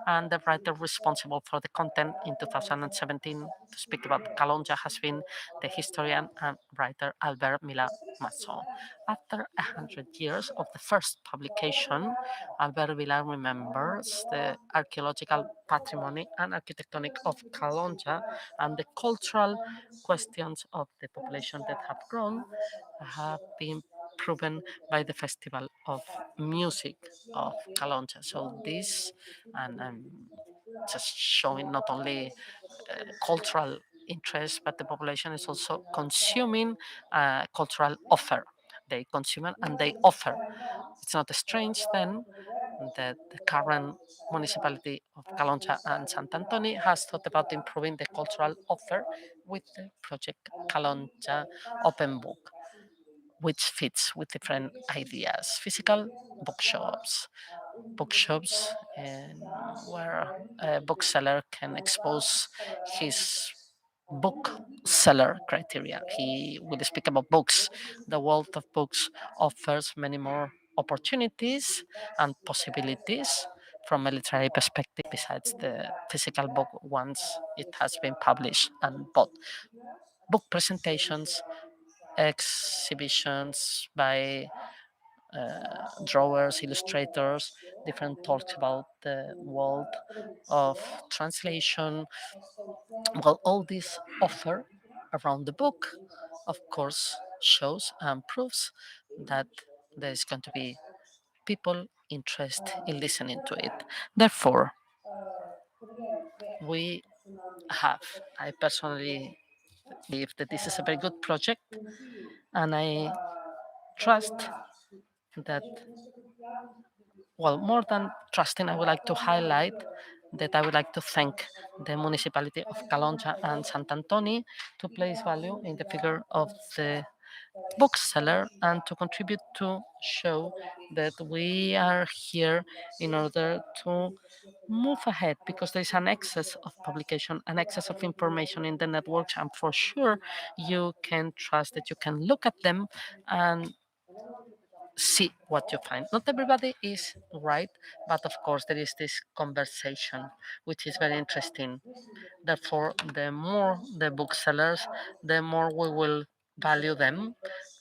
and the writer responsible for the content in 2017 to speak about Calonja has been the historian and writer Albert Milà Masson. After 100 years of the first publication, Albert Milà remembers the archaeological patrimony and architectonic of Calonja and the cultural questions of the population that have grown have been proven by the Festival of Music of Calonja. So this, and I'm just showing not only cultural interest, but the population is also consuming cultural offer. They consume it and they offer. It's not strange then that the current municipality of Calonja and Sant Antoni has thought about improving the cultural offer with the project Calonja Open Book, which fits with different ideas. Physical bookshops, where a bookseller can expose his bookseller criteria. He will speak about books. The world of books offers many more opportunities and possibilities from a literary perspective besides the physical book once it has been published and bought. Book presentations, exhibitions by drawers, illustrators, different talks about the world of translation. Well, all this offer around the book, of course, shows and proves that there's going to be people interested in listening to it. Therefore, I personally believe that this is a very good project, and I trust that, well, more than trusting, I would like to highlight that I would like to thank the municipality of Calonja and Sant Antoni to place value in the figure of the bookseller and to contribute to show that we are here in order to move ahead, because there is an excess of publication, an excess of information in the networks, and for sure you can trust that you can look at them and see what you find. Not everybody is right, but of course there is this conversation which is very interesting. Therefore, the more the booksellers, the more we will value them,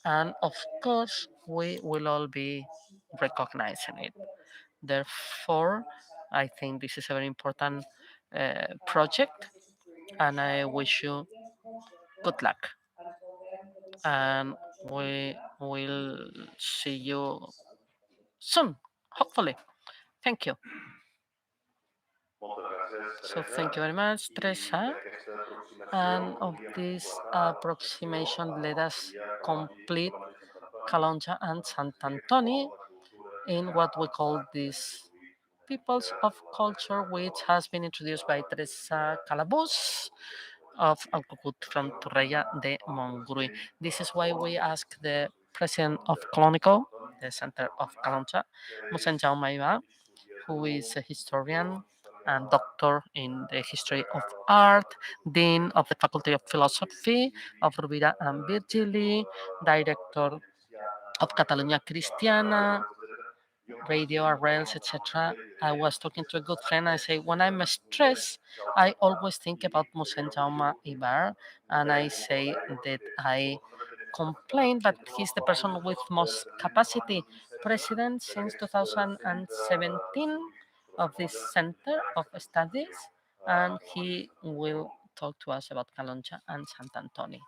and of course we will all be recognizing it. Therefore, I think this is a very important project, and I wish you good luck. And we will see you soon, hopefully. Thank you. So thank you very much, Teresa. And of this approximation, let us complete Calonja and Sant Antoni in what we call this Peoples of Culture, which has been introduced by Teresa Calabús of Alcucut from Torrella de Montgrí. This is why we ask the president of Colonico, the center of Calonja, Mossèn Jaume Iba, who is a historian and doctor in the history of art, dean of the Faculty of Philosophy of Rovira and Virgili, director of Catalunya Cristiana, Radio Arrels, etc. I was talking to a good friend. I say, when I'm stressed, I always think about Mossèn Jaume Ibar, and I say that I complain, but he's the person with most capacity. President since 2017 of this Center of Studies, and he will talk to us about Calonja and Sant Antoni.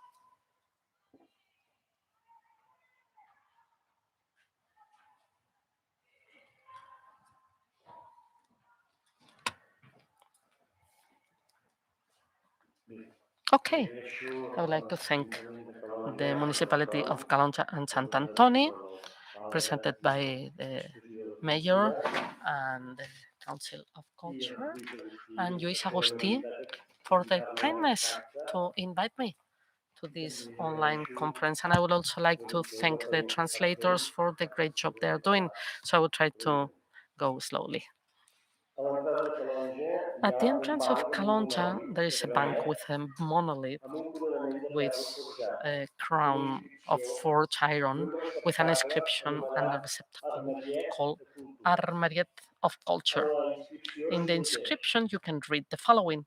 Okay, I would like to thank the municipality of Calonja and Sant Antoni, presented by the mayor and the Council of Culture, and Lluís Agustí for the kindness to invite me to this online conference. And I would also like to thank the translators for the great job they're doing. So I will try to go slowly. At the entrance of Calonja, there is a bank with a monolith with a crown of forged iron with an inscription and a receptacle called Armariet of Culture. In the inscription, you can read the following: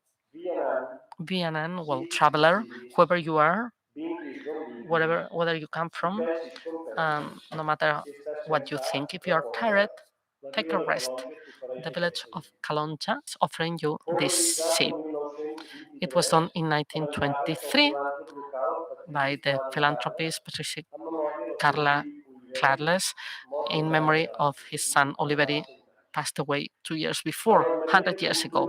Vianant, well, traveler, whoever you are, whether you come from, no matter what you think, if you are tired, take a rest. The village of Calonja is offering you this seat. It was done in 1923 by the philanthropist Patricia Carla Clarles in memory of his son Oliveri passed away 2 years before, 100 years ago.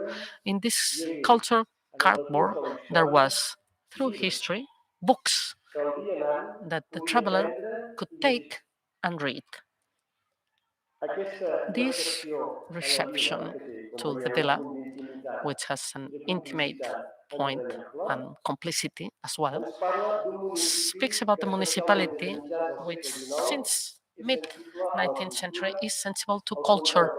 In this culture cardboard, there was, through history, books that the traveler could take and read. This reception to the villa, which has an intimate point and complicity as well, speaks about the municipality, which since mid-19th century is sensible to culture,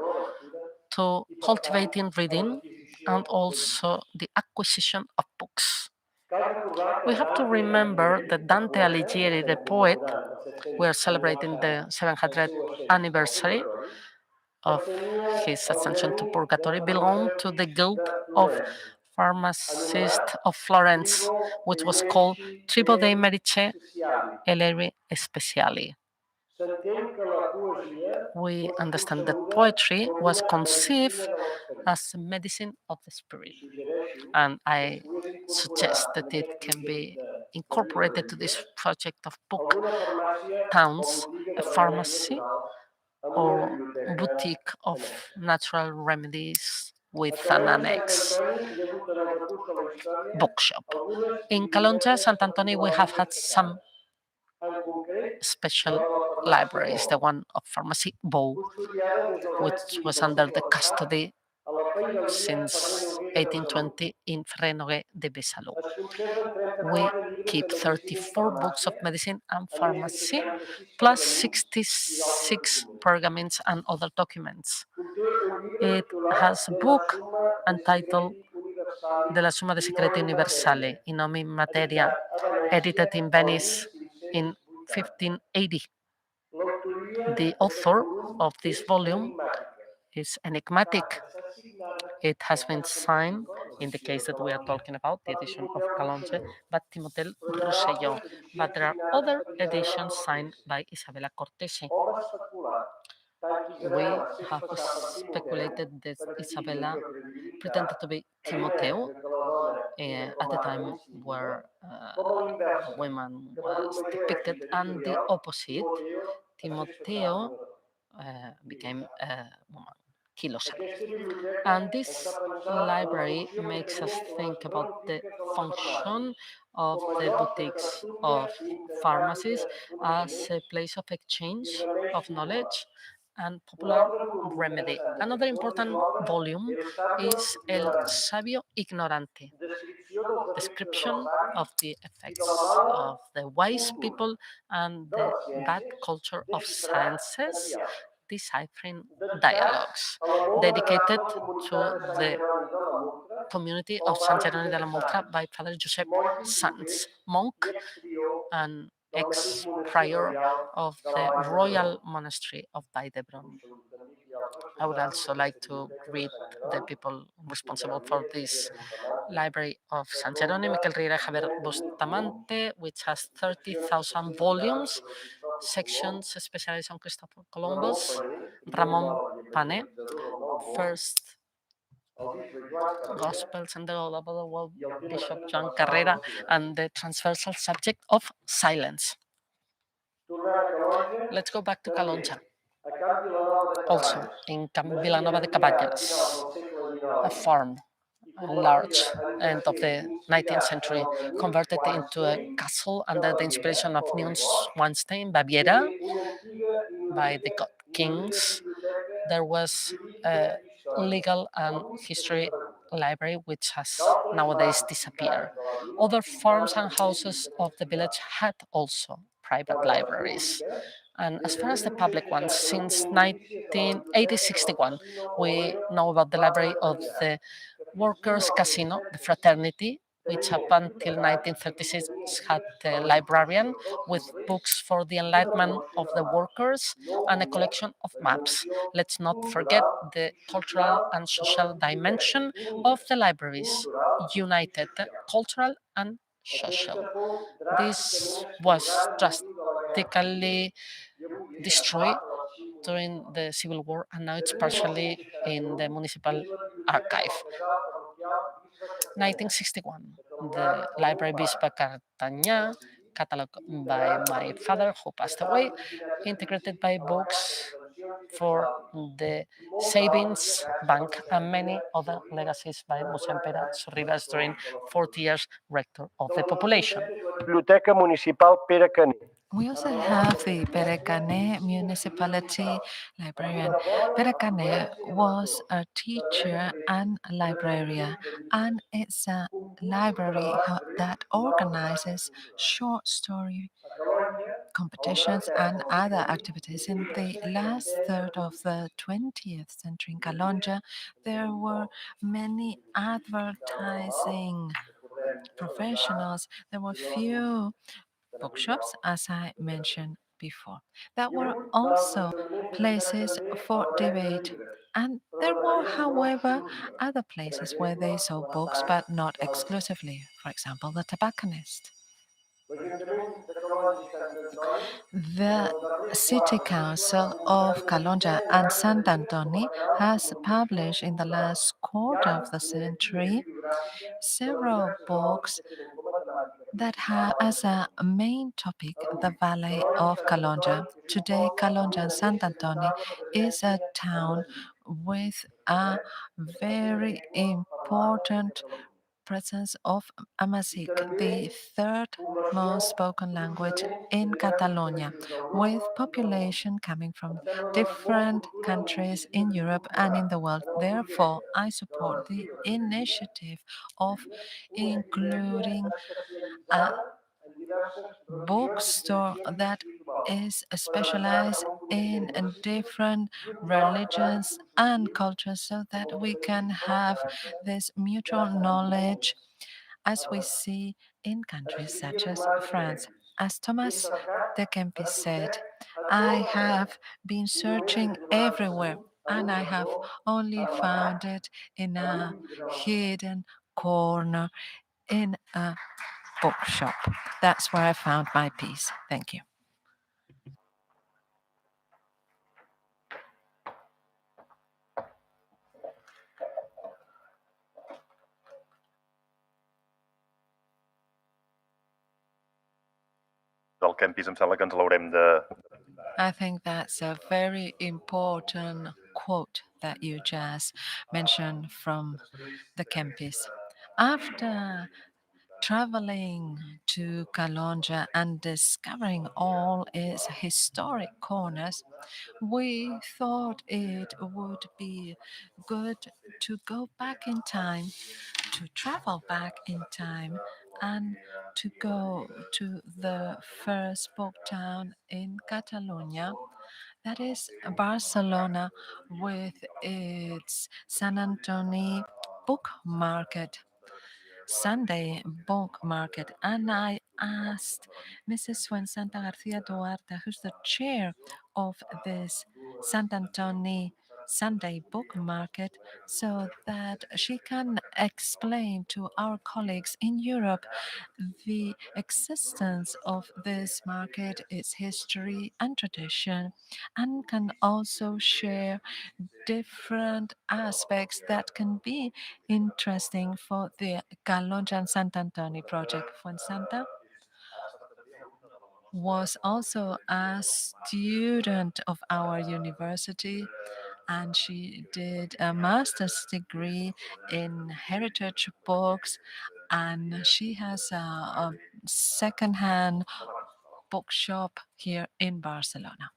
to cultivating reading, and also the acquisition of books. We have to remember that Dante Alighieri, the poet, we are celebrating the 700th anniversary of his ascension to purgatory, belonged to the guild of pharmacists of Florence, which was called Tribo dei Medici Eleri Speciali. We understand that poetry was conceived as a medicine of the spirit, and I suggest that it can be incorporated to this project of book towns, a pharmacy or boutique of natural remedies with an annex bookshop. In Calonge, Sant Antoni, we have had some special libraries. The one of Pharmacy Bow, which was under the custody since 1820 in Ferrer de Besalú. We keep 34 books of medicine and pharmacy, plus 66 pergaments and other documents. It has a book entitled De la Summa de Secreti Universale in Nomi Materia, edited in Venice in 1580. The author of this volume is enigmatic. It has been signed, in the case that we are talking about, the edition of Calonge, by Timothée Rosselló, but there are other editions signed by Isabella Cortesi. We have speculated that Isabella pretended to be Timoteo at the time where a woman was depicted, and the opposite, Timoteo, became a woman, Kilosa. And this library makes us think about the function of the boutiques of pharmacies as a place of exchange of knowledge and popular remedy. Another important volume is El Sabio Ignorante, description of the effects of the wise people and the bad culture of sciences, deciphering dialogues, dedicated to the community of San Giovanni della Moltra by Father Josep Sanz, monk and ex-prior of the Royal Monastery of Vall-d'Hebron. I would also like to greet the people responsible for this library of San Jerónimo, Miquel Riera Javier Bustamante, which has 30,000 volumes, sections specialized on Christopher Columbus, Ramon Pané, first Gospels and the all over the world, Bishop John Carrera, and the transversal subject of silence. Let's go back to Calonge. Also, in Villanova de Cabañas, a farm, large, end of the 19th century, converted into a castle under the inspiration of Neuschwanstein, Baviera, by the god kings. There was a legal and history library which has nowadays disappeared. Other farms and houses of the village had also private libraries. And as far as the public ones, since 1861, we know about the library of the Workers' Casino, the Fraternity, which up until 1936 had a librarian with books for the enlightenment of the workers and a collection of maps. Let's not forget the cultural and social dimension of the libraries, united cultural and social. This was drastically destroyed during the Civil War, and now it's partially in the municipal archive. 1961, the Library Bispa Cartagena, catalogued by my father, who passed away, integrated by books for the Savings Bank, and many other legacies by Mossèn Pere Sorribas during 40 years rector of the population. Biblioteca Municipal Pere Caner. We also have the Pere Caner Municipality Librarian. Pere Caner was a teacher and a librarian, and it's a library that organizes short story competitions and other activities. In the last third of the 20th century in Calonge, there were many advertising professionals. There were few bookshops, as I mentioned before. There were also places for debate. And there were, however, other places where they sold books, but not exclusively. For example, the tobacconist. The City Council of Calonge and Sant Antoni has published in the last quarter of the century several books that have as a main topic the Valley of Calonge. Today, Calonge and Sant Antoni is a town with a very important presence of Amazigh, the third most spoken language in Catalonia, with population coming from different countries in Europe and in the world. Therefore, I support the initiative of including a bookstore that is specialized in different religions and cultures, so that we can have this mutual knowledge as we see in countries such as France. As Thomas de Kempis said, I have been searching everywhere and I have only found it in a hidden corner in a bookshop. That's where I found my peace. Thank you. Del Kempis em sembla que ens l'haurem de... I think that's a very important quote that you just mentioned from the Kempis. After traveling to Calonge and discovering all its historic corners, we thought it would be good to go back in time, to travel back in time, and to go to the first book town in Catalonia, that is Barcelona, with its Sant Antoni book market, Sunday book market. And I asked Mrs. Fuensanta Garcia Duarte, who's the chair of this Sant Antoni Sunday book market, so that she can explain to our colleagues in Europe the existence of this market, its history and tradition, and can also share different aspects that can be interesting for the Calonge and Sant Antoni project. Fuensanta was also a student of our university, and she did a master's degree in heritage books, and she has a second-hand bookshop here in Barcelona.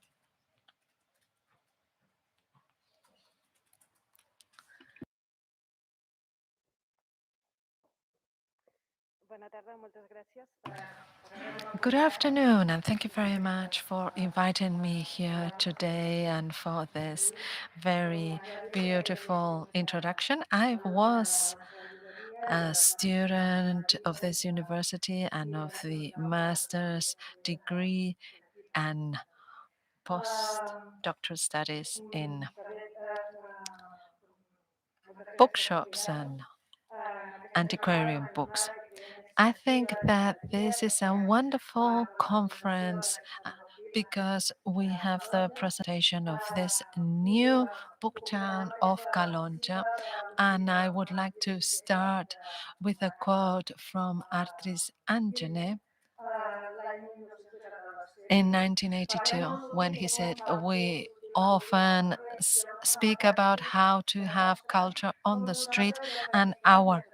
Good afternoon, and thank you very much for inviting me here today and for this very beautiful introduction. I was a student of this university and of the master's degree and postdoctoral studies in bookshops and antiquarian books. I think that this is a wonderful conference because we have the presentation of this new book town of Calonge, and I would like to start with a quote from Artris Angene in 1982 when he said, "We often speak about how to have culture on the street, and our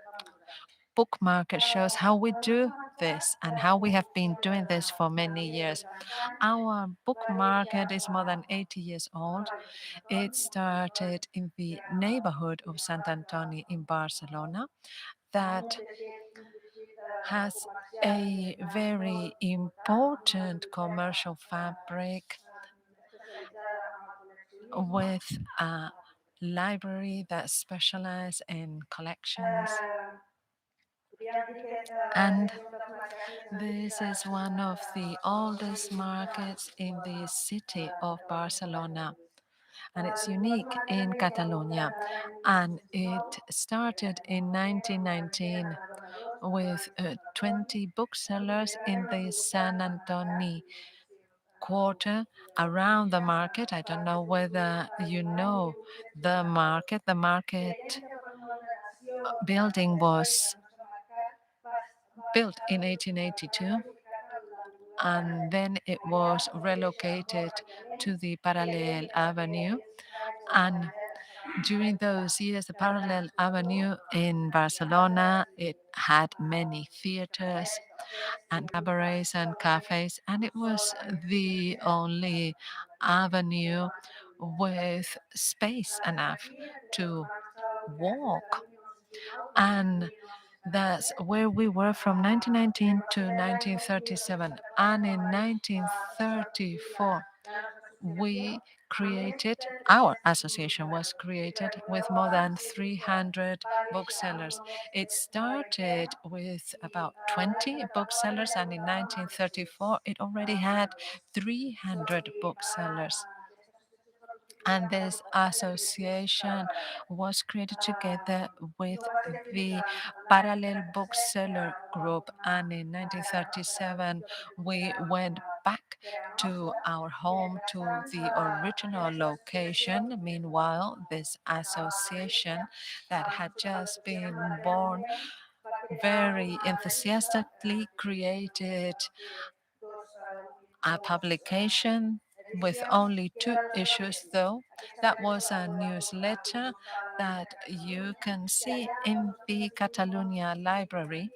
book market shows how we do this and how we have been doing this for many years. Our book market is more than 80 years old. It started in the neighborhood of Sant Antoni in Barcelona, that has a very important commercial fabric with a library that specializes in collections. And this is one of the oldest markets in the city of Barcelona, and it's unique in Catalonia. And it started in 1919 with 20 booksellers in the San Antoni quarter around the market. I don't know whether you know the market. The market building was built in 1882, and then it was relocated to the Parallel Avenue. And during those years, the Parallel Avenue in Barcelona, it had many theaters and cabarets and cafes, and it was the only avenue with space enough to walk. And that's where we were from 1919 to 1937. And in 1934, our association was created with more than 300 booksellers. It started with about 20 booksellers, and in 1934, it already had 300 booksellers. And this association was created together with the Parallel Bookseller Group. And in 1937, we went back to our home, to the original location. Meanwhile, this association that had just been born very enthusiastically created a publication with only 2 issues, though. That was a newsletter that you can see in the Catalonia Library,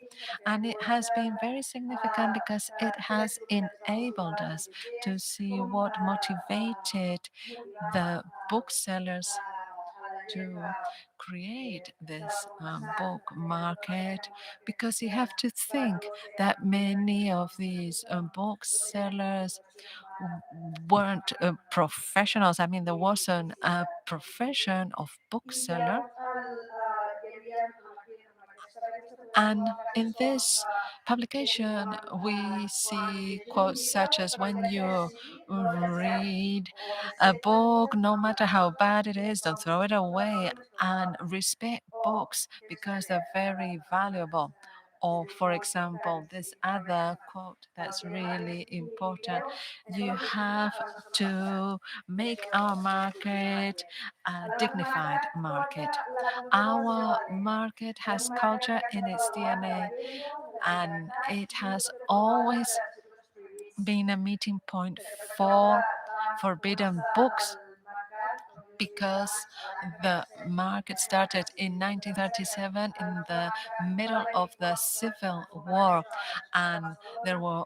and it has been very significant because it has enabled us to see what motivated the booksellers to create this book market, because you have to think that many of these booksellers weren't professionals. I mean, there wasn't a profession of bookseller. And in this publication, we see quotes such as, when you read a book, no matter how bad it is, don't throw it away, and respect books because they're very valuable. Or, for example, this other quote that's really important: you have to make our market a dignified market. Our market has culture in its DNA, and it has always been a meeting point for forbidden books, because the market started in 1937 in the middle of the Civil War, and there were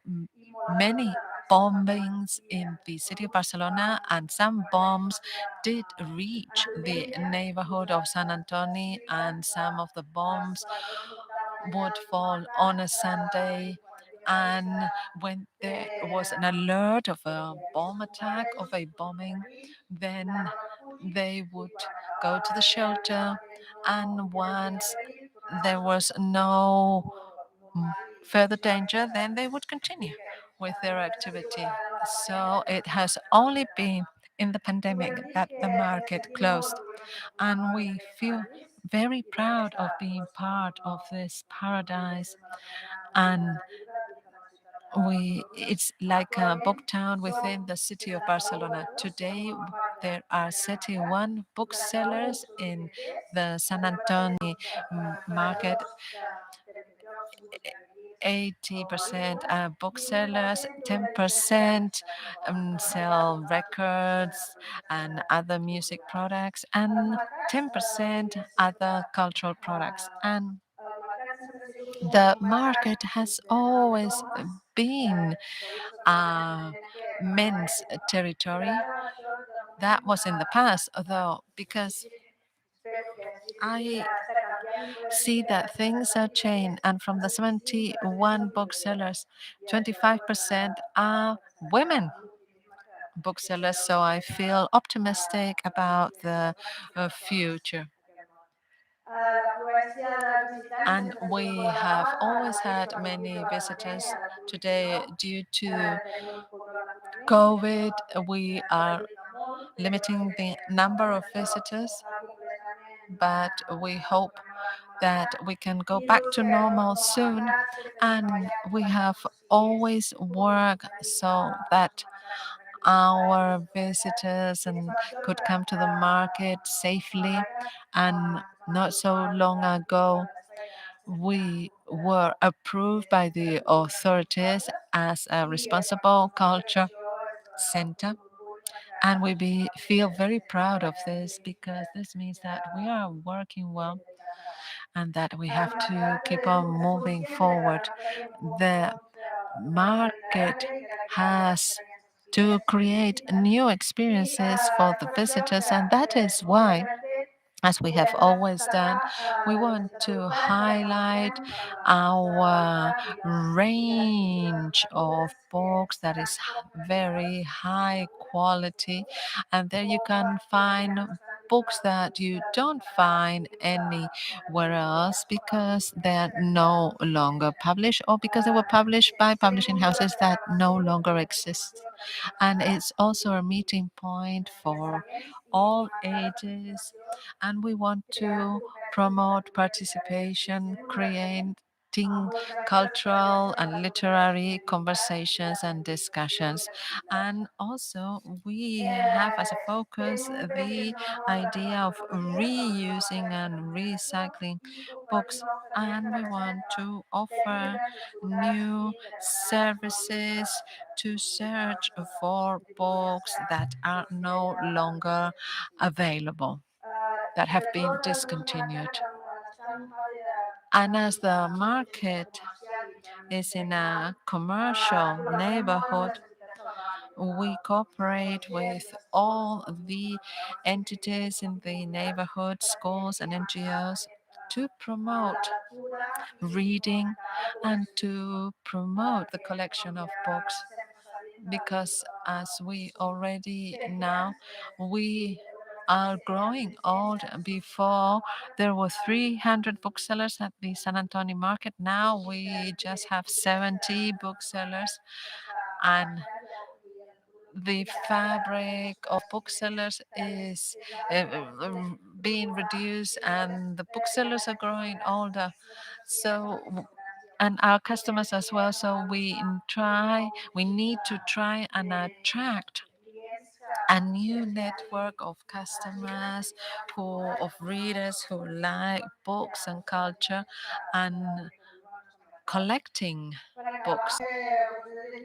many bombings in the city of Barcelona, and some bombs did reach the neighborhood of San Antoni, and some of the bombs would fall on a Sunday. And when there was an alert of a bomb attack, of a bombing, then they would go to the shelter, and once there was no further danger, then they would continue with their activity. So it has only been in the pandemic that the market closed, and we feel very proud of being part of this paradise. And it's like a book town within the city of Barcelona. Today, there are 31 booksellers in the San Antoni market. 80% are booksellers, 10% sell records and other music products, and 10% other cultural products. And the market has always been men's territory. That was in the past, although, because I see that things are changed, and from the 71 booksellers, 25% are women booksellers, so I feel optimistic about the future. And we have always had many visitors. Today, due to COVID, we are limiting the number of visitors, but we hope that we can go back to normal soon. And we have always worked so that our visitors could come to the market safely. And not so long ago, we were approved by the authorities as a responsible culture center. And we feel very proud of this, because this means that we are working well and that we have to keep on moving forward. The market has to create new experiences for the visitors, and that is why, as we have always done, we want to highlight our range of books that is very high quality. And there you can find books that you don't find anywhere else, because they're no longer published, or because they were published by publishing houses that no longer exist. And it's also a meeting point for all ages, and we want to promote participation, creating cultural and literary conversations and discussions. And also, we have as a focus the idea of reusing and recycling books, and we want to offer new services to search for books that are no longer available, that have been discontinued. And as the market is in a commercial neighborhood, we cooperate with all the entities in the neighborhood, schools and NGOs, to promote reading and to promote the collection of books. Because as we already know, we are growing old. Before, there were 300 booksellers at the San Antonio market. Now we just have 70 booksellers, and the fabric of booksellers is being reduced, and the booksellers are growing older. So, and our customers as well. So we need to try and attract a new network of customers, of readers who like books and culture and collecting books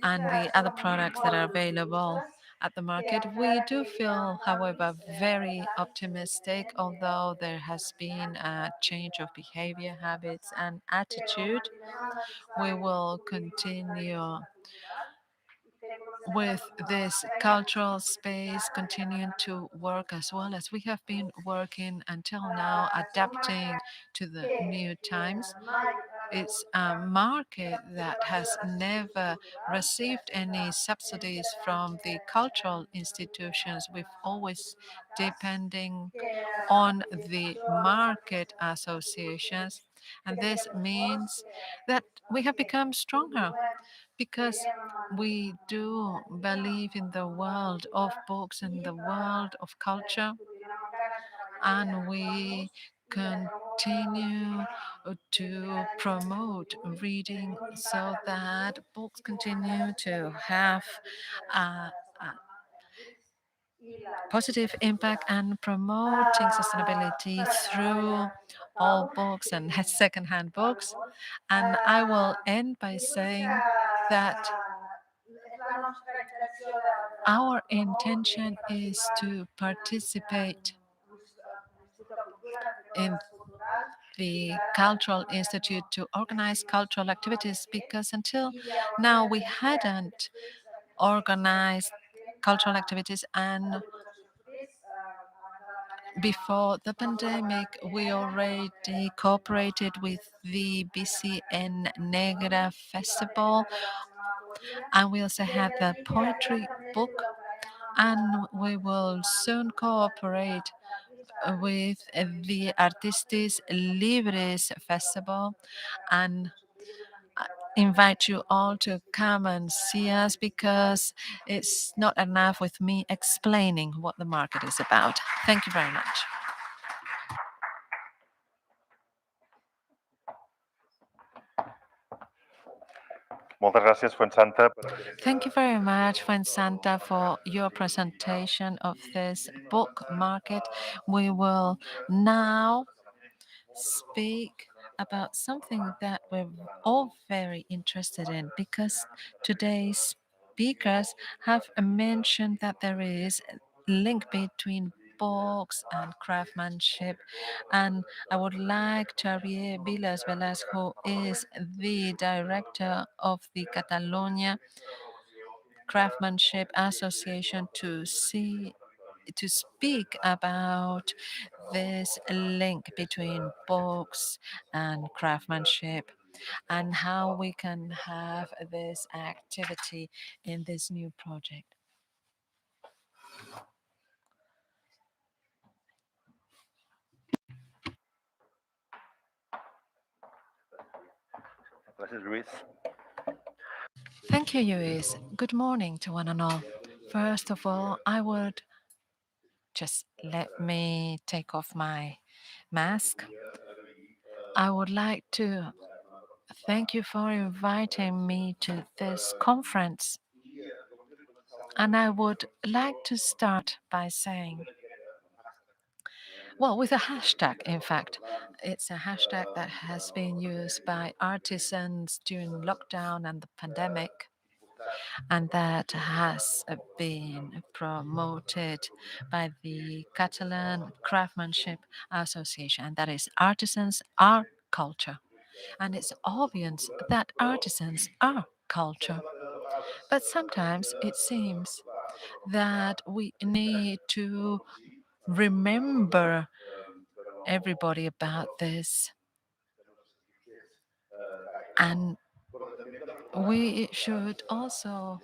and the other products that are available at the market. We do feel, however, very optimistic, although there has been a change of behavior, habits, and attitude. We will continue with this cultural space, continuing to work as well as we have been working until now, adapting to the new times. It's a market that has never received any subsidies from the cultural institutions. We've always depending on the market associations, and this means that we have become stronger, because we do believe in the world of books and the world of culture, and we continue to promote reading so that books continue to have a positive impact and promoting sustainability through all books and secondhand books. And I will end by saying that our intention is to participate in the Cultural Institute to organize cultural activities, because until now we hadn't organized cultural activities, and before the pandemic we already cooperated with the BCN Negra Festival, and we also had the poetry book, and we will soon cooperate with the Artistes Libres Festival, and invite you all to come and see us, because it's not enough with me explaining what the market is about. Thank you very much. Moltes gràcies, Fuensanta. Thank you very much, Fuensanta, for your presentation of this book market. We will now speak about something that we're all very interested in, because today's speakers have mentioned that there is a link between books and craftsmanship, and I would like Xavier Vilas Velas, who is the director of the Catalonia Craftsmanship Association, to speak about this link between books and craftsmanship, and how we can have this activity in this new project. Gràcies, Lluís. Thank you, Luis. Good morning to one and all. First of all, I would just let me take off my mask. I would like to thank you for inviting me to this conference. And I would like to start by saying, well, with a hashtag, in fact. It's a hashtag that has been used by artisans during lockdown and the pandemic, and that has been promoted by the Catalan Craftsmanship Association, and that is Artisans Are Culture. And it's obvious that artisans are culture. But sometimes it seems that we need to remember everybody about this. And we should also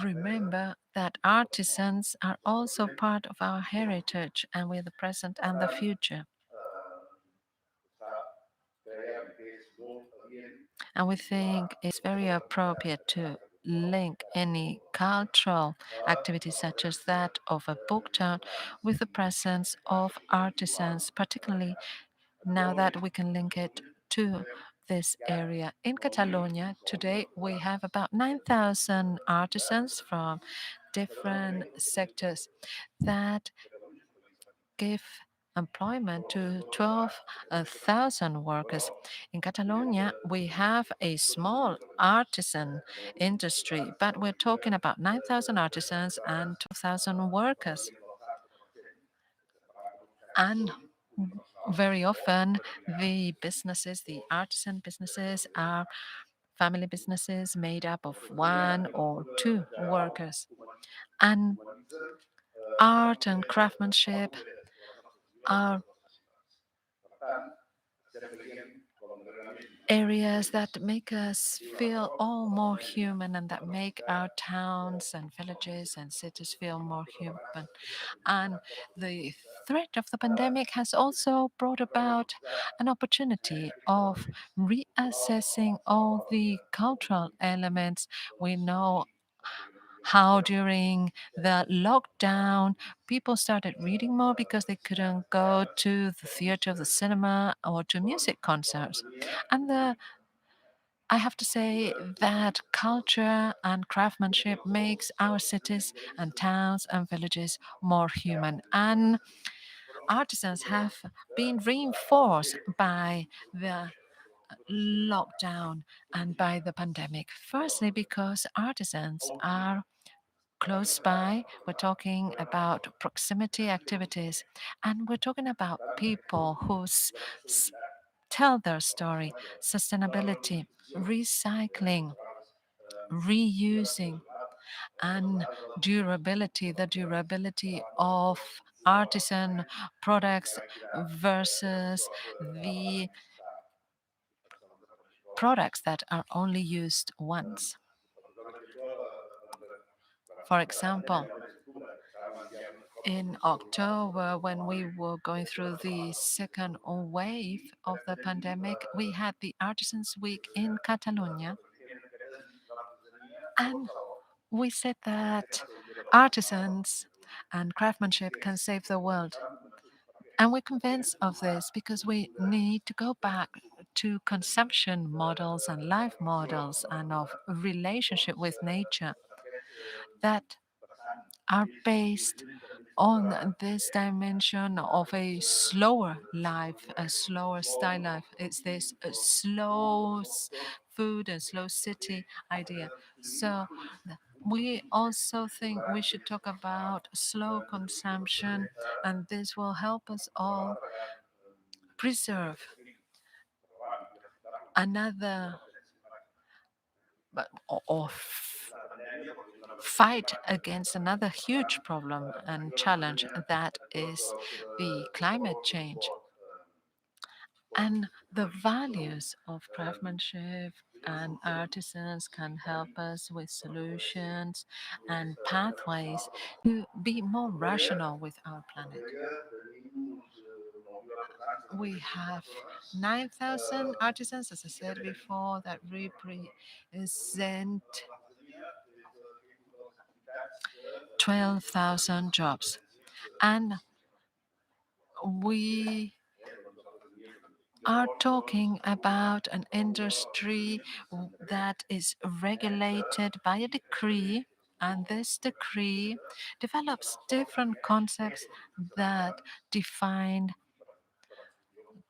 remember that artisans are also part of our heritage, and we're the present and the future. And we think it's very appropriate to link any cultural activity such as that of a book town with the presence of artisans, particularly now that we can link it to this area. In Catalonia, today we have about 9,000 artisans from different sectors that give employment to 12,000 workers. In Catalonia, we have a small artisan industry, but we're talking about 9,000 artisans and 2,000 workers. And very often, the businesses, the artisan businesses, are family businesses made up of 1 or 2 workers. And art and craftsmanship are areas that make us feel all more human, and that make our towns and villages and cities feel more human. And the threat of the pandemic has also brought about an opportunity of reassessing all the cultural elements. We know how during the lockdown people started reading more because they couldn't go to the theater, the cinema, or to music concerts. And the I have to say that culture and craftsmanship makes our cities and towns and villages more human. And artisans have been reinforced by the lockdown and by the pandemic. Firstly, because artisans are close by. We're talking about proximity activities, and we're talking about people who tell their story, sustainability, recycling, reusing, and durability, the durability of artisan products versus the products that are only used once. For example, in October, when we were going through the second wave of the pandemic, we had the Artisans Week in Catalonia. And we said that artisans and craftsmanship can save the world. And we're convinced of this because we need to go back to consumption models and life models and of relationship with nature that are based on this dimension of a slower life, a slower style life. It's this slow food and slow city idea. So we also think we should talk about slow consumption, and this will help us all preserve another or fight against another huge problem and challenge that is the climate change. And the values of craftsmanship and artisans can help us with solutions and pathways to be more rational with our planet. We have 9,000 artisans, as I said before, that represent 12,000 jobs. And we are talking about an industry that is regulated by a decree, and this decree develops different concepts that define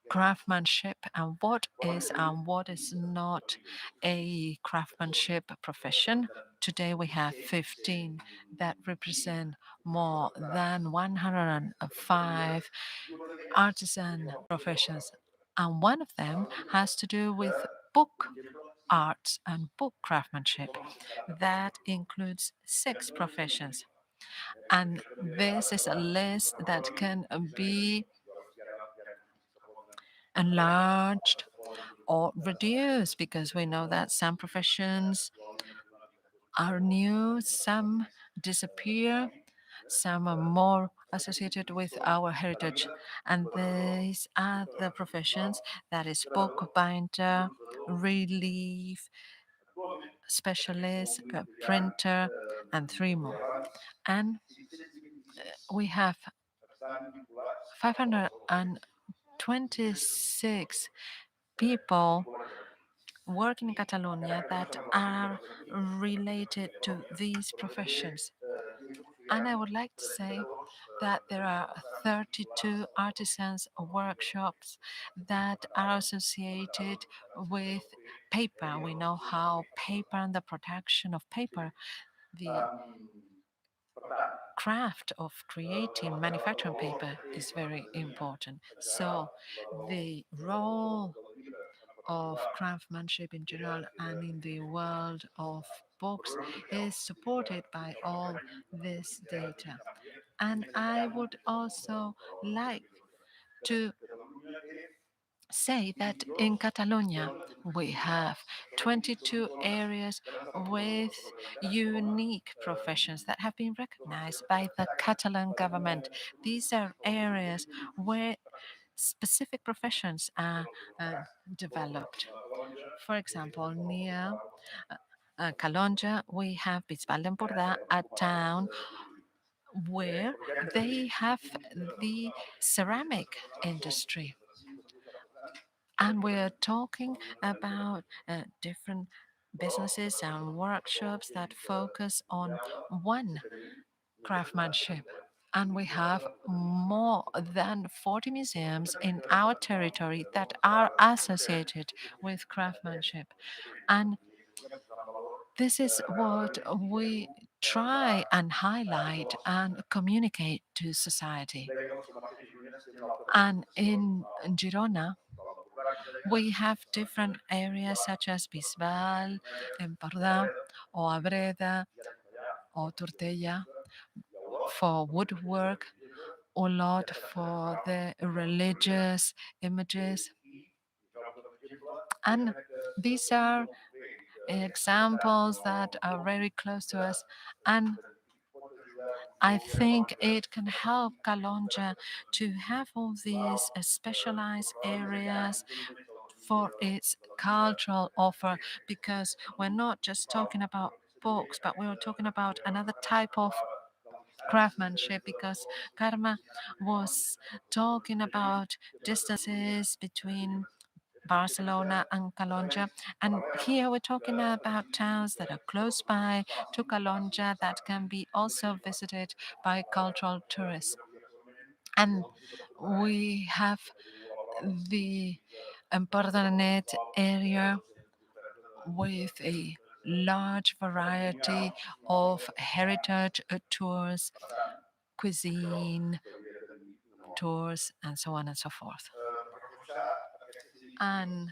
craftsmanship and what is and what is not a craftsmanship profession. Today we have 15 that represent more than 105 artisan professions, and one of them has to do with book arts and book craftsmanship. That includes 6 professions. And this is a list that can be enlarged or reduced because we know that some professions are new, some disappear, some are more associated with our heritage. And these are the professions that is bookbinder, relief specialist, printer, and 3 more. And we have 526 people working in Catalonia that are related to these professions. And I would like to say that there are 32 artisans workshops that are associated with paper. We know how paper and the production of paper, the craft of creating, manufacturing paper is very important. So the role of craftsmanship in general and in the world of books is supported by all this data. And I would also like to say that in Catalonia we have 22 areas with unique professions that have been recognized by the Catalan government. These are areas where specific professions are developed. For example, near Calonja, we have Bisbal d'Empordà, a town where they have the ceramic industry. And we're talking about different businesses and workshops that focus on one craftsmanship. And we have more than 40 museums in our territory that are associated with craftsmanship. And this is what we try and highlight and communicate to society. And in Girona, we have different areas such as Bisbal, Empordà, or Abreda, or Tortella for woodwork, Olot for the religious images. And these are examples that are very close to us. And I think it can help Calonja to have all these specialized areas for its cultural offer, because we're not just talking about books, but we're talking about another type of craftsmanship, because Karma was talking about distances between Barcelona and Calonja. And here we're talking about towns that are close by to Calonja that can be also visited by cultural tourists. And we have the Empordanet area with a large variety of heritage tours, cuisine tours, and so on and so forth. And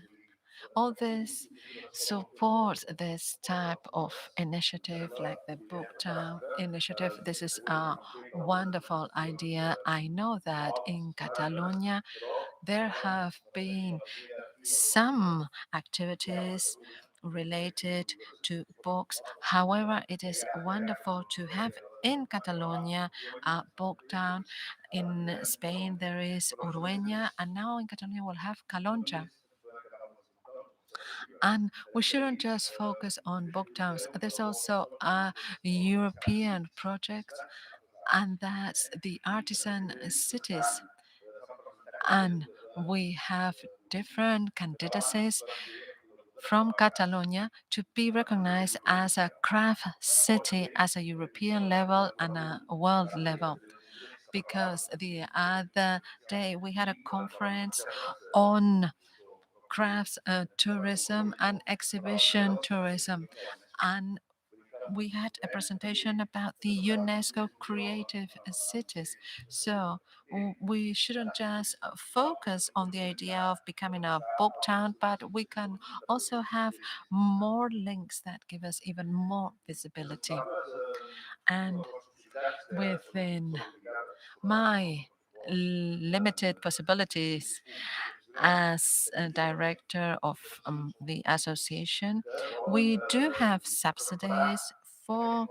all this supports this type of initiative, like the Booktown initiative. This is a wonderful idea. I know that in Catalonia there have been some activities related to books. However, it is wonderful to have in Catalonia a book town. In Spain, there is Urueña, and now in Catalonia, we'll have Calonja. And we shouldn't just focus on book towns. There's also a European project, and that's the artisan cities. And we have different candidacies from Catalonia to be recognized as a craft city as a European level and a world level. Because the other day we had a conference on crafts tourism and exhibition tourism, and we had a presentation about the UNESCO creative cities. So we shouldn't just focus on the idea of becoming a book town, but we can also have more links that give us even more visibility. And within my limited possibilities as a director of the association, we do have subsidies for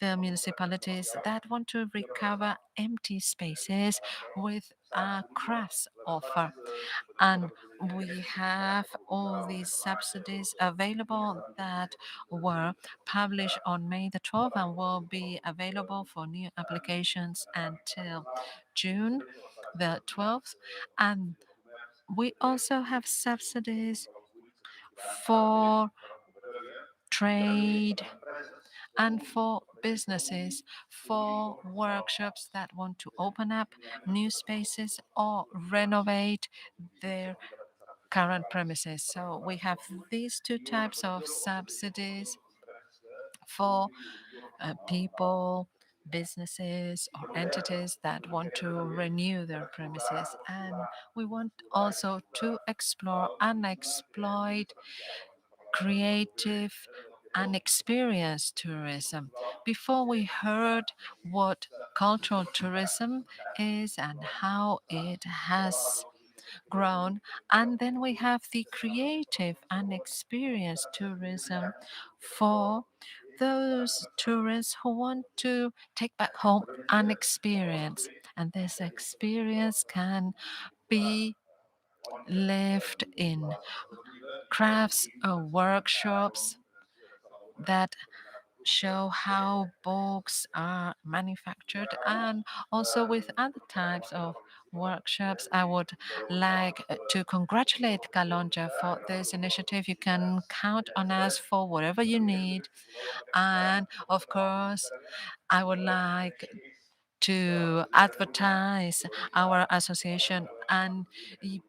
the municipalities that want to recover empty spaces with a crafts offer. And we have all these subsidies available that were published on May the 12th and will be available for new applications until June the 12th. And we also have subsidies for trade and for businesses, for workshops that want to open up new spaces or renovate their current premises. So we have these two types of subsidies for people, businesses, or entities that want to renew their premises. And we want also to explore and exploit creative and experience tourism. Before we heard what cultural tourism is and how it has grown, and then we have the creative and experience tourism for those tourists who want to take back home an experience, and this experience can be lived in crafts or workshops that show how books are manufactured, and also with other types of workshops. I would like to congratulate Kalonja for this initiative. You can count on us for whatever you need. And of course, I would like to advertise our association, and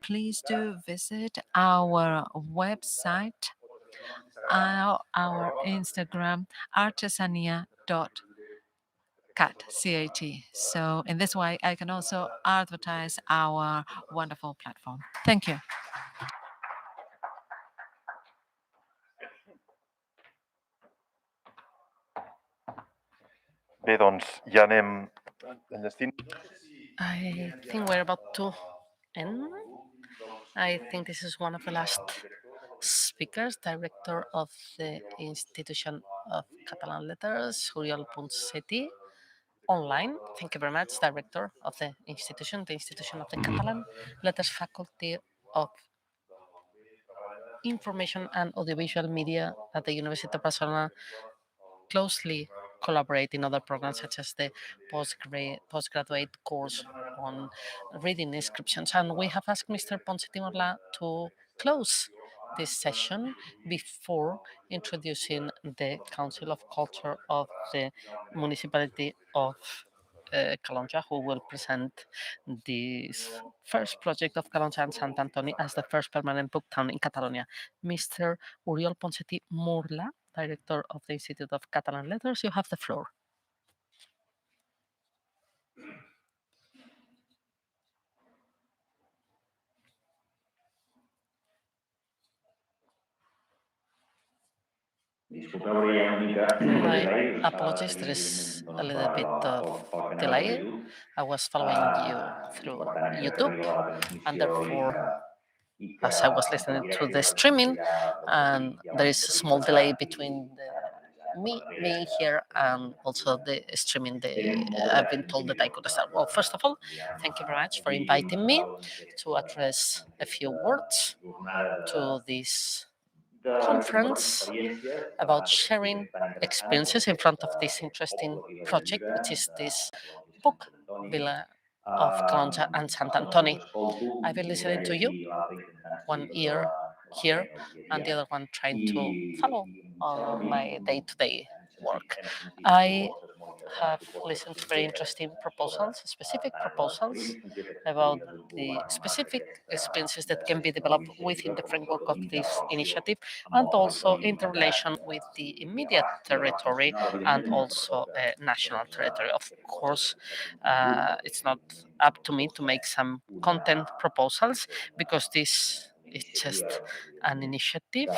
please do visit our website, our Instagram, artesania.cat. So in this way, I can also advertise our wonderful platform. Thank you. Bé, doncs ja anem enllestint. I think we're about to end. I think this is one of the last speakers, director of the Institution of Catalan Letters, Oriol Ponseti, online. Thank you very much, director of the Institution of the Catalan Letters Faculty of Information and Audiovisual Media at the University of Barcelona, closely collaborate in other programs such as the postgraduate course on reading inscriptions. And we have asked Mr. Ponce Timorla to close this session before introducing the Council of Culture of the Municipality of Calonja, who will present this first project of Calonja and Sant Antoni as the first permanent book town in Catalonia. Mr. Oriol Ponseti Morla, director of the Institute of Catalan Letters, you have the floor. My apologies, there is a little bit of delay. I was following you through YouTube, and therefore, as I was listening to the streaming, and there is a small delay between me being here and also the streaming. I've been told that I could start. Well, first of all, thank you very much for inviting me to address a few words to this conference about sharing experiences in front of this interesting project, which is this book, Villa of Calonja and Sant Antoni. I've been listening to you, one ear here and the other one trying to follow on my day-to-day work. I have listened to very interesting proposals, specific proposals about the specific experiences that can be developed within the framework of this initiative, and also interrelation with the immediate territory and also national territory. Of course, it's not up to me to make some content proposals, because this is just an initiative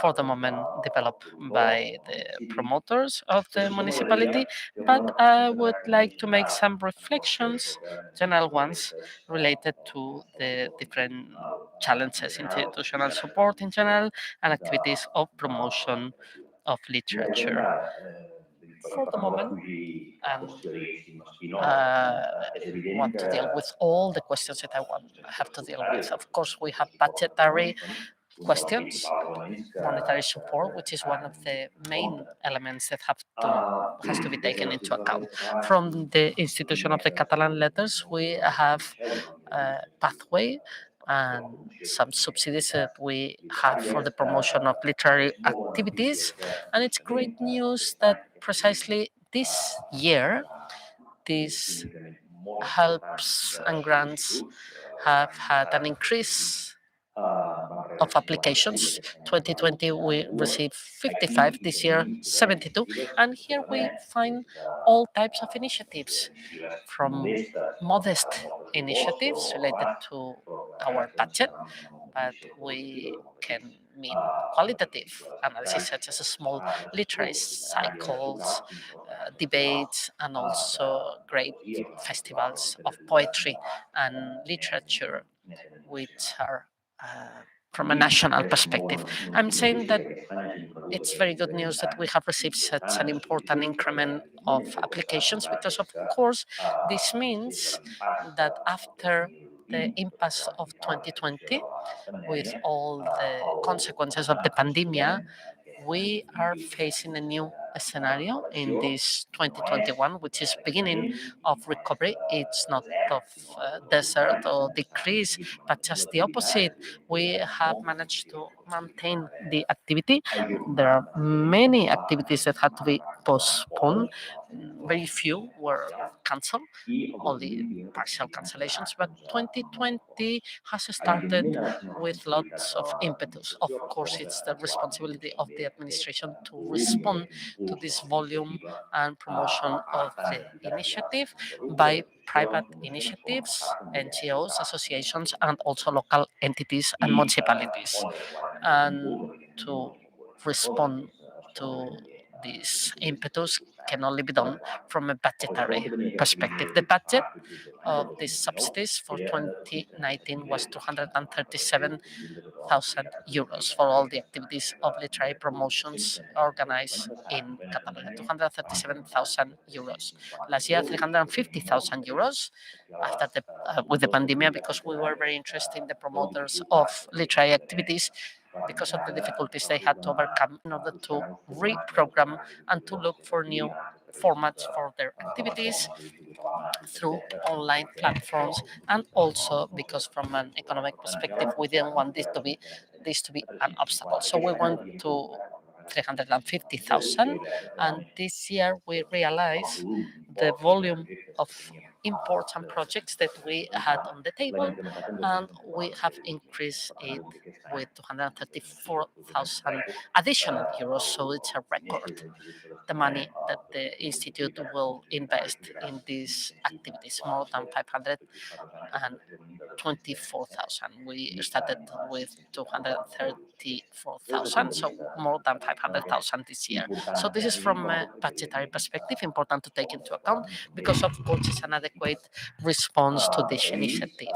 for the moment developed by the promoters of the municipality, but I would like to make some reflections, general ones, related to the different challenges, institutional support in general, and activities of promotion of literature. For the moment, want to deal with all the questions that I have to deal with. Of course, we have budgetary questions, monetary support, which is one of the main elements that has to be taken into account. From the Institution of the Catalan Letters, we have a pathway and some subsidies that we have for the promotion of literary activities. And it's great news that precisely this year, these helps and grants have had an increase of applications. 2020 we received 55, this year 72, and here we find all types of initiatives, from modest initiatives related to our budget, but we can mean qualitative analysis such as small literary cycles, debates, and also great festivals of poetry and literature, which are from a national perspective. I'm saying that it's very good news that we have received such an important increment of applications, because of course this means that after the impasse of 2020, with all the consequences of the pandemic, we are facing a new scenario in this 2021, which is beginning of recovery. It's not of desert or decrease, but just the opposite. We have managed to maintain the activity. There are many activities that had to be postponed. Very few were cancelled, only partial cancellations, but 2020 has started with lots of impetus. Of course, it's the responsibility of the administration to respond to this volume and promotion of the initiative by private initiatives, NGOs, associations, and also local entities and municipalities. And to respond to this impetus can only be done from a budgetary perspective. The budget of these subsidies for 2019 was 237,000 euros for all the activities of literary promotions organized in Catalonia. 237,000 euros. Last year, 350,000 euros after with the pandemic, because we were very interested in the promoters of literary activities because of the difficulties they had to overcome in order to reprogram and to look for new formats for their activities through online platforms, and also because from an economic perspective we didn't want this to be an obstacle. So we went to 350,000, and this year we realized the volume of important projects that we had on the table, and we have increased it with 234,000 additional euros. So it's a record, the money that the Institute will invest in these activities, more than 524,000. We started with 234,000, so more than 500,000 this year. So this is from a budgetary perspective important to take into account, because of course it's an adequate response to this initiative.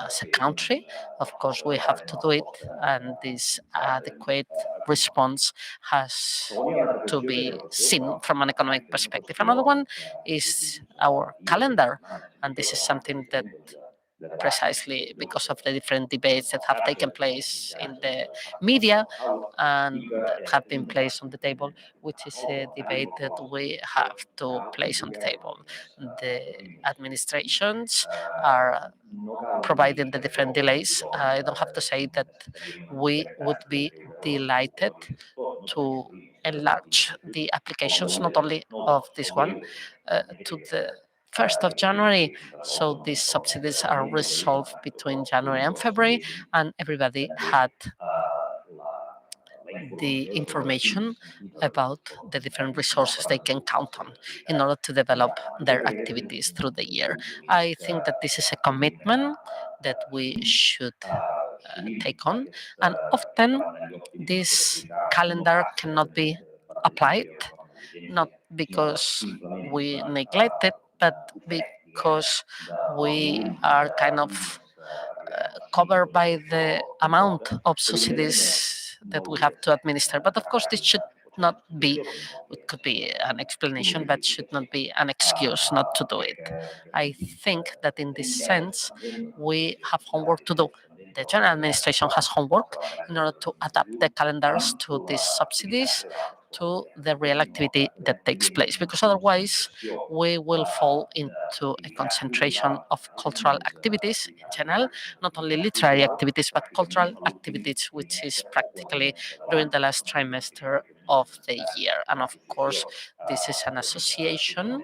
As a country, of course, we have to do it, and this adequate response has to be seen from an economic perspective. Another one is our calendar, and this is something that precisely because of the different debates that have taken place in the media and that have been placed on the table, which is a debate that we have to place on the table. The administrations are providing the different delays. I don't have to say that we would be delighted to enlarge the applications, not only of this one, to the 1st of January. So these subsidies are resolved between January and February, and everybody had the information about the different resources they can count on in order to develop their activities through the year. I think that this is a commitment that we should take on, and often this calendar cannot be applied, not because we neglect it, but because we are kind of covered by the amount of subsidies that we have to administer. But of course, this should not be, it could be an explanation, but should not be an excuse not to do it. I think that in this sense, we have homework to do. The general administration has homework in order to adapt the calendars to these subsidies to the real activity that takes place, because otherwise we will fall into a concentration of cultural activities in general, not only literary activities, but cultural activities, which is practically during the last trimester of the year. And of course, this is an association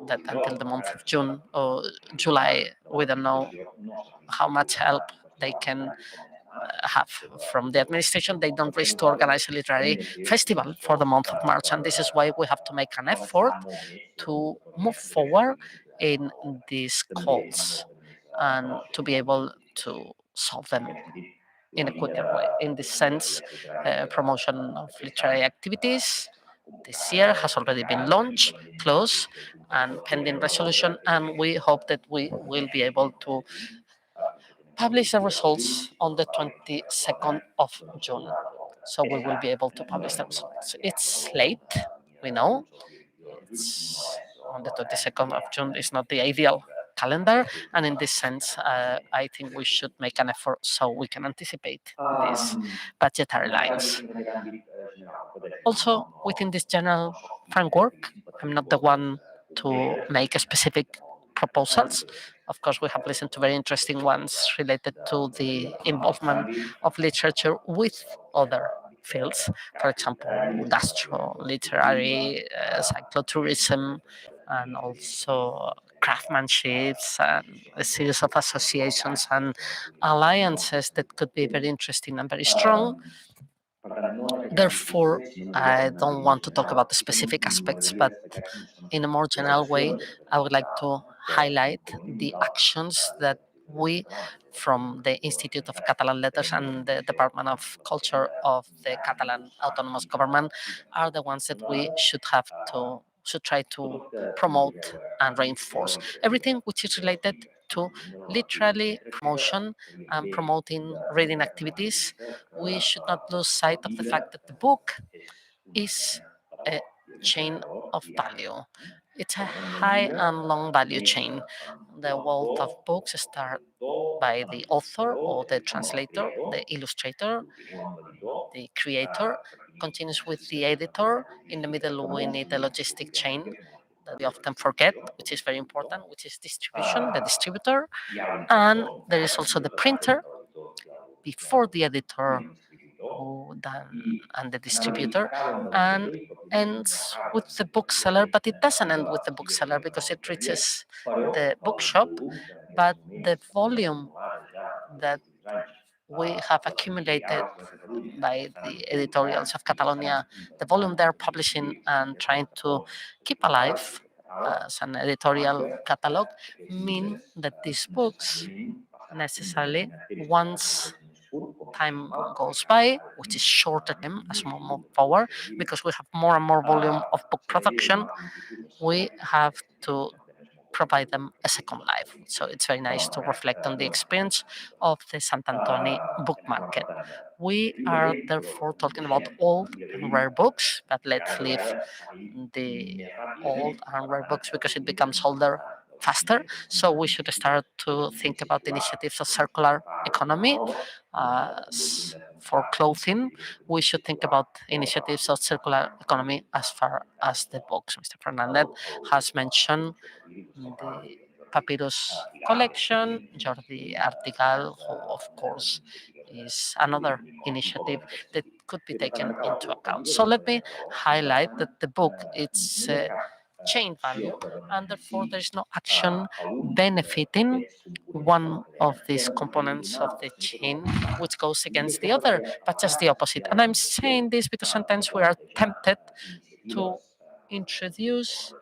that until the month of June or July, we don't know how much help they can have from the administration. They don't wish to organize a literary festival for the month of March, and this is why we have to make an effort to move forward in these calls and to be able to solve them in a quicker way. In this sense, promotion of literary activities this year has already been launched, closed, and pending resolution, and we hope that we will be able to publish the results on the 22nd of June. So we will be able to publish the results. It's late, we know. It's on the 22nd of June is not the ideal calendar, and in this sense, I think we should make an effort so we can anticipate these budgetary lines. Also, within this general framework, I'm not the one to make specific proposals. Of course, we have listened to very interesting ones related to the involvement of literature with other fields, for example, gastro, literary, cyclotourism, and also craftsmanships, and a series of associations and alliances that could be very interesting and very strong. Therefore, I don't want to talk about the specific aspects, but in a more general way, I would like to highlight the actions that we, from the Institute of Catalan Letters and the Department of Culture of the Catalan Autonomous Government, are the ones that we should try to promote and reinforce. Everything which is related to literary promotion and promoting reading activities. We should not lose sight of the fact that the book is a chain of value. It's a high and long value chain. The wealth of books start by the author or the translator, the illustrator, the creator, continues with the editor. In the middle, we need the logistic chain that we often forget, which is very important, which is distribution, the distributor. And there is also the printer before the editor and the distributor, and ends with the bookseller, but it doesn't end with the bookseller because it reaches the bookshop, but the volume that we have accumulated by the editorials of Catalonia, the volume they're publishing and trying to keep alive as an editorial catalog, mean that these books necessarily, once time goes by, which is shorter time as we move forward, because we have more and more volume of book production, we have to provide them a second life. So it's very nice to reflect on the experience of the Sant Antoni book market. We are therefore talking about old and rare books, but let's leave the old and rare books because it becomes older faster. So we should start to think about initiatives of circular economy. For clothing, we should think about initiatives of circular economy as far as the books. Mr. Fernandez has mentioned the papyrus collection, Jordi Artigal, who of course is another initiative that could be taken into account. So let me highlight that the book, it's chain value, and therefore there is no action benefiting one of these components of the chain which goes against the other, but just the opposite. And I'm saying this because sometimes we are tempted to introduce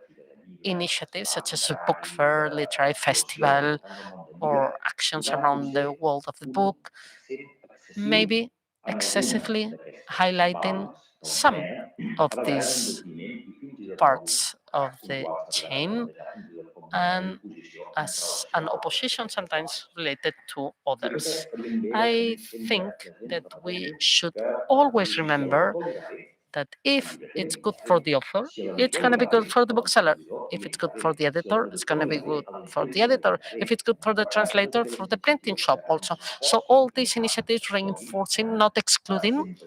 initiatives such as a book fair, literary festival, or actions around the world of the book, maybe excessively highlighting some of these parts of the chain and as an opposition sometimes related to others. I think that we should always remember that if it's good for the author, it's going to be good for the bookseller. If it's good for the editor, it's going to be good for the editor. If it's good for the translator, for the printing shop also. So all these initiatives reinforcing, not excluding,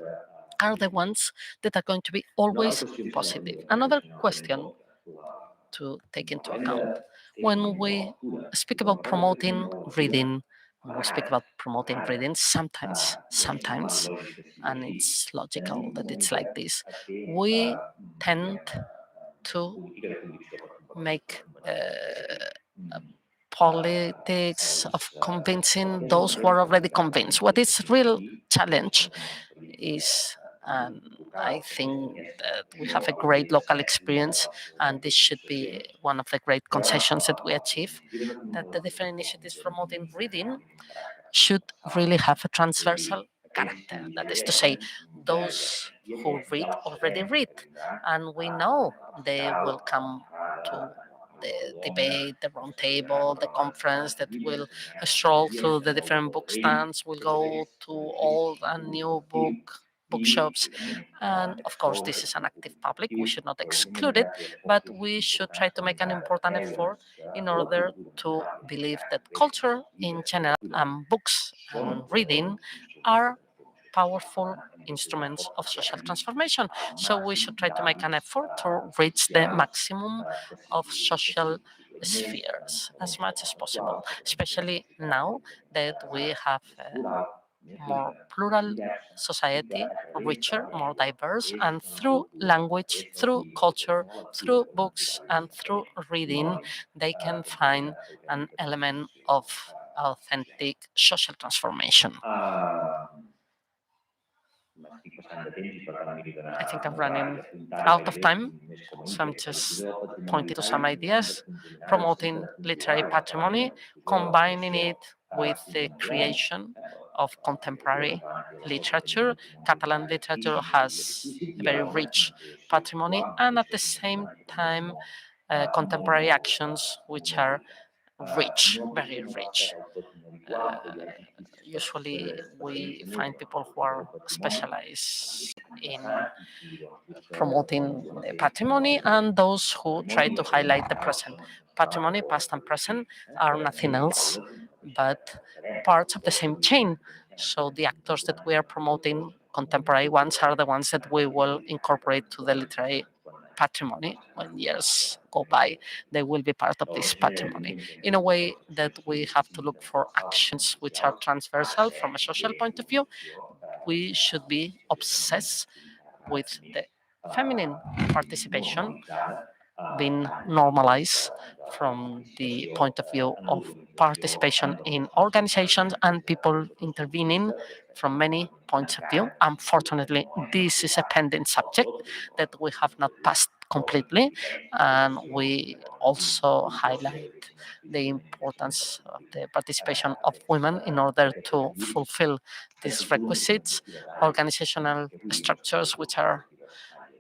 are the ones that are going to be always positive. Another question to take into account. When we speak about promoting reading, when we speak about promoting reading, sometimes, and it's logical that it's like this, we tend to make politics of convincing those who are already convinced. What is real challenge is, I think that we have a great local experience, and this should be one of the great concessions that we achieve, that the different initiatives promoting reading should really have a transversal character. That is to say, those who read already read, and we know they will come to the debate, the round table, the conference, that will stroll through the different book stands, will go to old and new book bookshops. And of course, this is an active public. We should not exclude it, but we should try to make an important effort in order to believe that culture in general and books and reading are powerful instruments of social transformation. So we should try to make an effort to reach the maximum of social spheres as much as possible, especially now that we have more plural society, richer, more diverse, and through language, through culture, through books, and through reading, they can find an element of authentic social transformation. I think I'm running out of time, so I'm just pointing to some ideas, promoting literary patrimony, combining it with the creation of contemporary literature. Catalan literature has a very rich patrimony, and at the same time, contemporary actions which are rich, very rich. Usually we find people who are specialized in promoting the patrimony and those who try to highlight the present. Patrimony, past and present, are nothing else but parts of the same chain. So the actors that we are promoting, contemporary ones, are the ones that we will incorporate to the literary patrimony. When years go by, they will be part of this patrimony. In a way that we have to look for actions which are transversal from a social point of view, we should be obsessed with the feminine participation being normalized from the point of view of participation in organizations and people intervening from many points of view. Unfortunately, this is a pending subject that we have not passed completely, and we also highlight the importance of the participation of women in order to fulfill these requisites, organizational structures which are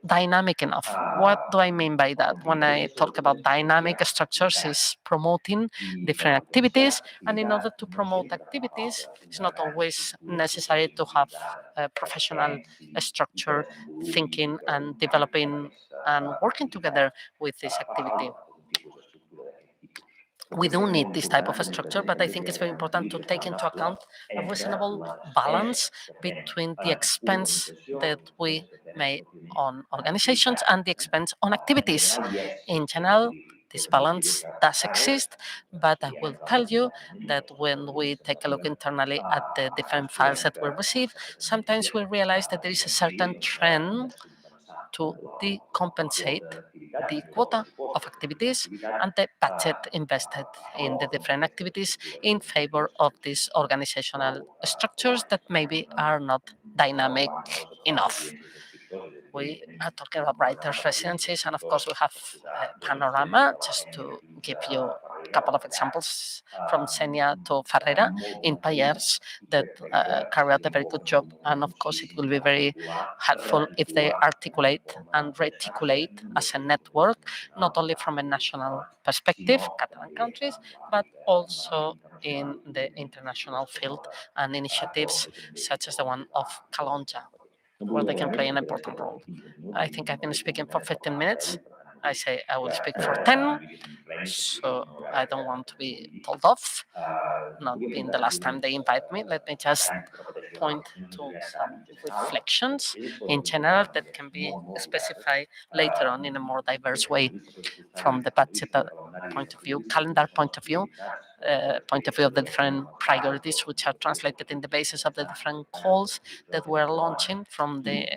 dynamic enough. What do I mean by that? When I talk about dynamic structures, is promoting different activities, and in order to promote activities, it's not always necessary to have a professional structure thinking and developing and working together with this activity. We do need this type of a structure, but I think it's very important to take into account a reasonable balance between the expense that we make on organizations and the expense on activities. In general, this balance does exist, but I will tell you that when we take a look internally at the different files that we receive, sometimes we realize that there is a certain trend to decompensate the quota of activities and the budget invested in the different activities in favor of these organizational structures that maybe are not dynamic enough. We are talking about writers' residencies, and of course we have Panorama, just to give you a couple of examples from Senia to Ferreira in Payers that carry out a very good job, and of course it will be very helpful if they articulate and reticulate as a network, not only from a national perspective, Catalan countries, but also in the international field and initiatives such as the one of Calonja, where they can play an important role. I think I've been speaking for 15 minutes. I say I will speak for 10, so I don't want to be told off. Not being the last time they invite me, let me just point to some reflections in general that can be specified later on in a more diverse way from the budget point of view, calendar point of view of the different priorities which are translated in the basis of the different calls that we're launching from the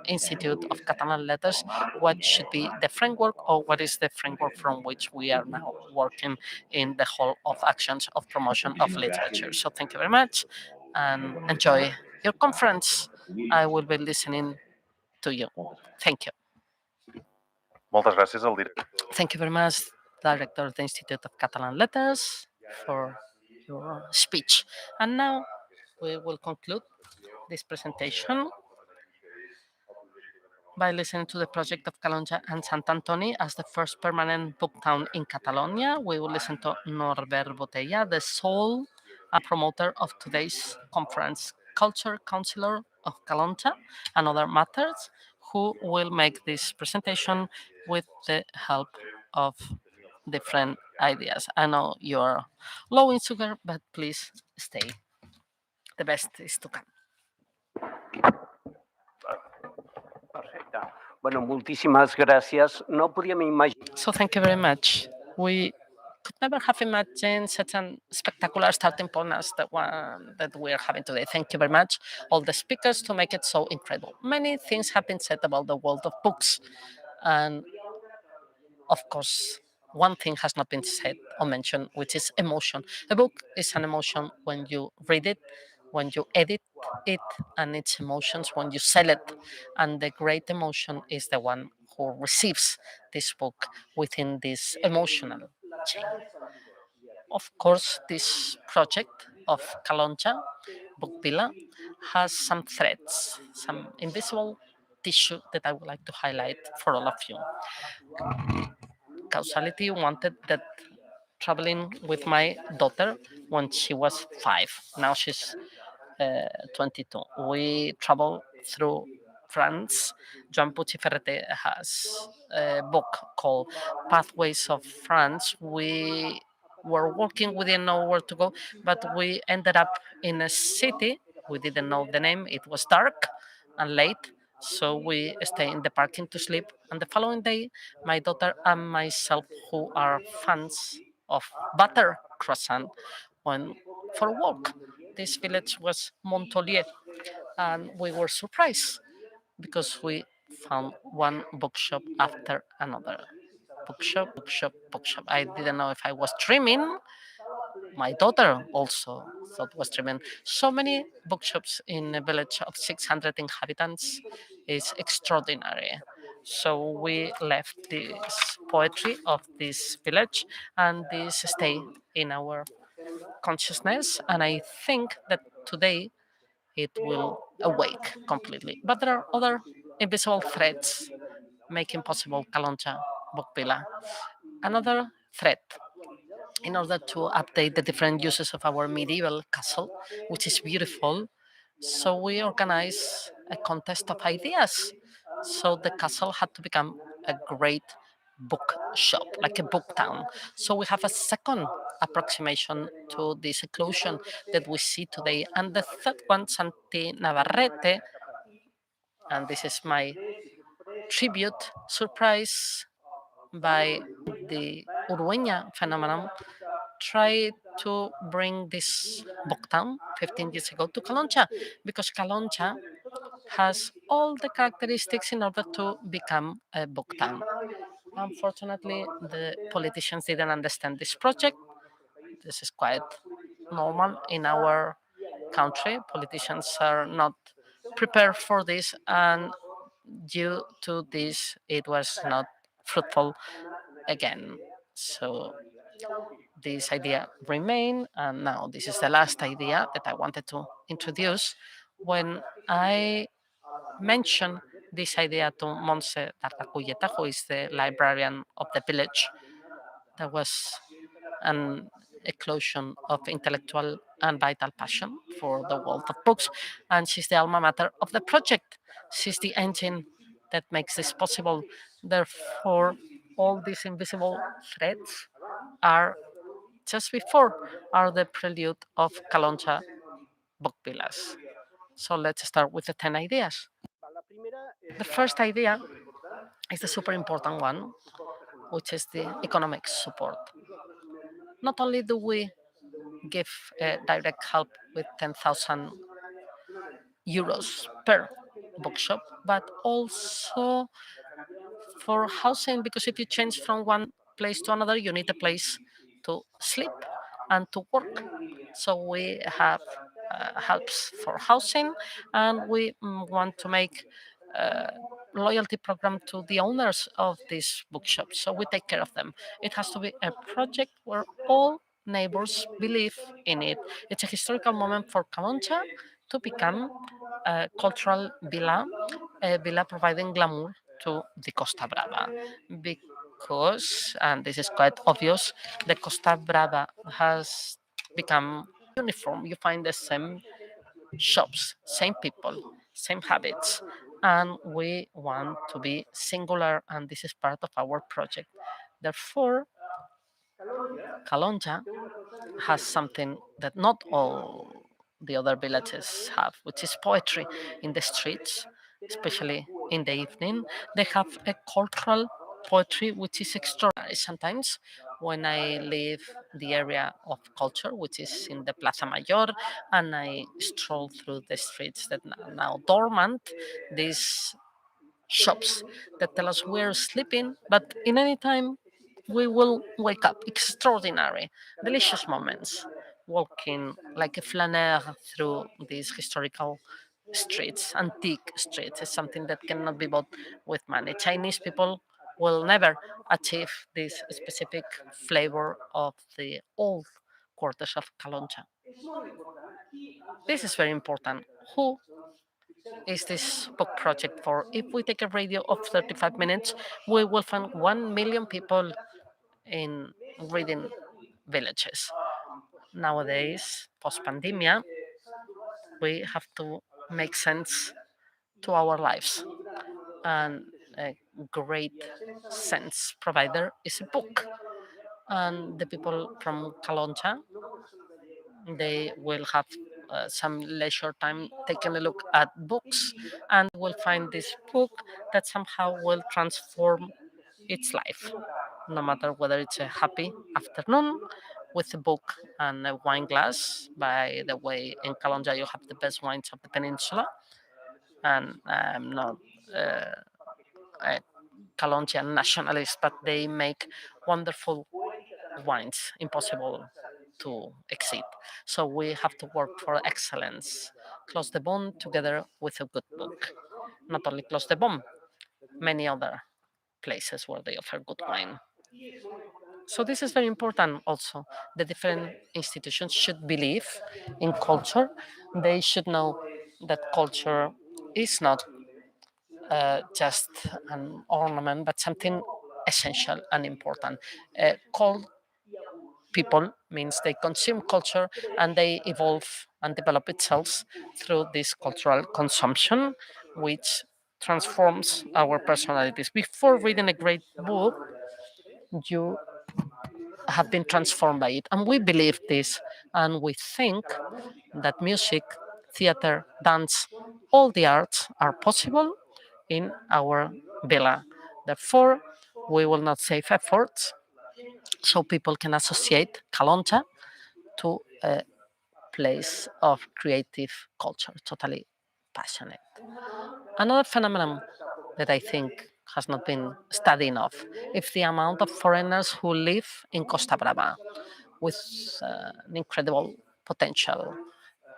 Institute of Catalan Letters. What should be the framework, or what is the framework from which we are now working in the whole of actions of promotion of literature? So thank you very much and enjoy your conference. I will be listening to you. Thank you. Moltes gràcies al director. Thank you very much, Director of the Institute of Catalan Letters, for your speech. And now we will conclude this presentation by listening to the project of Calonja and Sant Antoni as the first permanent book town in Catalonia. We will listen to Norbert Botella, the soul and promoter of today's conference, culture counselor of Caloncha and other matters, who will make this presentation with the help of different ideas. I know you're low in sugar, but please stay. The best is to come. Perfecte. Bueno, moltíssimes gràcies. No podíem imaginar... So thank you very much. We could never have imagined such a spectacular starting point as the one that we are having today. Thank you very much, all the speakers, to make it so incredible. Many things have been said about the world of books, and of course, one thing has not been said or mentioned, which is emotion. A book is an emotion when you read it, when you edit it, and it's emotions when you sell it. And the great emotion is the one who receives this book within this emotional chain. Of course, this project of Caloncha Book Villa has some threads, some invisible tissue that I would like to highlight for all of you. Causality wanted that traveling with my daughter when she was 5. Now she's 22. We travel through France. Joan Puig i Ferreter has a book called Pathways of France. We were walking, we didn't know where to go, but we ended up in a city. We didn't know the name. It was dark and late, so we stayed in the parking to sleep. And the following day, my daughter and myself, who are fans of butter croissant, went for a walk. This village was Montolier, and we were surprised because we found one bookshop after another. Bookshop, bookshop, bookshop. I didn't know if I was dreaming. My daughter also thought was dreaming. So many bookshops in a village of 600 inhabitants is extraordinary. So we left this poetry of this village, and this stay in our consciousness. And I think that today it will awake completely. But there are other invisible threads making possible Caloncha Book Villa. Another thread, in order to update the different uses of our medieval castle, which is beautiful, so we organize a contest of ideas. So the castle had to become a great bookshop, like a book town. So we have a second approximation to this occlusion that we see today. And the third one, Santi Navarrete, and this is my tribute, surprised by the Urueña phenomenon, tried to bring this book town 15 years ago to Caloncha, because Caloncha has all the characteristics in order to become a book town. Unfortunately, the politicians didn't understand this project. This is quite normal in our country. Politicians are not prepared for this, and due to this, it was not fruitful again. So this idea remained, and now this is the last idea that I wanted to introduce. When I mentioned this idea to Montse Tartaculleta, who is the librarian of the village, there was an eclosion of intellectual and vital passion for the world of books, and she's the alma mater of the project. She's the engine that makes this possible. Therefore, all these invisible threads are just before are the prelude of Caloncha book villas. So let's start with the 10 ideas. The first idea is the super important one, which is the economic support. Not only do we give direct help with 10,000 euros per bookshop, but also for housing, because if you change from one place to another, you need a place to sleep and to work. So we have helps for housing, and we want to make loyalty program to the owners of these bookshops. So we take care of them. It has to be a project where all neighbors believe in it. It's a historical moment for Caloncha to become a cultural villa, a villa providing glamour to the Costa Brava, because, and this is quite obvious, the Costa Brava has become uniform. You find the same shops, same people, same habits, and we want to be singular, and this is part of our project. Therefore, Calonja has something that not all the other villages have, which is poetry in the streets, especially in the evening. They have a cultural poetry which is extraordinary. Sometimes when I leave the area of culture, which is in the Plaza Mayor, and I stroll through the streets that are now dormant, these shops that tell us we're sleeping, but in any time we will wake up. Extraordinary, delicious moments, walking like a flaneur through these historical streets, antique streets, is something that cannot be bought with money. Chinese people will never achieve this specific flavor of the old quarters of Caloncha. This is very important. Who is this book project for? If we take a radio of 35 minutes, we will find 1 million people in reading villages. Nowadays, post-pandemia, we have to make sense to our lives. And a great sense provider is a book. And the people from Caloncha, they will have some leisure time taking a look at books, and will find this book that somehow will transform its life, no matter whether it's a happy afternoon with a book and a wine glass. By the way, in Calonja you have the best wines of the peninsula, and I'm not a Calonjian nationalist, but they make wonderful wines, impossible to exceed. So we have to work for excellence. Close the Bond together with a good book. Not only Close the Bond, many other places where they offer good wine. So this is very important also. The different institutions should believe in culture. They should know that culture is not just an ornament, but something essential and important. Called people means they consume culture and they evolve and develop itself through this cultural consumption, which transforms our personalities. Before reading a great book, you have been transformed by it. And we believe this, and we think that music, theater, dance, all the arts are possible in our villa. Therefore, we will not save efforts so people can associate Caloncha to a place of creative culture, totally passionate. Another phenomenon that I think has not been studied enough is the amount of foreigners who live in Costa Brava with an incredible potential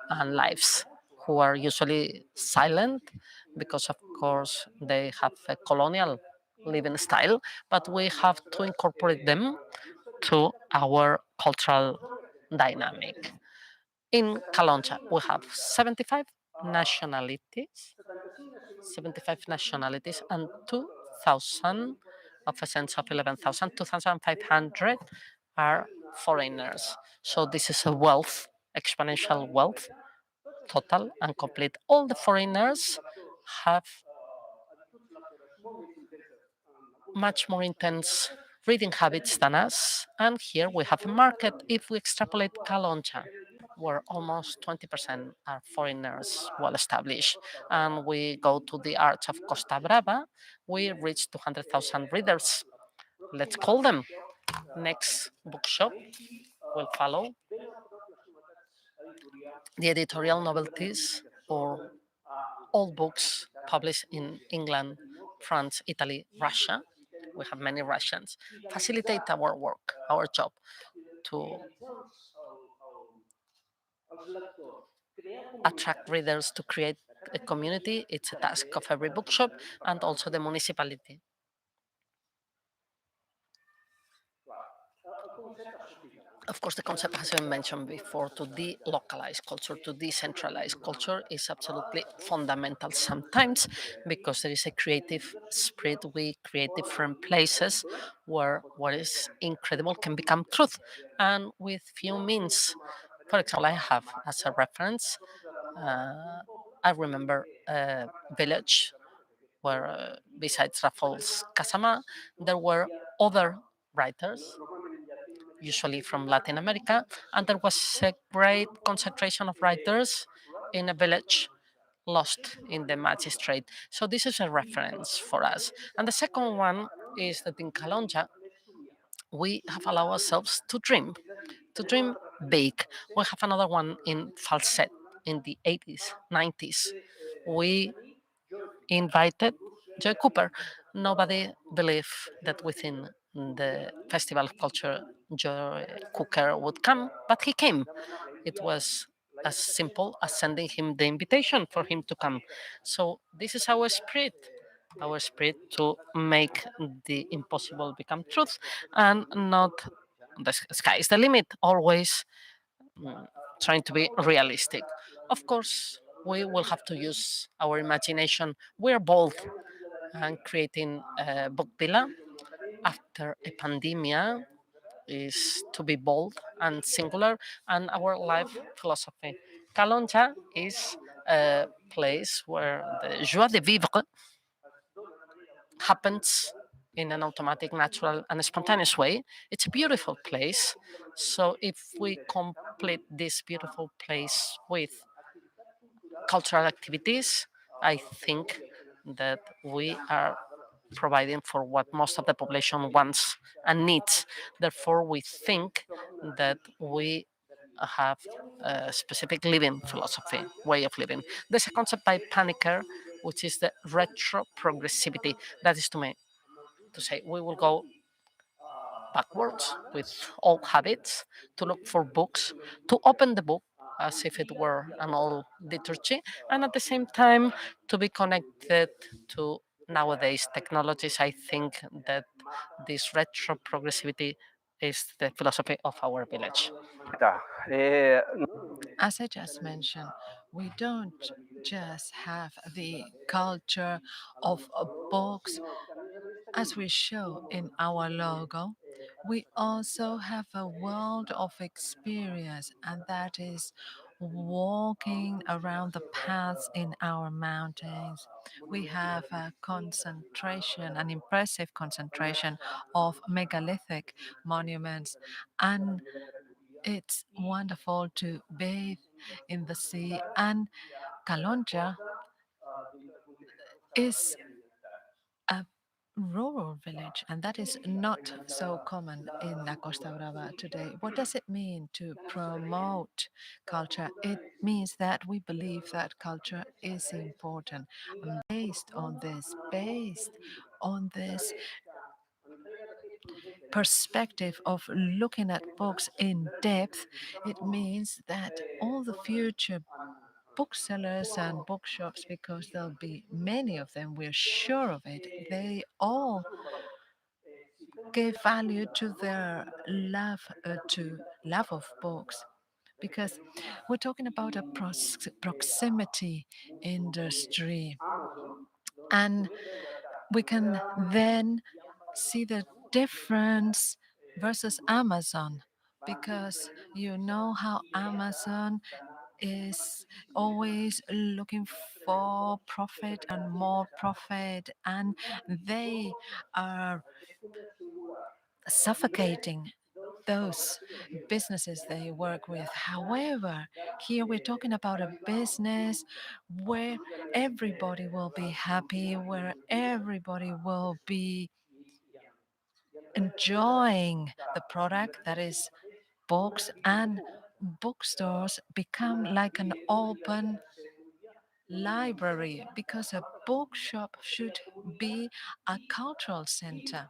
and lives, who are usually silent because, of course, they have a colonial living style, but we have to incorporate them to our cultural dynamic. In Caloncha, we have 75 nationalities, and 2,000 of a sense of 11,000, 2,500 are foreigners. So this is a wealth, exponential wealth, total and complete. All the foreigners have much more intense reading habits than us. And here we have a market. If we extrapolate Caloncha, where almost 20% are foreigners well established, and we go to the arts of Costa Brava, we reach 200,000 readers. Let's call them. Next bookshop will follow. The editorial novelties or all books published in England, France, Italy, Russia. We have many Russians. Facilitate our work, our job to attract readers, to create a community. It's a task of every bookshop and also the municipality. Of course, the concept has been mentioned before. To delocalize culture, to decentralize culture is absolutely fundamental sometimes, because there is a creative spirit. We create different places where what is incredible can become truth, and with few means. For example, I have as a reference I remember a village where, besides Raffles Casama, there were other writers, usually from Latin America, and there was a great concentration of writers in a village lost in the magistrate. So this is a reference for us. And the second one is that in Calonja, we have allowed ourselves to dream big. We have another one in Falset in the 80s, 90s. We invited Joy Cooper. Nobody believed that within the Festival of Culture, Joy Cooker would come, but he came. It was as simple as sending him the invitation for him to come. So this is our spirit to make the impossible become truth, and not the sky is the limit, always trying to be realistic. Of course, we will have to use our imagination. We're bold and creating a book villa after a pandemia is to be bold and singular, and our life philosophy. Calonja is a place where the joie de vivre happens in an automatic, natural, and spontaneous way. It's a beautiful place. So if we complete this beautiful place with cultural activities, I think that we are providing for what most of the population wants and needs. Therefore, we think that we have a specific living philosophy, way of living. There's a concept by Paniker, which is the retro progressivity. That is to say we will go backwards with old habits, to look for books, to open the book as if it were an old liturgy, and at the same time to be connected to nowadays technologies. I think that this retro progressivity is the philosophy of our village. As I just mentioned, we don't just have the culture of books as we show in our logo. We also have a world of experience, and that is walking around the paths in our mountains. We have a concentration, an impressive concentration of megalithic monuments, and it's wonderful to bathe in the sea. And Calonja is a rural village, and that is not so common in La Costa Brava today. What does it mean to promote culture? It means that we believe that culture is important. And based on this perspective of looking at books in depth, it means that all the future booksellers and bookshops, because there'll be many of them, we're sure of it, they all give value to their love of books, because we're talking about a proximity industry, and we can then see the difference versus Amazon, because you know how Amazon is always looking for profit and more profit, and they are suffocating those businesses they work with. However, here we're talking about a business where everybody will be happy, where everybody will be enjoying the product, that is books, and bookstores become like an open library, because a bookshop should be a cultural center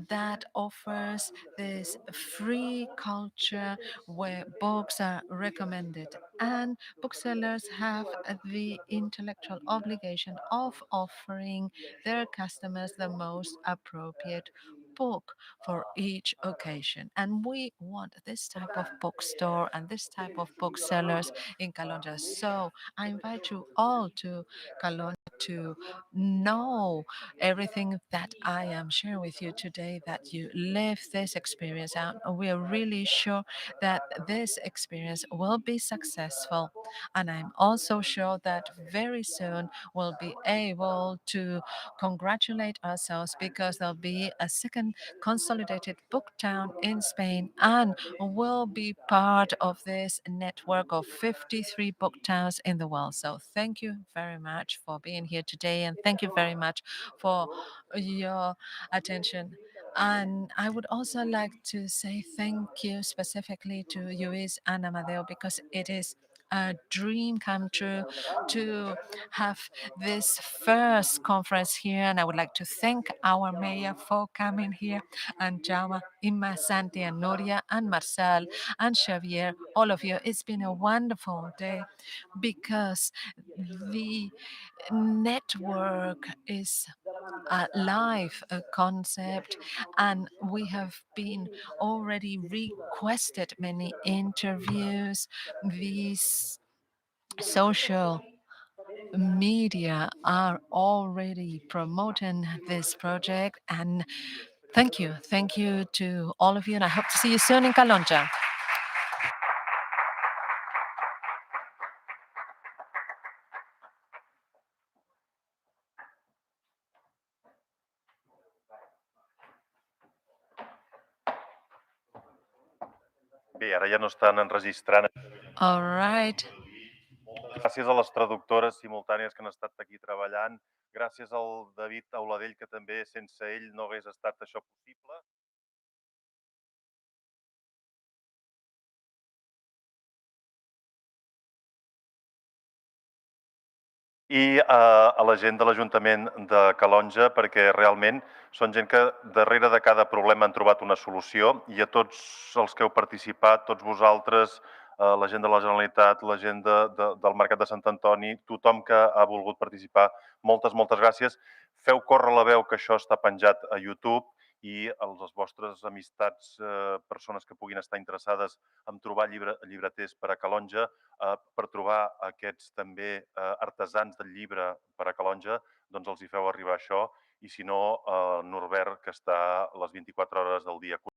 that offers this free culture where books are recommended, and booksellers have the intellectual obligation of offering their customers the most appropriate book for each occasion. And we want this type of bookstore and this type of booksellers in Calonja. So I invite you all to Calonja to know everything that I am sharing with you today, that you live this experience out. We are really sure that this experience will be successful. And I'm also sure that very soon we'll be able to congratulate ourselves because there'll be a second consolidated book town in Spain and will be part of this network of 53 book towns in the world. So thank you very much for being here today, and thank you very much for your attention. And I would also like to say thank you specifically to Luis and Amadeo, because it is a dream come true to have this first conference here. And I would like to thank our mayor for coming here, and Jaume, Imma, Santi, and Nuria, and Marcel, and Xavier, all of you. It's been a wonderful day because the network is a live concept, and we have been already requested many interviews. These social media are already promoting this project, and thank you to all of you, and I hope to see you soon in Calonja. Bé, ara ja no estan enregistrant. All right. Gràcies a les traductores simultànies que han estat aquí treballant. Gràcies al David Auladell, que també sense ell no hagués estat això possible. I a la gent de l'Ajuntament de Calonja, perquè realment són gent que darrere de cada problema han trobat una solució, i a tots els que heu participat, tots vosaltres, la gent de la Generalitat, la gent del Mercat de Sant Antoni, tothom que ha volgut participar, moltes gràcies. Feu córrer la veu que això està penjat a YouTube, i les vostres amistats, persones que puguin estar interessades en trobar llibreters per a Calonja, per trobar aquests també artesans del llibre per a Calonja, doncs els hi feu arribar això, i si no, Norbert, que està les 24 hores del dia